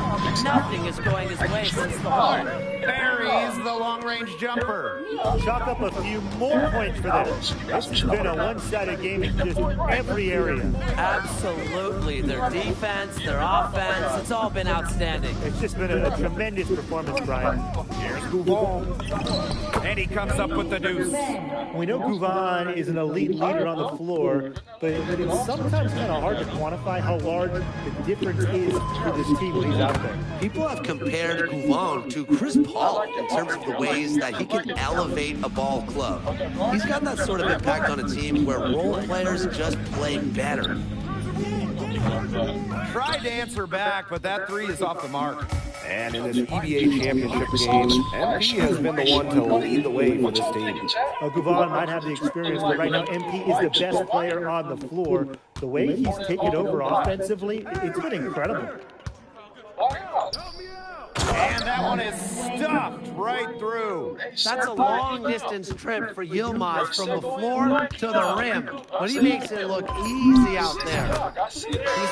Nothing is going his way since the hole. Buries the long-range jumper. Chalk up a few more points for them. This has been a one-sided game in just every area. Absolutely. Their defense, their offense, it's all been outstanding. It's just been a tremendous performance, Brian. Here's Gouvan. And he comes up with the deuce. We know Gouvan is an elite leader on the floor, but it's sometimes kind of hard to quantify how large the difference is for this team when he's out there. People have compared Gouvan to Chris Paul in terms of the ways that he can elevate a ball club. He's got that sort of impact on a team where role players just play better. Tried to answer back, but that three is off the mark. And in this EBA championship game, MP has been the one to lead the way for this team. Gouvan might have the experience, but right now MP is the best player on the floor. The way he's taken over offensively, it's been incredible. And that one is stuffed right through. That's a long-distance trip for Yilmaz from the floor to the rim, but he makes it look easy out there. He's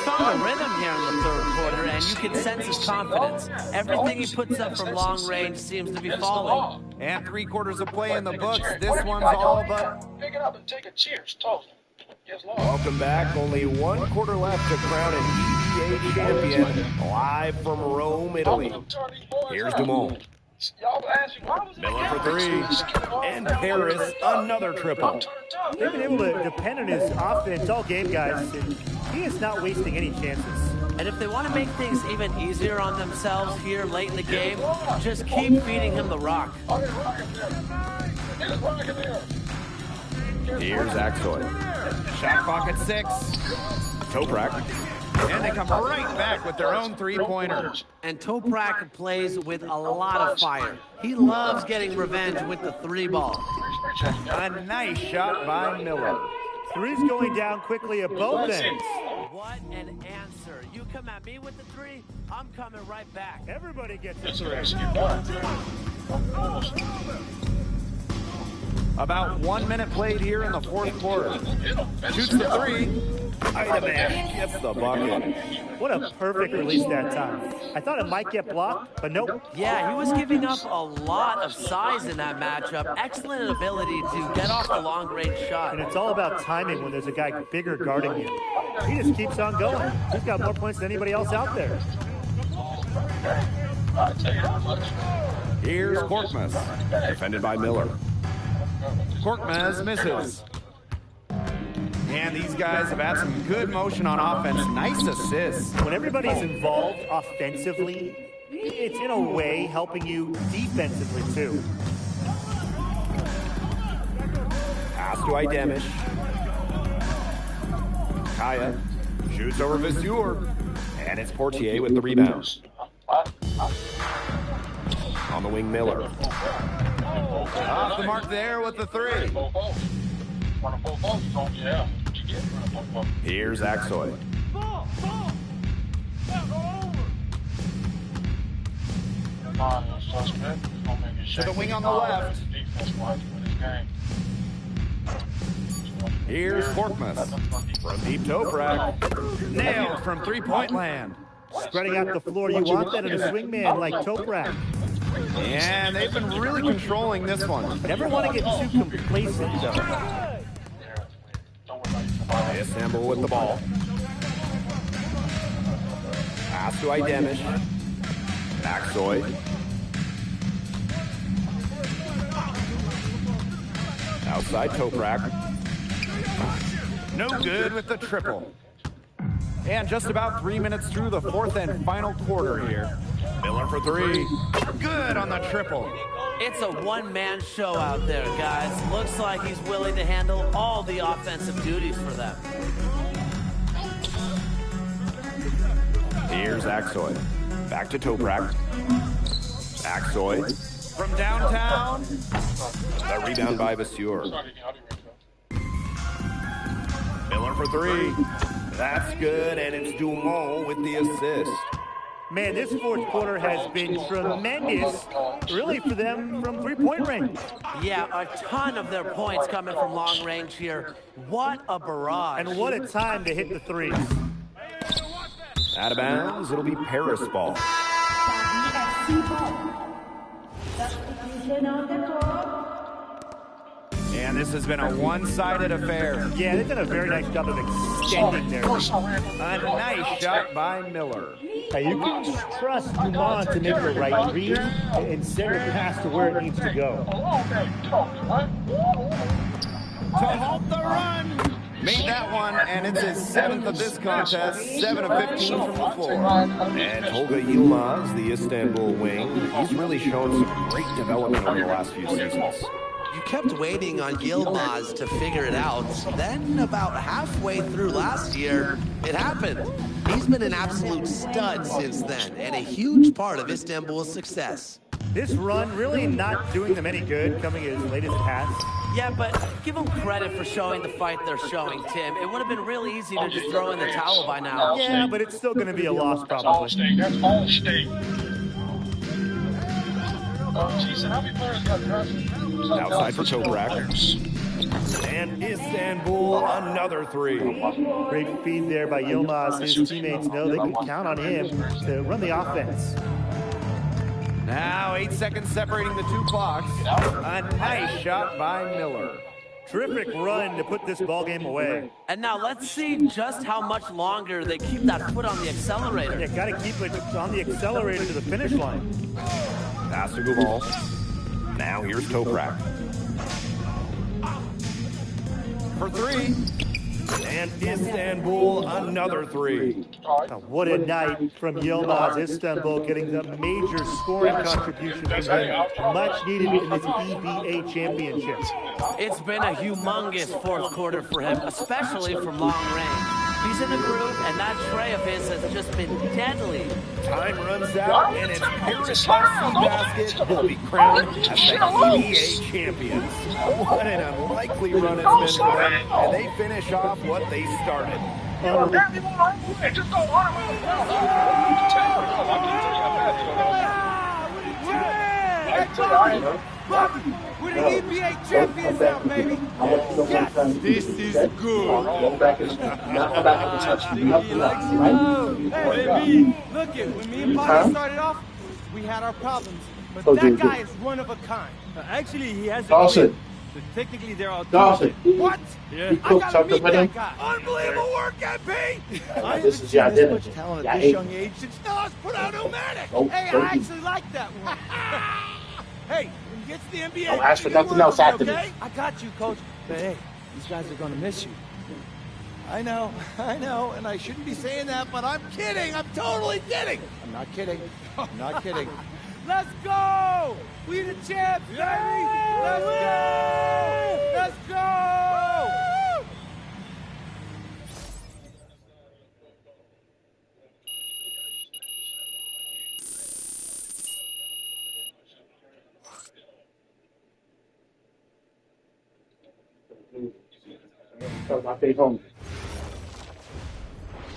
found a rhythm here in the third quarter, and you can sense his confidence. Everything he puts up from long range seems to be falling. And 3 quarters of play in the books. This one's all but... Pick it up and take a cheers. Toast. Welcome back. Only 1 quarter left to crown an EBA champion. Live from Rome, Italy. Here's Dumont. Miller for three. And Paris, another triple. They've been able to depend on his offense all game, guys. And he is not wasting any chances. And if they want to make things even easier on themselves here late in the game, just keep feeding him the rock. Here's Axoy. Shot clock at 6. Toprak. And they come right back with their own three-pointer. And Toprak plays with a lot of fire. He loves getting revenge with the 3-ball. A nice shot by Miller. Three's going down quickly at both ends. What an answer. You come at me with the 3, I'm coming right back. Everybody gets a 3. About 1 minute played here in the fourth quarter. Shoots the 3. Idaman gets the bucket. What a perfect release that time. I thought it might get blocked, but nope. Yeah, he was giving up a lot of size in that matchup. Excellent ability to get off the long-range shot. And it's all about timing when there's a guy bigger guarding you. He just keeps on going. He's got more points than anybody else out there. Here's Korkmaz, defended by Miller. Korkmaz misses. And these guys have had some good motion on offense. Nice assists. When everybody's involved offensively, it's in a way helping you defensively too. Pass to Idemish. Kaya shoots over Visur. And it's Portier with the rebound. On the wing, Miller. Off the mark there with the three. Here's Axoy. To the wing on the left. Here's Korkmaz. From deep Toprak. Nailed from three-point land. Spreading out the floor, you want that in a swingman like Toprak. And they've been really controlling this one. Never want to get too complacent, though. Istanbul with the ball. Pass to Aydemish. Axoy. Outside Toprak. No good with the triple. And just about 3 minutes through the fourth and final quarter here. Miller for three. Good on the triple. It's a one-man show out there, guys. Looks like he's willing to handle all the offensive duties for them. Here's Axoy. Back to Toprak. Axoy. From downtown. The rebound by Vasseur. Miller for three. That's good, and it's Dumont with the assist. Man, this fourth quarter has been tremendous, really, for them from three-point range. Yeah, a ton of their points coming from long range here. What a barrage. And what a time to hit the threes. Out of bounds, it'll be Paris ball. And this has been a one-sided affair. Yeah, they've done a very nice job of extending their lead. A nice shot by Miller. You can trust Dumont to make the right read and send it past to where it needs to go. To halt the run. Made that one, and it's his 7th of this contest, 7 of 15 from the floor. And Tolga Yilmaz, the Istanbul wing, he's really shown some great development over the last few seasons. You kept waiting on Yilmaz to figure it out. Then about halfway through last year, it happened. He's been an absolute stud since then, and a huge part of Istanbul's success. This run really not doing them any good, coming as late as it has. Yeah, but give them credit for showing the fight they're showing, Tim. It would have been really easy to just throw in the towel by now. Yeah, but it's still going to be a loss, probably. All stake. That's all stake. How many players got drafted? Outside for Toprak. And Istanbul, another three. Great feed there by Yilmaz. His teammates know they can count on him to run the offense. Now 8 seconds separating the two clocks. A nice shot by Miller. Terrific run to put this ball game away. And now let's see just how much longer they keep that foot on the accelerator. Yeah, got to keep it on the accelerator to the finish line. Pass to Gumal. Now here's Toprak. For three. And Istanbul, another three. What a night from Yilmaz. Istanbul getting the major scoring contribution from him. Much needed in this EBA championship. It's been a humongous fourth quarter for him, especially from long range. He's in the groove, and that tray of his has just been deadly. Time runs out, and it's Paris Basket will be crowned as the EBA champions. What an unlikely run it's been for them, and they finish off what they started. We're the EBA champions now, baby. Yes. This is good. He likes it. Hey, baby, look it. When me and Bobby started off, we had our problems, but that guy is one of a kind. Actually, he has a Dawson. but technically, they're all Dawson. What? You cooked something with him? Unbelievable work, MP. This is your identity. Talent at this young age since Nas put out Omatic. Hey, I actually like that one. Hey, when he gets the NBA, Don't ask for nothing else after this. I got you, Coach. But hey, these guys are gonna miss you. I know, and I shouldn't be saying that, but I'm kidding. I'm totally kidding. I'm not kidding. I'm not kidding. Let's go! We the champs, baby! Let's go! Let's go!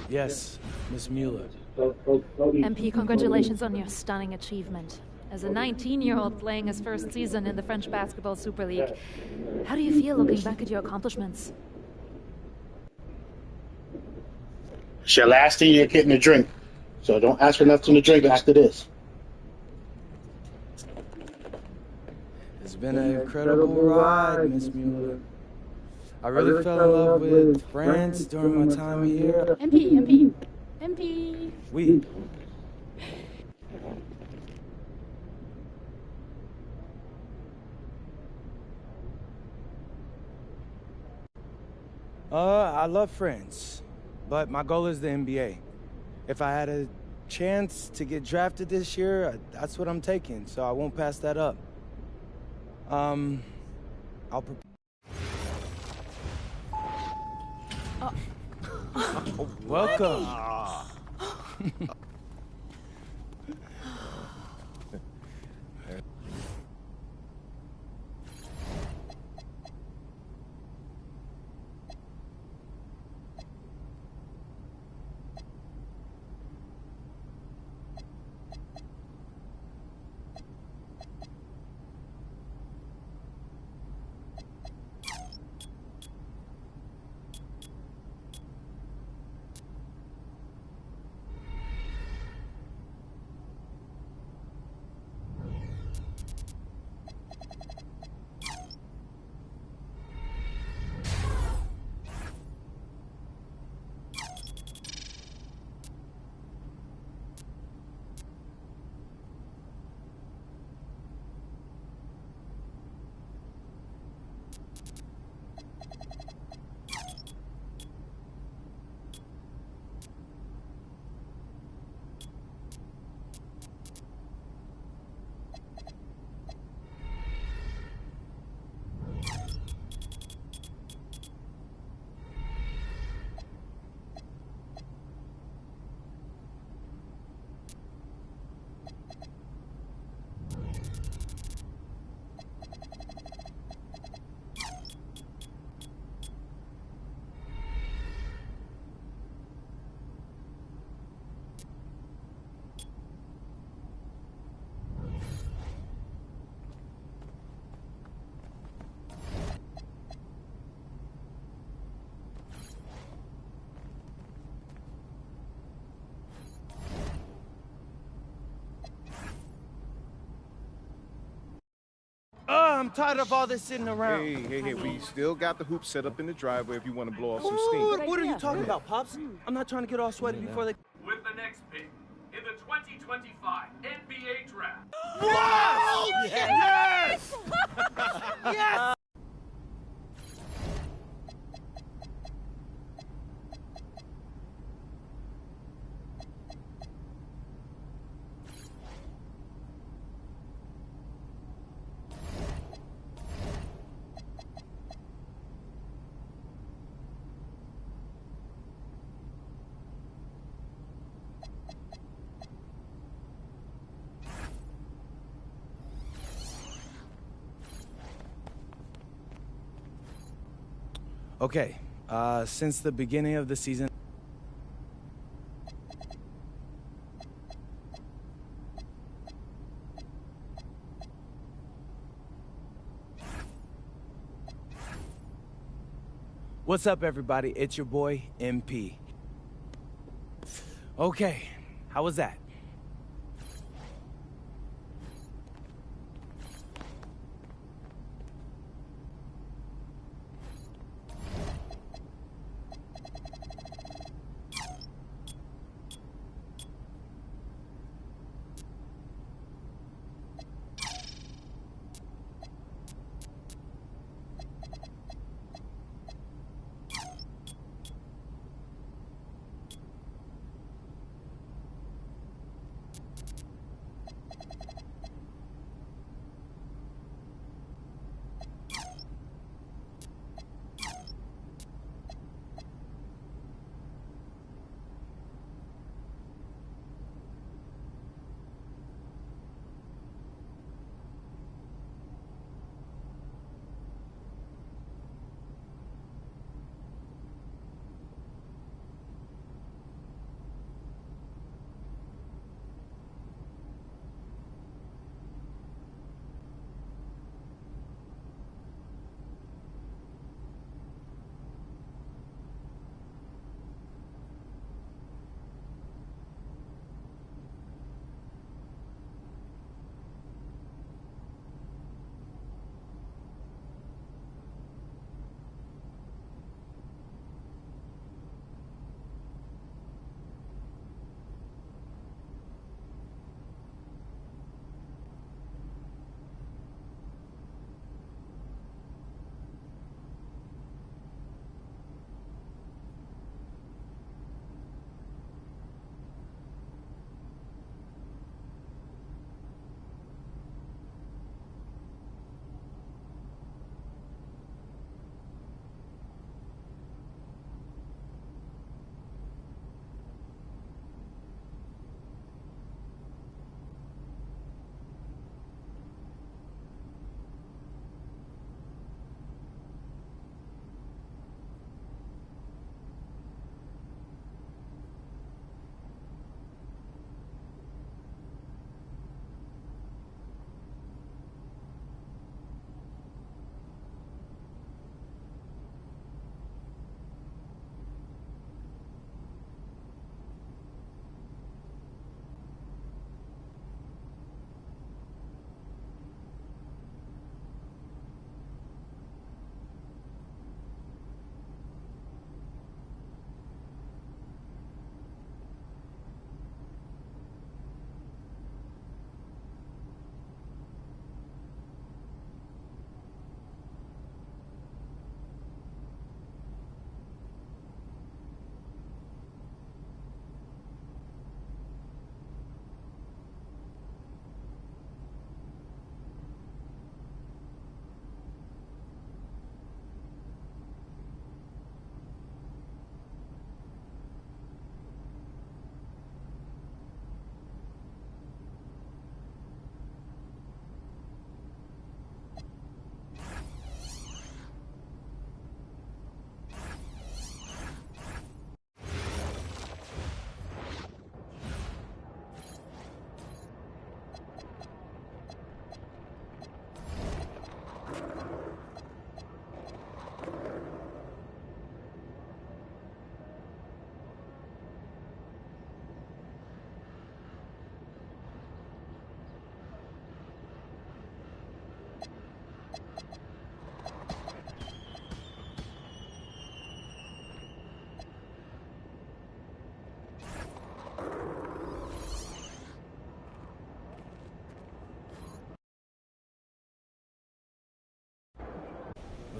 Yes, Miss Mueller. MP, congratulations on your stunning achievement. As a 19-year-old playing his first season in the French Basketball Super League, how do you feel looking back at your accomplishments? It's your last thing you're getting a drink. So don't ask for nothing to drink after this. It's been an incredible ride, Miss Mueller. I really fell in love with France during my time here. MP. We. I love France, but my goal is the NBA. If I had a chance to get drafted this year, that's what I'm taking, so I won't pass that up. I'll welcome. I'm tired of all this sitting around. Hey, we still got the hoop set up in the driveway if you want to blow off some steam. What are you talking about, Pops? I'm not trying to get all sweaty before they... With the next pick in the 2025 NBA Draft. Whoa! Yes! Yes! Okay, since the beginning of the season... What's up, everybody? It's your boy, MP. Okay, how was that?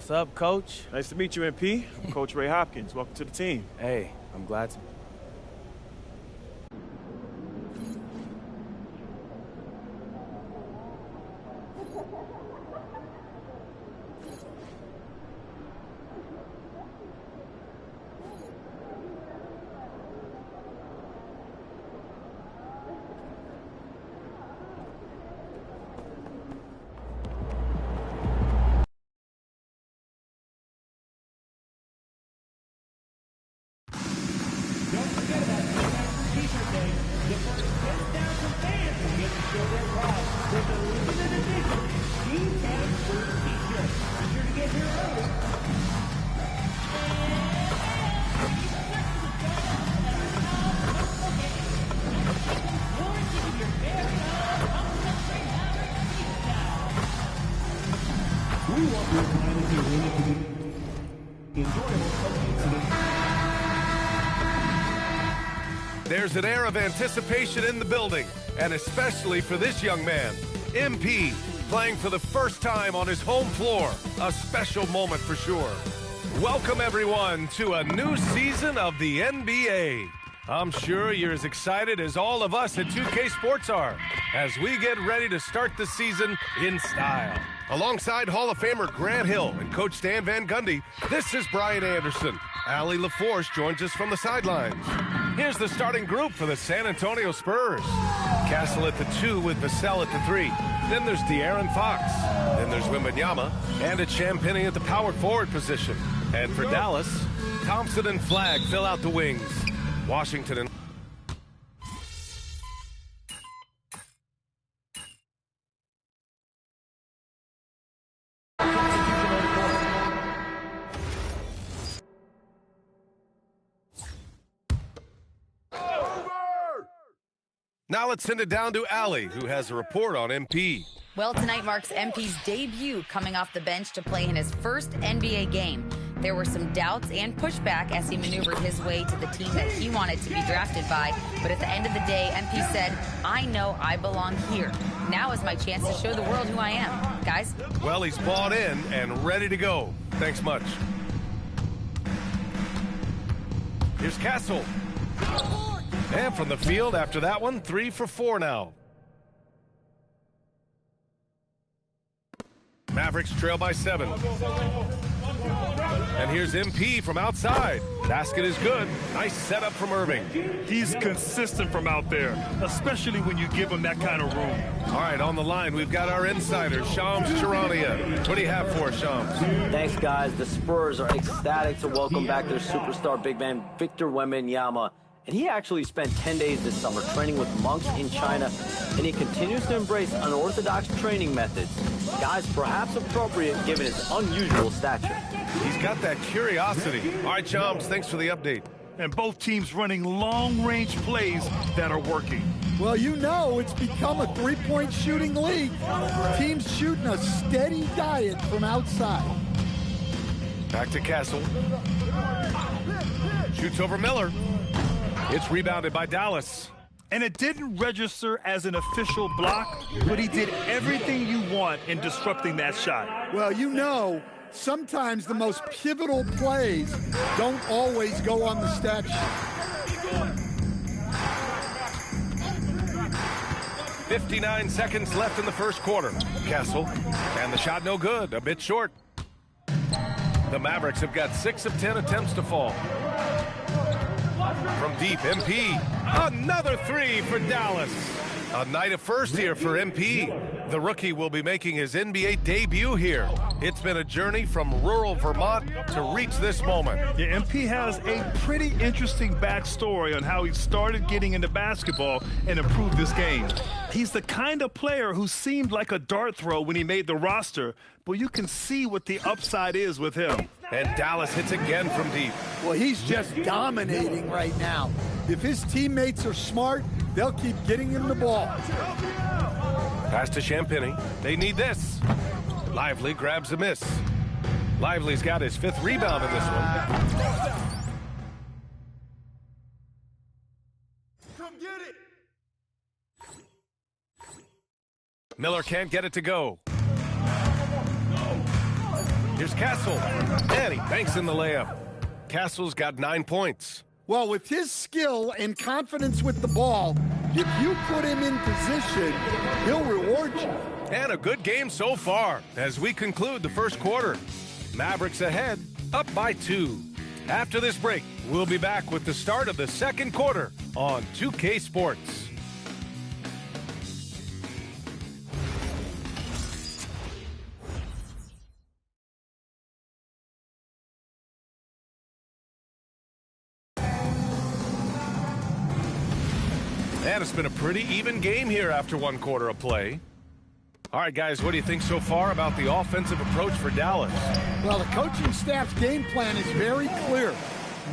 What's up, Coach? Nice to meet you, MP. I'm Coach Ray Hopkins. Welcome to the team. Hey, I'm glad to. There's an air of anticipation in the building, and especially for this young man, MP, playing for the first time on his home floor. A special moment for sure. Welcome, everyone, to a new season of the NBA. I'm sure you're as excited as all of us at 2K Sports are as we get ready to start the season in style. Alongside Hall of Famer Grant Hill and Coach Stan Van Gundy, this is Brian Anderson. Allie LaForce joins us from the sidelines. Here's the starting group for the San Antonio Spurs. Castle at the 2 with Vassell at the 3. Then there's De'Aaron Fox. Then there's Wembanyama and a Champagny at the power forward position. And for Dallas, Thompson and Flagg fill out the wings. Washington and now let's send it down to Allie, who has a report on MP. Well, tonight marks MP's debut coming off the bench to play in his first NBA game. There were some doubts and pushback as he maneuvered his way to the team that he wanted to be drafted by. But at the end of the day, MP said, I know I belong here. Now is my chance to show the world who I am. Guys? Well, he's bought in and ready to go. Thanks much. Here's Castle. And from the field after that one, 3 for 4 now. Mavericks trail by 7. And here's MP from outside. Basket is good. Nice setup from Irving. He's consistent from out there, especially when you give him that kind of room. All right, on the line, we've got our insider, Shams Charania. What do you have for us, Shams? Thanks, guys. The Spurs are ecstatic to welcome back their superstar big man, Victor Wembanyama. And he actually spent 10 days this summer training with monks in China, and he continues to embrace unorthodox training methods. Guys, perhaps appropriate given his unusual stature. He's got that curiosity. All right, Shams, thanks for the update. And both teams running long-range plays that are working. Well, you know, it's become a three-point shooting league. Teams shooting a steady diet from outside. Back to Castle. Shoots over Miller. It's rebounded by Dallas. And it didn't register as an official block, but he did everything you want in disrupting that shot. Well, you know, sometimes the most pivotal plays don't always go on the stat sheet. 59 seconds left in the first quarter. Castle, and the shot no good, a bit short. The Mavericks have got 6 of 10 attempts to fall. From deep, MP. Another 3 for Dallas. A night of first here for MP. The rookie will be making his NBA debut here. It's been a journey from rural Vermont to reach this moment. Yeah, MP has a pretty interesting backstory on how he started getting into basketball and improved this game. He's the kind of player who seemed like a dart throw when he made the roster, but you can see what the upside is with him. And Dallas hits again from deep. Well, he's just dominating right now. If his teammates are smart, they'll keep getting him the ball. Pass to Champagny. They need this. Lively grabs a miss. Lively's got his 5th rebound in this one. Come get it. Miller can't get it to go. Here's Castle, and he banks in the layup. Castle's got 9 points. Well, with his skill and confidence with the ball, if you put him in position, he'll reward you. And a good game so far as we conclude the first quarter. Mavericks ahead, up by 2. After this break, we'll be back with the start of the second quarter on 2K Sports. And it's been a pretty even game here after 1 quarter of play. All right, guys, what do you think so far about the offensive approach for Dallas? Well, the coaching staff's game plan is very clear.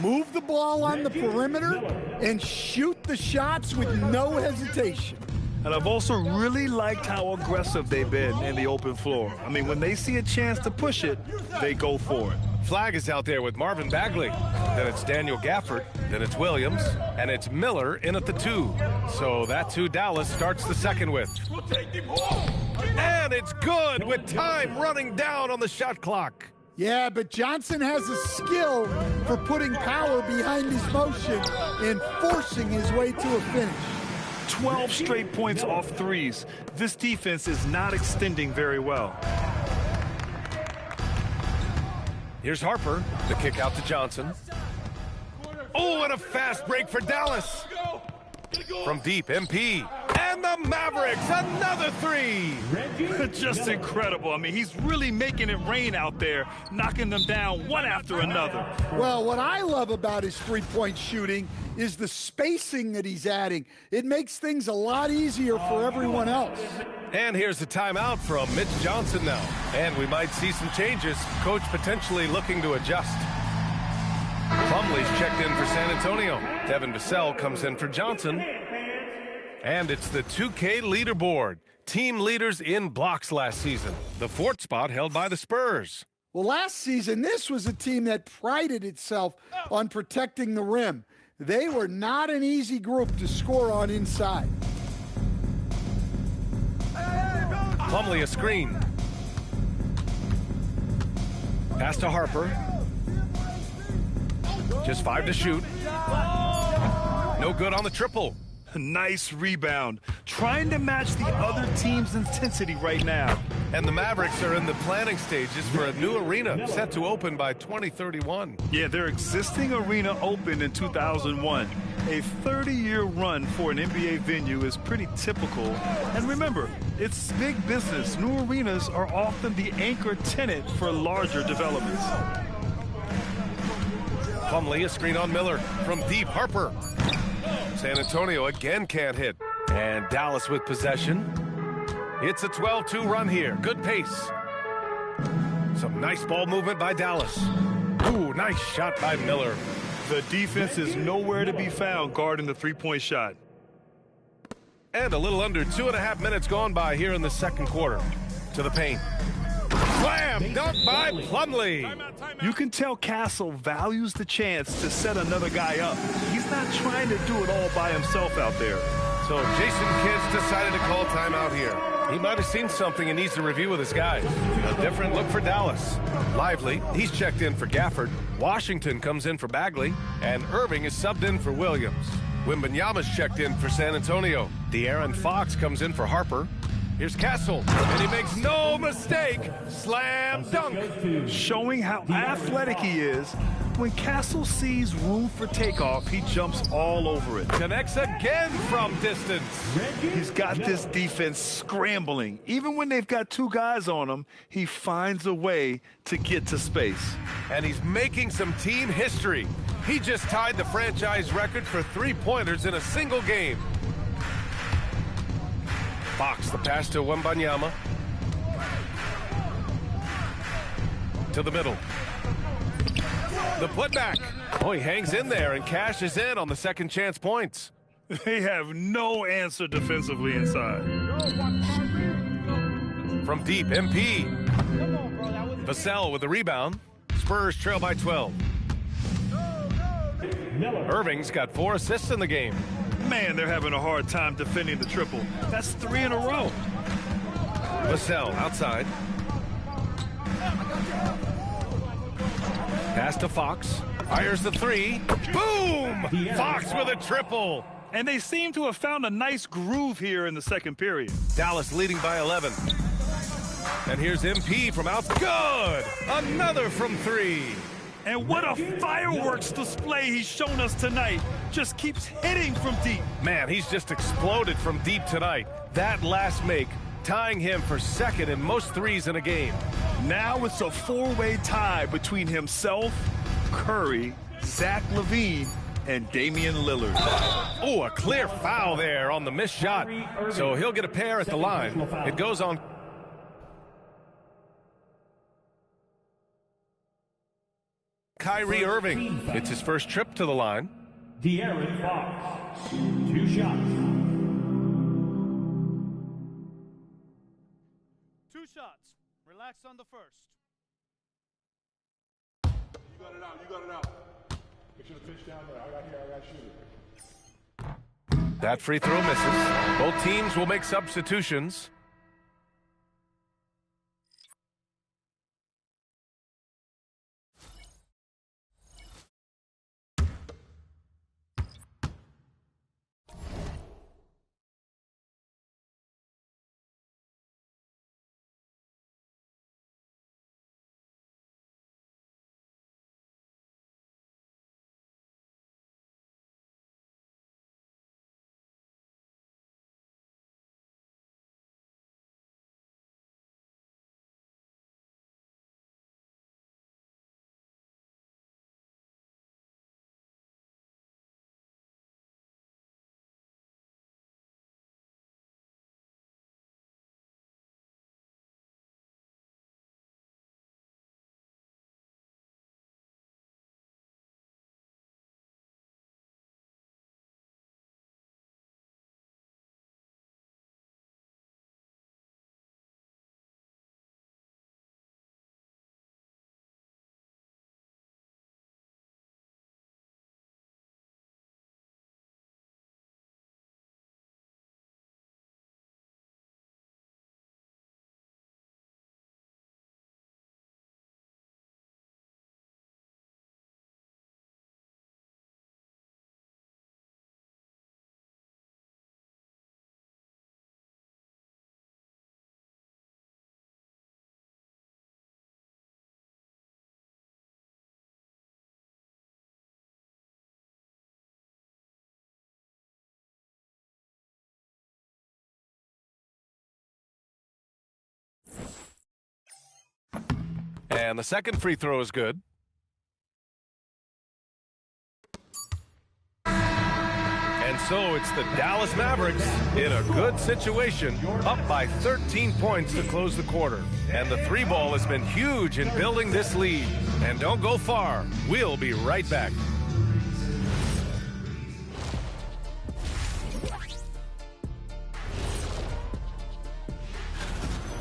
Move the ball on the perimeter and shoot the shots with no hesitation. And I've also really liked how aggressive they've been in the open floor. I mean, when they see a chance to push it, they go for it. Flag is out there with Marvin Bagley. Then it's Daniel Gafford. Then it's Williams. And it's Miller in at the 2. So that's who Dallas starts the second with. And it's good with time running down on the shot clock. Yeah, but Johnson has a skill for putting power behind his motion and forcing his way to a finish. 12 straight points off threes. This defense is not extending very well. Here's Harper. The kick out to Johnson. Oh, and a fast break for Dallas. From deep, MP. And the Mavericks, another 3. Just incredible. I mean, he's really making it rain out there, knocking them down one after another. Well, what I love about his three-point shooting is the spacing that he's adding. It makes things a lot easier for everyone else. And here's the timeout from Mitch Johnson now. And we might see some changes. Coach potentially looking to adjust. Plumlee's checked in for San Antonio. Devin Vassell comes in for Johnson. And it's the 2K leaderboard. Team leaders in blocks last season. The 4th spot held by the Spurs. Well, last season, this was a team that prided itself on protecting the rim. They were not an easy group to score on inside. Plumlee a screen. Pass to Harper. Just 5 to shoot. No good on the triple. Nice rebound. Trying to match the other team's intensity right now. And the Mavericks are in the planning stages for a new arena set to open by 2031. Yeah, their existing arena opened in 2001. A 30-year run for an NBA venue is pretty typical. And remember, it's big business. New arenas are often the anchor tenant for larger developments. Plumlee a screen on Miller. From deep, Harper. San Antonio again can't hit. And Dallas with possession. It's a 12-2 run here. Good pace. Some nice ball movement by Dallas. Ooh, nice shot by Miller. The defense is nowhere to be found guarding the three-point shot. And a little under 2.5 minutes gone by here in the second quarter. To the paint. Slam dunk by Plumlee. You can tell Castle values the chance to set another guy up. He's not trying to do it all by himself out there. So Jason Kidd's decided to call timeout here. He might have seen something and needs to review with his guys. A different look for Dallas. Lively, he's checked in for Gafford. Washington comes in for Bagley. And Irving is subbed in for Williams. Wembanyama's checked in for San Antonio. De'Aaron Fox comes in for Harper. Here's Castle, and he makes no mistake. Slam dunk. Showing how athletic he is. When Castle sees room for takeoff, he jumps all over it. Connects again from distance. He's got this defense scrambling. Even when they've got 2 guys on him, he finds a way to get to space. And he's making some team history. He just tied the franchise record for 3-pointers in a single game. Fox, the pass to Wembanyama. To the middle. The putback. Oh, he hangs in there and cashes in on the second chance points. They have no answer defensively inside. From deep, MP. Vassell with the rebound. Spurs trail by 12. Irving's got 4 assists in the game. Man, they're having a hard time defending the triple. That's 3 in a row. Vassell outside. Pass to Fox. Fires the three. Boom! Fox with a triple. And they seem to have found a nice groove here in the second period. Dallas leading by 11. And here's MP from out. Good! Another from three. And what a fireworks display he's shown us tonight. Just keeps hitting from deep. Man, he's just exploded from deep tonight. That last make, tying him for second in most threes in a game. Now it's a four-way tie between himself, Curry, Zach LaVine, and Damian Lillard. Oh, a clear foul there on the missed shot. So he'll get a pair at the line. It goes on. Kyrie Irving. It's his first trip to the line. De'Aaron Fox, 2 shots. 2 shots. Relax on the first. You got it out. You got it out. Make sure the pitch down there. I got shoot it. That free throw misses. Both teams will make substitutions. And the second free throw is good. And so it's the Dallas Mavericks in a good situation, up by 13 points to close the quarter. And the three ball has been huge in building this lead. And don't go far. We'll be right back.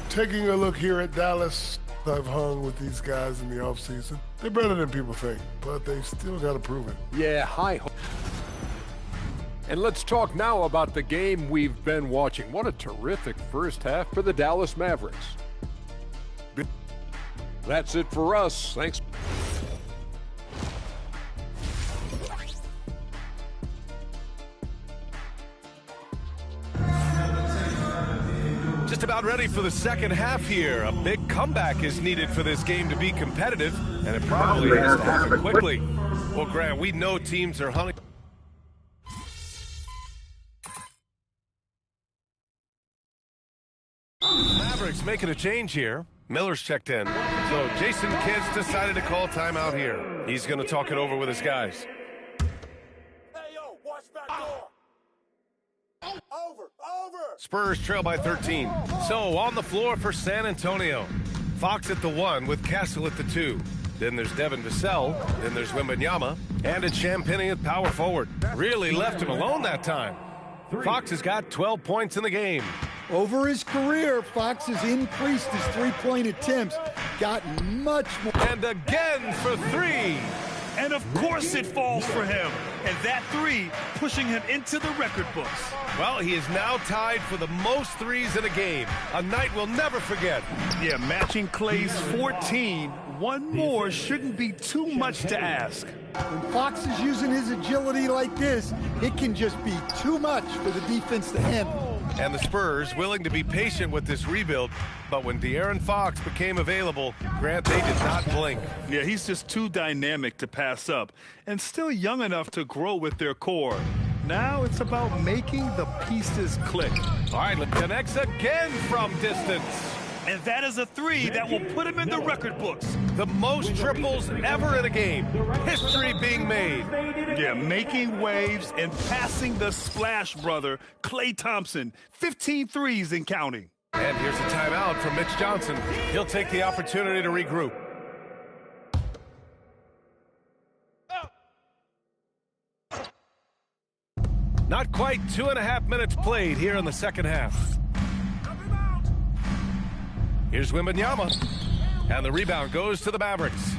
Taking a look here at Dallas, I've hung with these guys in the offseason. They're better than people think, but they still got to prove it. Yeah, hi. And let's talk now about the game we've been watching. What a terrific first half for the Dallas Mavericks. That's it for us. Thanks. Just about ready for the second half here. A big comeback is needed for this game to be competitive, and it probably has to happen quickly. Well, Grant, we know teams are hunting. Mavericks making a change here. Miller's checked in. So Jason Kidd's decided to call timeout here. He's going to talk it over with his guys. Spurs trail by 13. So on the floor for San Antonio. Fox at the 1 with Castle at the 2. Then there's Devin Vassell. Then there's Wembanyama. And it's Champagnie at power forward. Really left him alone that time. Fox has got 12 points in the game. Over his career, Fox has increased his three-point attempts, gotten much more. And again for 3. And of course it falls for him. And that 3 pushing him into the record books. Well, he is now tied for the most threes in a game. A night we'll never forget. Yeah, matching Clay's 14 one more shouldn't be too much to ask. When Fox is using his agility like this, it can just be too much for the defense to handle. And the Spurs willing to be patient with this rebuild, but when De'Aaron Fox became available, Grant, they did not blink. Yeah, he's just too dynamic to pass up and still young enough to grow with their core. Now it's about making the pieces click. All right, connects again from distance. And that is a three that will put him in the record books. The most triples ever in a game. History being made. Yeah, making waves and passing the splash brother, Klay Thompson. 15 threes and counting. And here's a timeout from Mitch Johnson. He'll take the opportunity to regroup. Not quite 2.5 minutes played here in the second half. Here's Wembanyama. And the rebound goes to the Mavericks.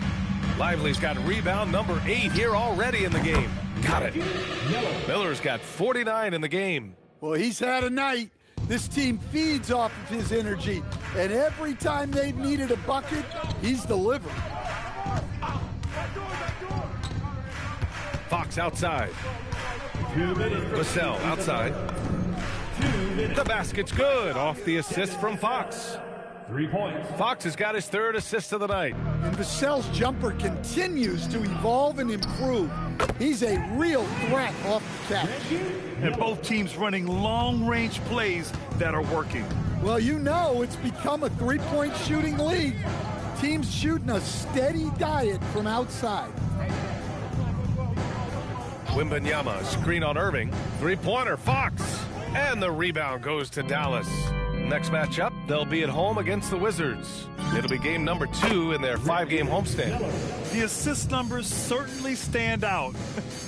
Lively's got rebound number 8 here already in the game. Got it. Miller's got 49 in the game. Well, he's had a night. This team feeds off of his energy. And every time they've needed a bucket, he's delivered. Fox outside. Vassell outside. The basket's good off the assist from Fox. 3 points. Fox has got his 3rd assist of the night. And Vassell's jumper continues to evolve and improve. He's a real threat off the catch. And both teams running long-range plays that are working. Well, you know it's become a three-point shooting league. Teams shooting a steady diet from outside. Wembanyama, screen on Irving. Three-pointer, Fox. And the rebound goes to Dallas. Next matchup, they'll be at home against the Wizards. It'll be game number 2 in their 5-game homestand. The assist numbers certainly stand out.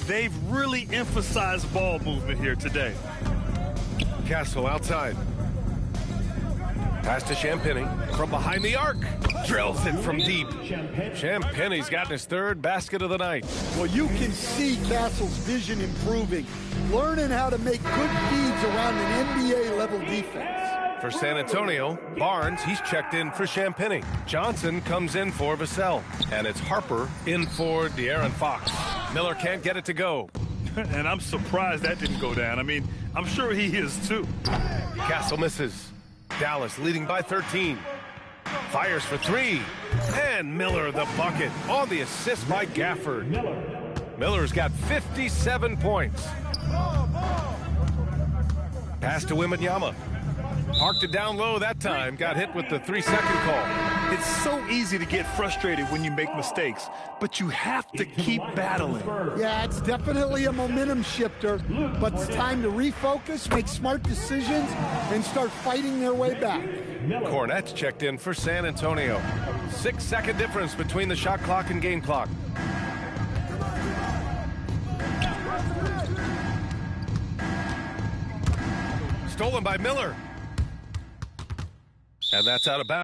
They've really emphasized ball movement here today. Castle outside. Pass to Champagny from behind the arc. Drills it from deep. Champagny's gotten his 3rd basket of the night. Well, you can see Castle's vision improving, learning how to make good feeds around an NBA-level defense. For San Antonio, Barnes, he's checked in for Champagny. Johnson comes in for Vassell. And it's Harper in for De'Aaron Fox. Miller can't get it to go. And I'm surprised that didn't go down. I mean, I'm sure he is too. Castle misses. Dallas leading by 13. Fires for 3. And Miller the bucket on the assist by Gafford. Miller's got 57 points. Pass to Wembanyama. Parked it down low that time. Got hit with the 3-second call. It's so easy to get frustrated when you make mistakes, but you have to keep battling. Yeah, it's definitely a momentum shifter, but it's time to refocus, make smart decisions, and start fighting their way back. Cornette's checked in for San Antonio. 6-second difference between the shot clock and game clock. Stolen by Miller. And that's out of bounds.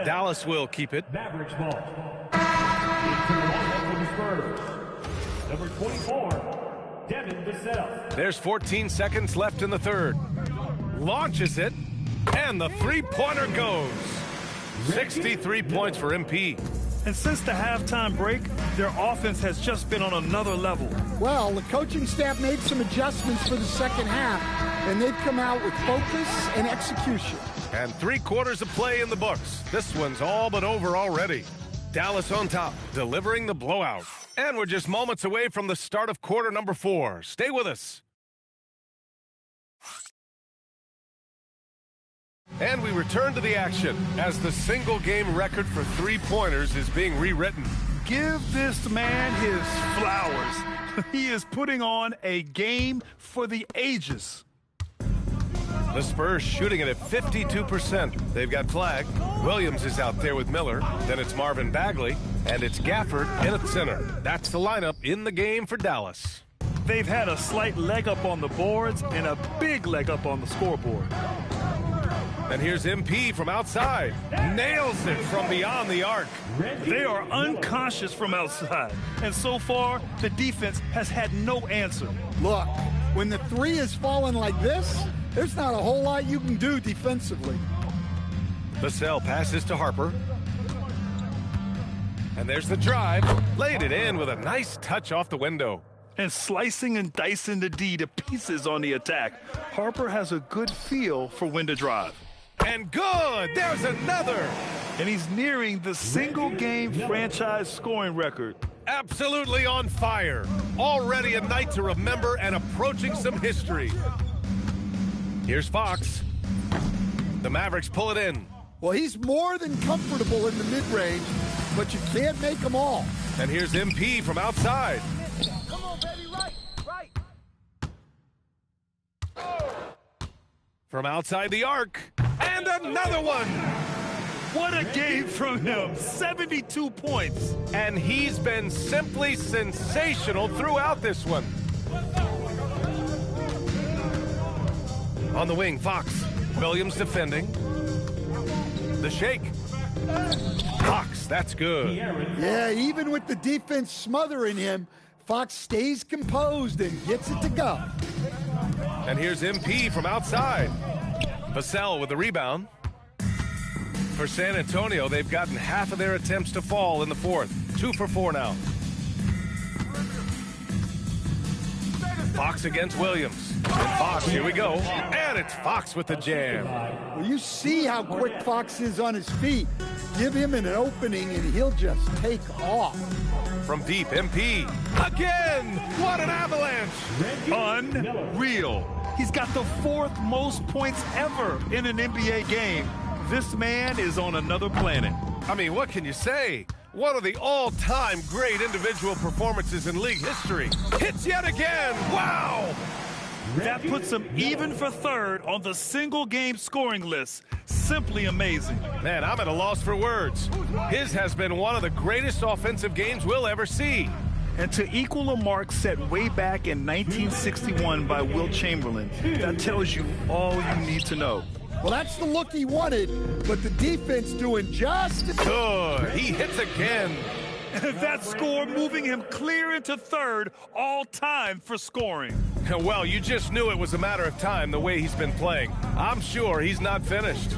Dallas will keep it. Mavericks ball. Number 24, Devin Vassell. There's 14 seconds left in the 3rd. Launches it, and the 3-pointer goes. 63 points for MP. And since the halftime break, their offense has just been on another level. Well, the coaching staff made some adjustments for the second half, and they've come out with focus and execution. And 3 quarters of play in the books. This one's all but over already. Dallas on top, delivering the blowout. And we're just moments away from the start of quarter number 4. Stay with us. And we return to the action as the single-game record for three-pointers is being rewritten. Give this man his flowers. He is putting on a game for the ages. The Spurs shooting it at 52%. They've got Flagg. Williams is out there with Miller. Then it's Marvin Bagley. And it's Gafford in at center. That's the lineup in the game for Dallas. They've had a slight leg up on the boards and a big leg up on the scoreboard. And here's MP from outside. Nails it from beyond the arc. They are unconscious from outside. And so far, the defense has had no answer. Look, when the three is falling like this, there's not a whole lot you can do defensively. Vassell passes to Harper. And there's the drive. Laid it in with a nice touch off the window. And slicing and dicing the D to pieces on the attack. Harper has a good feel for when to drive. And good! There's another! And he's nearing the single-game franchise scoring record. Absolutely on fire. Already a night to remember and approaching some history. Here's Fox. The Mavericks pull it in. Well, he's more than comfortable in the mid-range, but you can't make them all. And here's MP from outside. Come on, baby, right. From outside the arc. And another one. What a game from him. 72 points. And he's been simply sensational throughout this one. On the wing, Fox. Williams defending. The shake. Fox, that's good. Yeah, even with the defense smothering him, Fox stays composed and gets it to go. And here's MP from outside. Vassell with the rebound. For San Antonio, they've gotten half of their attempts to fall in the fourth. 2 for 4 now. Fox against Williams. And Fox, here we go. And it's Fox with the jam. Well, you see how quick Fox is on his feet. Give him an opening and he'll just take off. From deep, MP. Again! What an avalanche! Unreal. He's got the 4th most points ever in an NBA game. This man is on another planet. I mean, what can you say? One of the all-time great individual performances in league history. Hits yet again! Wow! That puts him even for 3rd on the single-game scoring list. Simply amazing. Man, I'm at a loss for words. His has been one of the greatest offensive games we'll ever see. And to equal a mark set way back in 1961 by Wilt Chamberlain, that tells you all you need to know. Well, that's the look he wanted, but the defense doing just good. He hits again. That score moving him clear into 3rd all time for scoring. Well, you just knew it was a matter of time the way he's been playing. I'm sure he's not finished.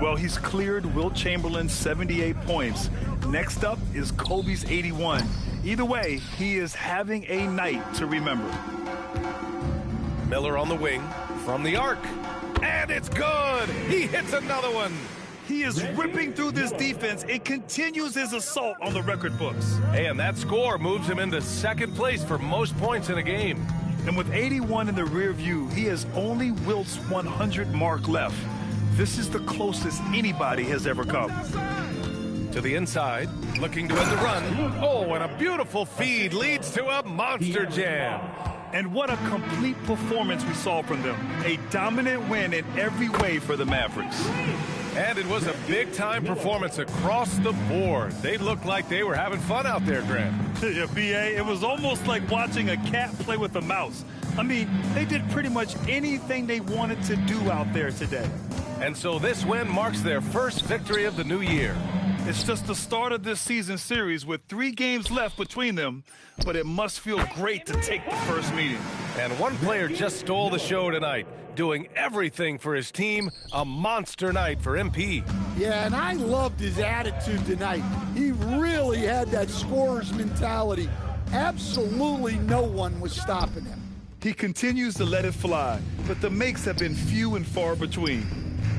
Well, he's cleared Wilt Chamberlain's 78 points. Next up is Kobe's 81. Either way, he is having a night to remember. Miller on the wing from the arc. And it's good! He hits another one! He is ripping through this defense and continues his assault on the record books. Hey, and that score moves him into 2nd place for most points in a game. And with 81 in the rear view, he has only Wilt's 100 mark left. This is the closest anybody has ever come. To the inside, looking to end the run. Oh, and a beautiful feed leads to a monster jam. And what a complete performance we saw from them. A dominant win in every way for the Mavericks. And it was a big-time performance across the board. They looked like they were having fun out there, Grant. Yeah, B.A., it was almost like watching a cat play with a mouse. I mean, they did pretty much anything they wanted to do out there today. And so this win marks their first victory of the new year. It's just the start of this season series with 3 games left between them, but it must feel great to take the first meeting. And one player just stole the show tonight, doing everything for his team. A monster night for MP. Yeah, and I loved his attitude tonight. He really had that scorer's mentality. Absolutely no one was stopping him. He continues to let it fly, but the makes have been few and far between.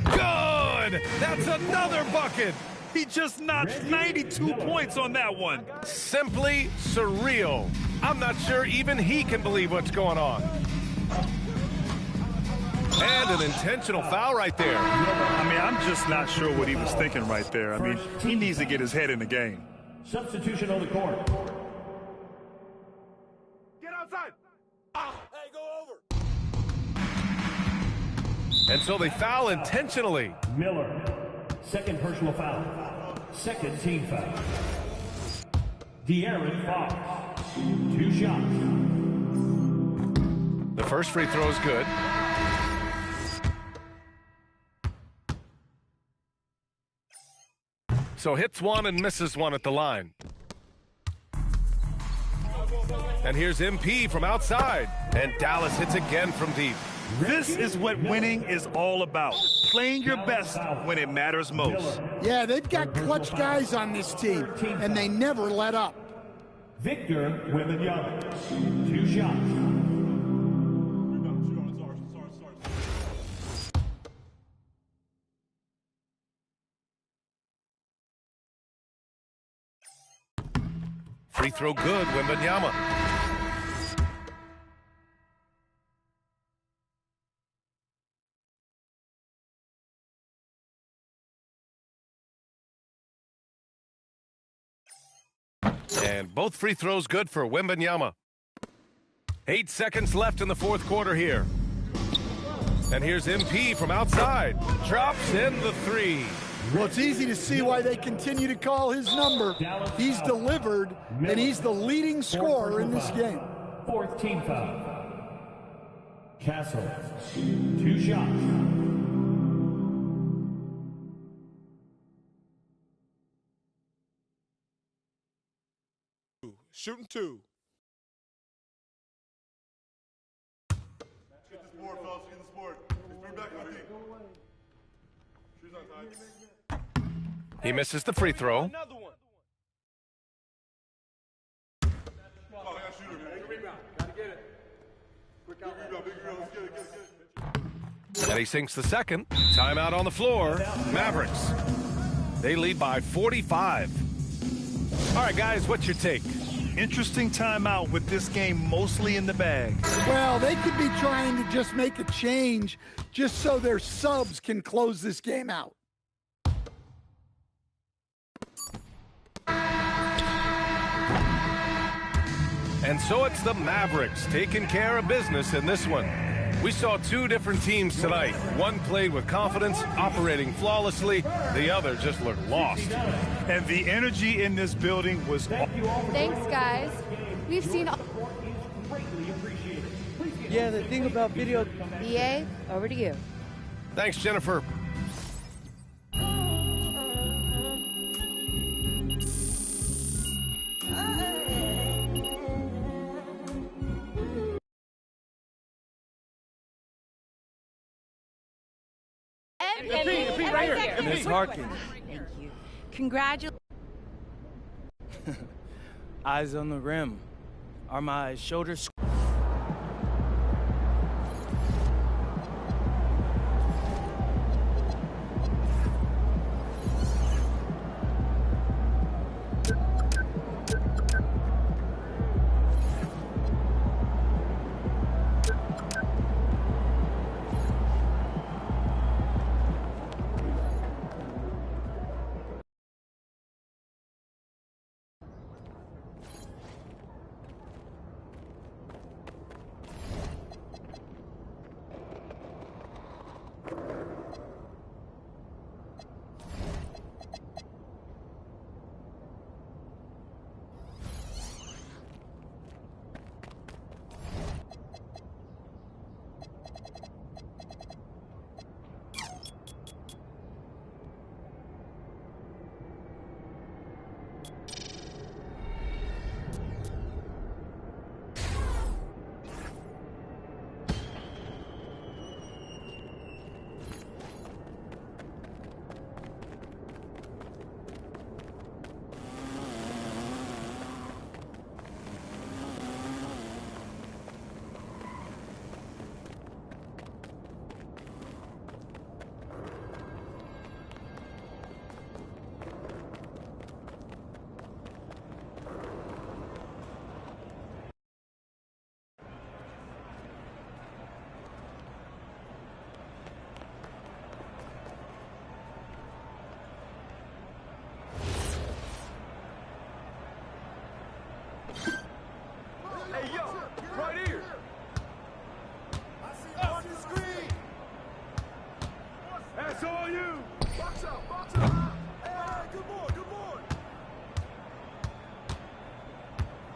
Good! That's another bucket! He just notched 92 points on that one. Simply surreal. I'm not sure even he can believe what's going on. And an intentional foul right there. I mean, I'm just not sure what he was thinking right there. I mean, he needs to get his head in the game. Substitution on the court. Get outside. Hey, go over. And so they foul intentionally. Miller, second personal foul. Second team foul. De'Aaron Fox, 2 shots. The first free throw is good. So hits one and misses one at the line. And here's MP from outside. And Dallas hits again from deep. This is what winning is all about. Playing your best when it matters most. Yeah, they've got clutch guys on this team, and they never let up. Victor Wembanyama, 2 shots. Free throw good, Wembanyama. And both free throws good for Wembanyama. 8 seconds left in the fourth quarter here. And here's MP from outside. Drops in the 3. Well, it's easy to see why they continue to call his number. He's delivered, and he's the leading scorer in this game. Fourth team foul. Castle, 2 shots. Shooting 2. Get this board, fellas. Get this board. Bring back my team. Shoes on time. He misses the free throw. And he sinks the second. Timeout on the floor. Mavericks. They lead by 45. All right, guys, what's your take? Interesting timeout with this game mostly in the bag. Well, they could be trying to just make a change just so their subs can close this game out. And so it's the Mavericks taking care of business in this one. We saw 2 different teams tonight. One played with confidence, operating flawlessly. The other just looked lost. And the energy in this building was... Thanks, guys. We've seen... Yeah, the thing about video... EA, over to you. Thanks, Jennifer. MP, right here. Miss Harkin. Thank you. Congratulations. Eyes on the rim. Are my shoulders...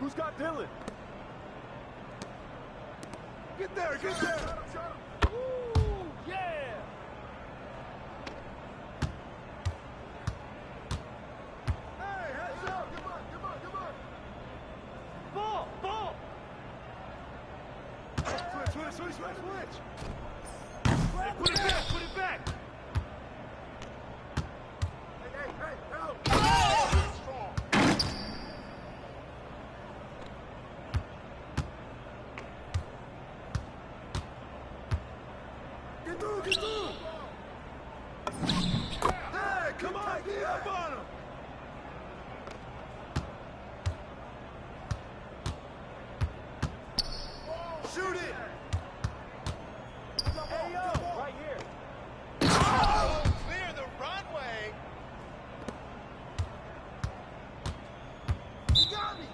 Who's got Dylan? Get there, get there! Woo, yeah! Hey, heads up! Come on, come on, come on! Ball, ball! Switch! Hey, put it back, put it back! Hey, help! Oh! Strong! Get through! Hey, come on, get up on him! Shoot it! Hey, yo, right here. Oh, clear the runway! You got me!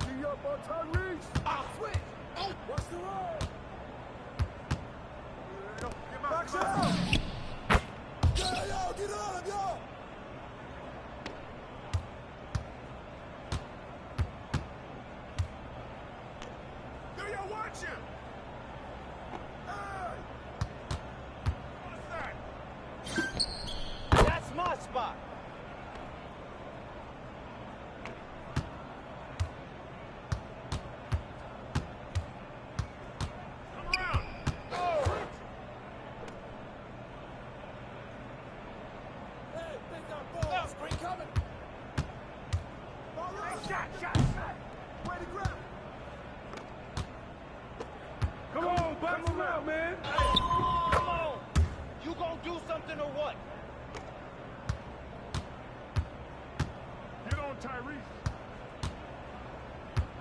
Gee up on Tyrese! Ah, switch! Oh, what's the roll? Box out! Yo, get on him, yo! Yo, watch him! Hey! What's that? That's my spot! Come around! Go! Hey, pick up ball! No, screen coming! Ball right. Shot! Way to grab! Come on, box him out, man! Hey, come on! You gonna do something or what? Get on Tyrese!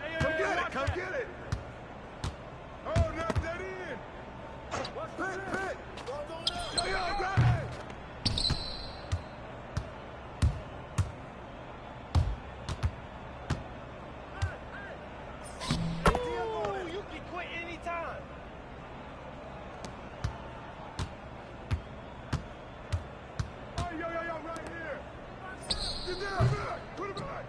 Hey, come get it! Oh, knock that in! Pit! Yo, grab it! Ooh, you can quit anytime! Oh, yo, right here! Get down! Put it back!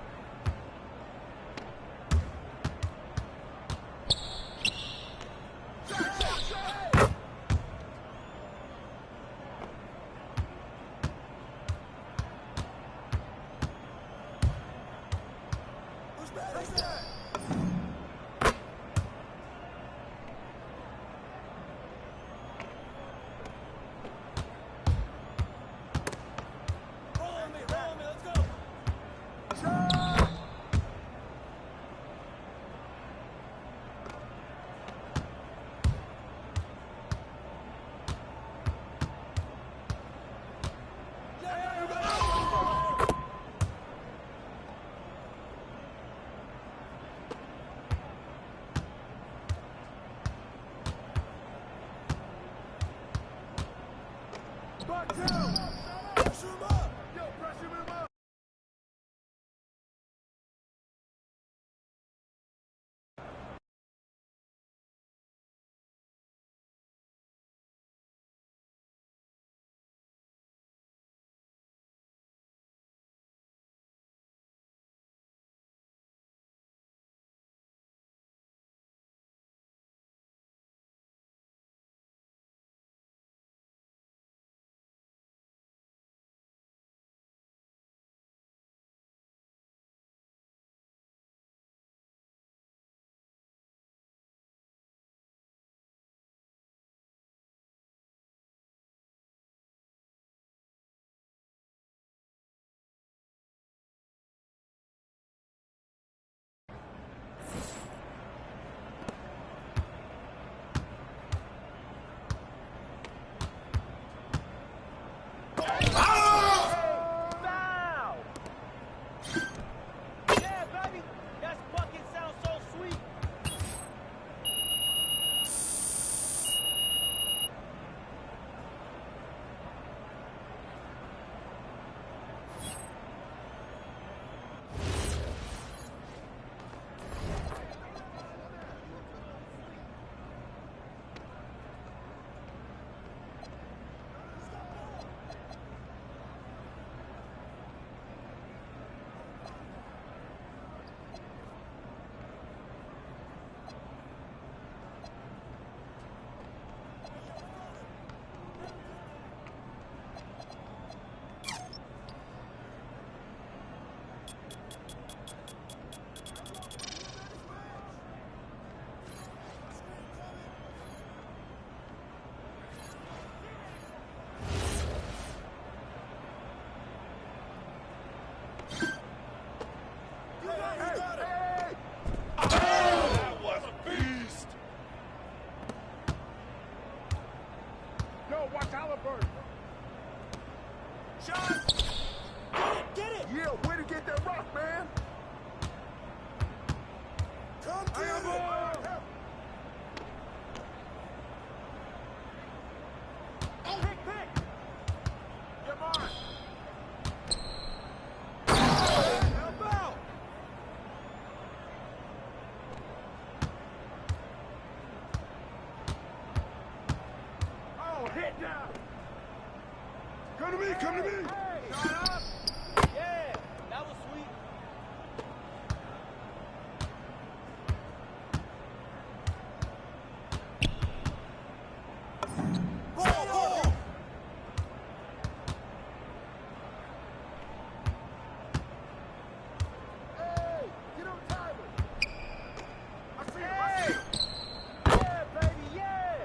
Shot! Who's that? Roll me, let's go! Shot! Back down! Pressure him up! Yo, pressure him up! Get it! Yeah, way to get that rock, man. Come get it! Pick! Get mine. Elbow! Oh, hit down. Come to me, come to me. Shut up! Yeah, that was sweet. Ball. Hey, get on Tyler. I see him. Yeah, baby, yeah!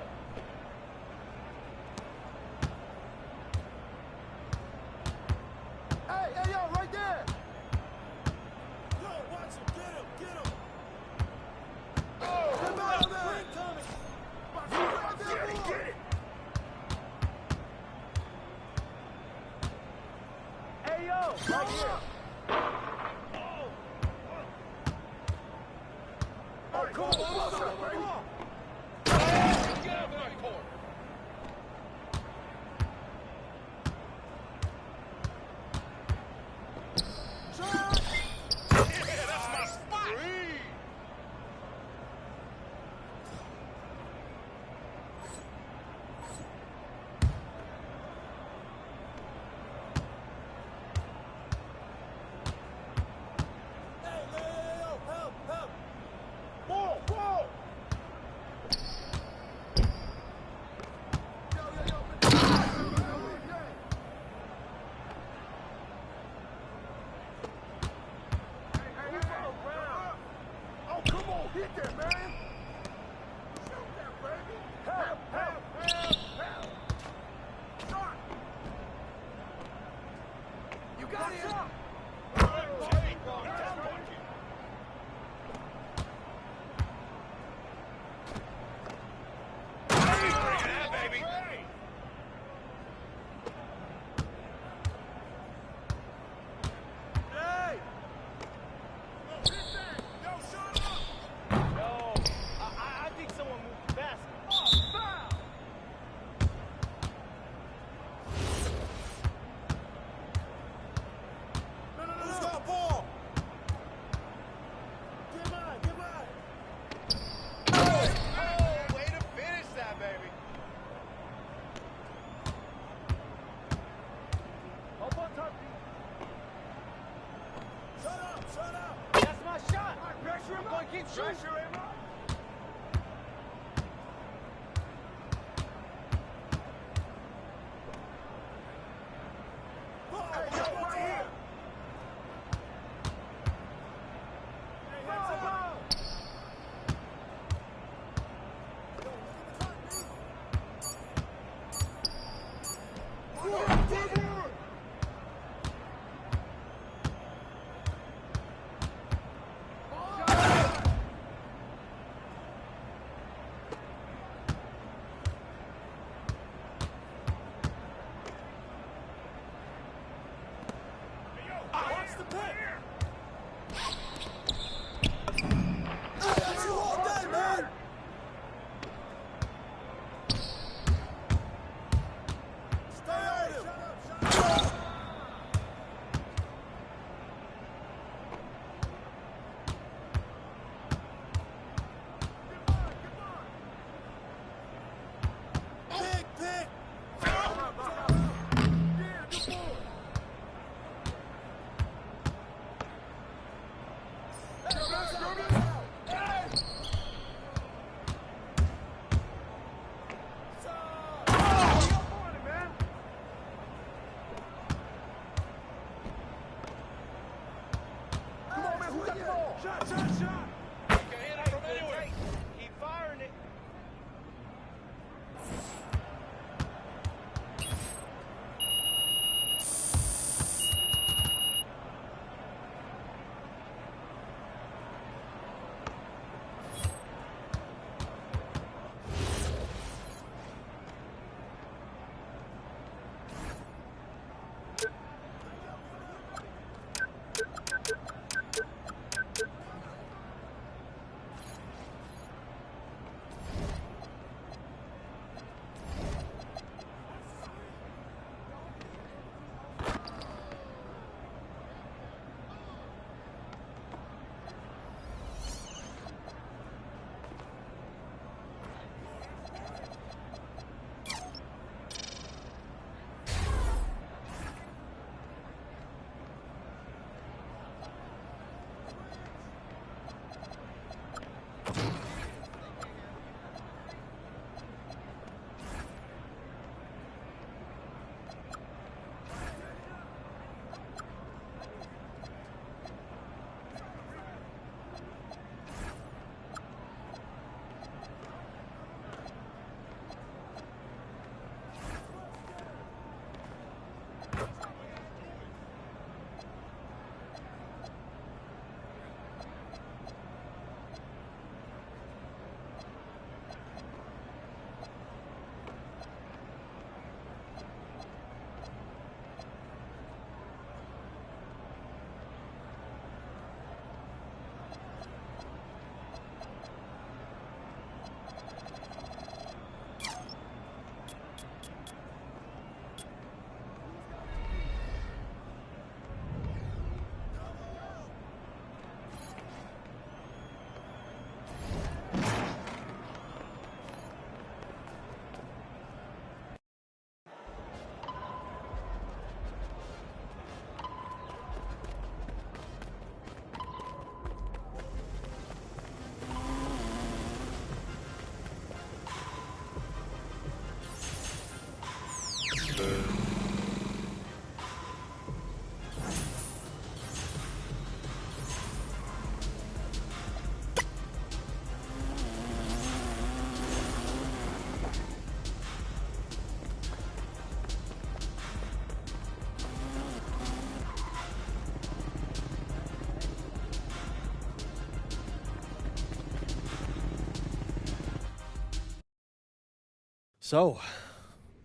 So,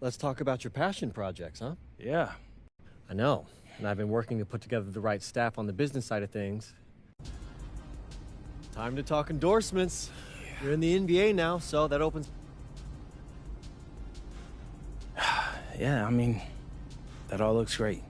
let's talk about your passion projects, huh? Yeah. I know, and I've been working to put together the right staff on the business side of things. Time to talk endorsements. You're in the NBA now, so that opens... Yeah, I mean, that all looks great.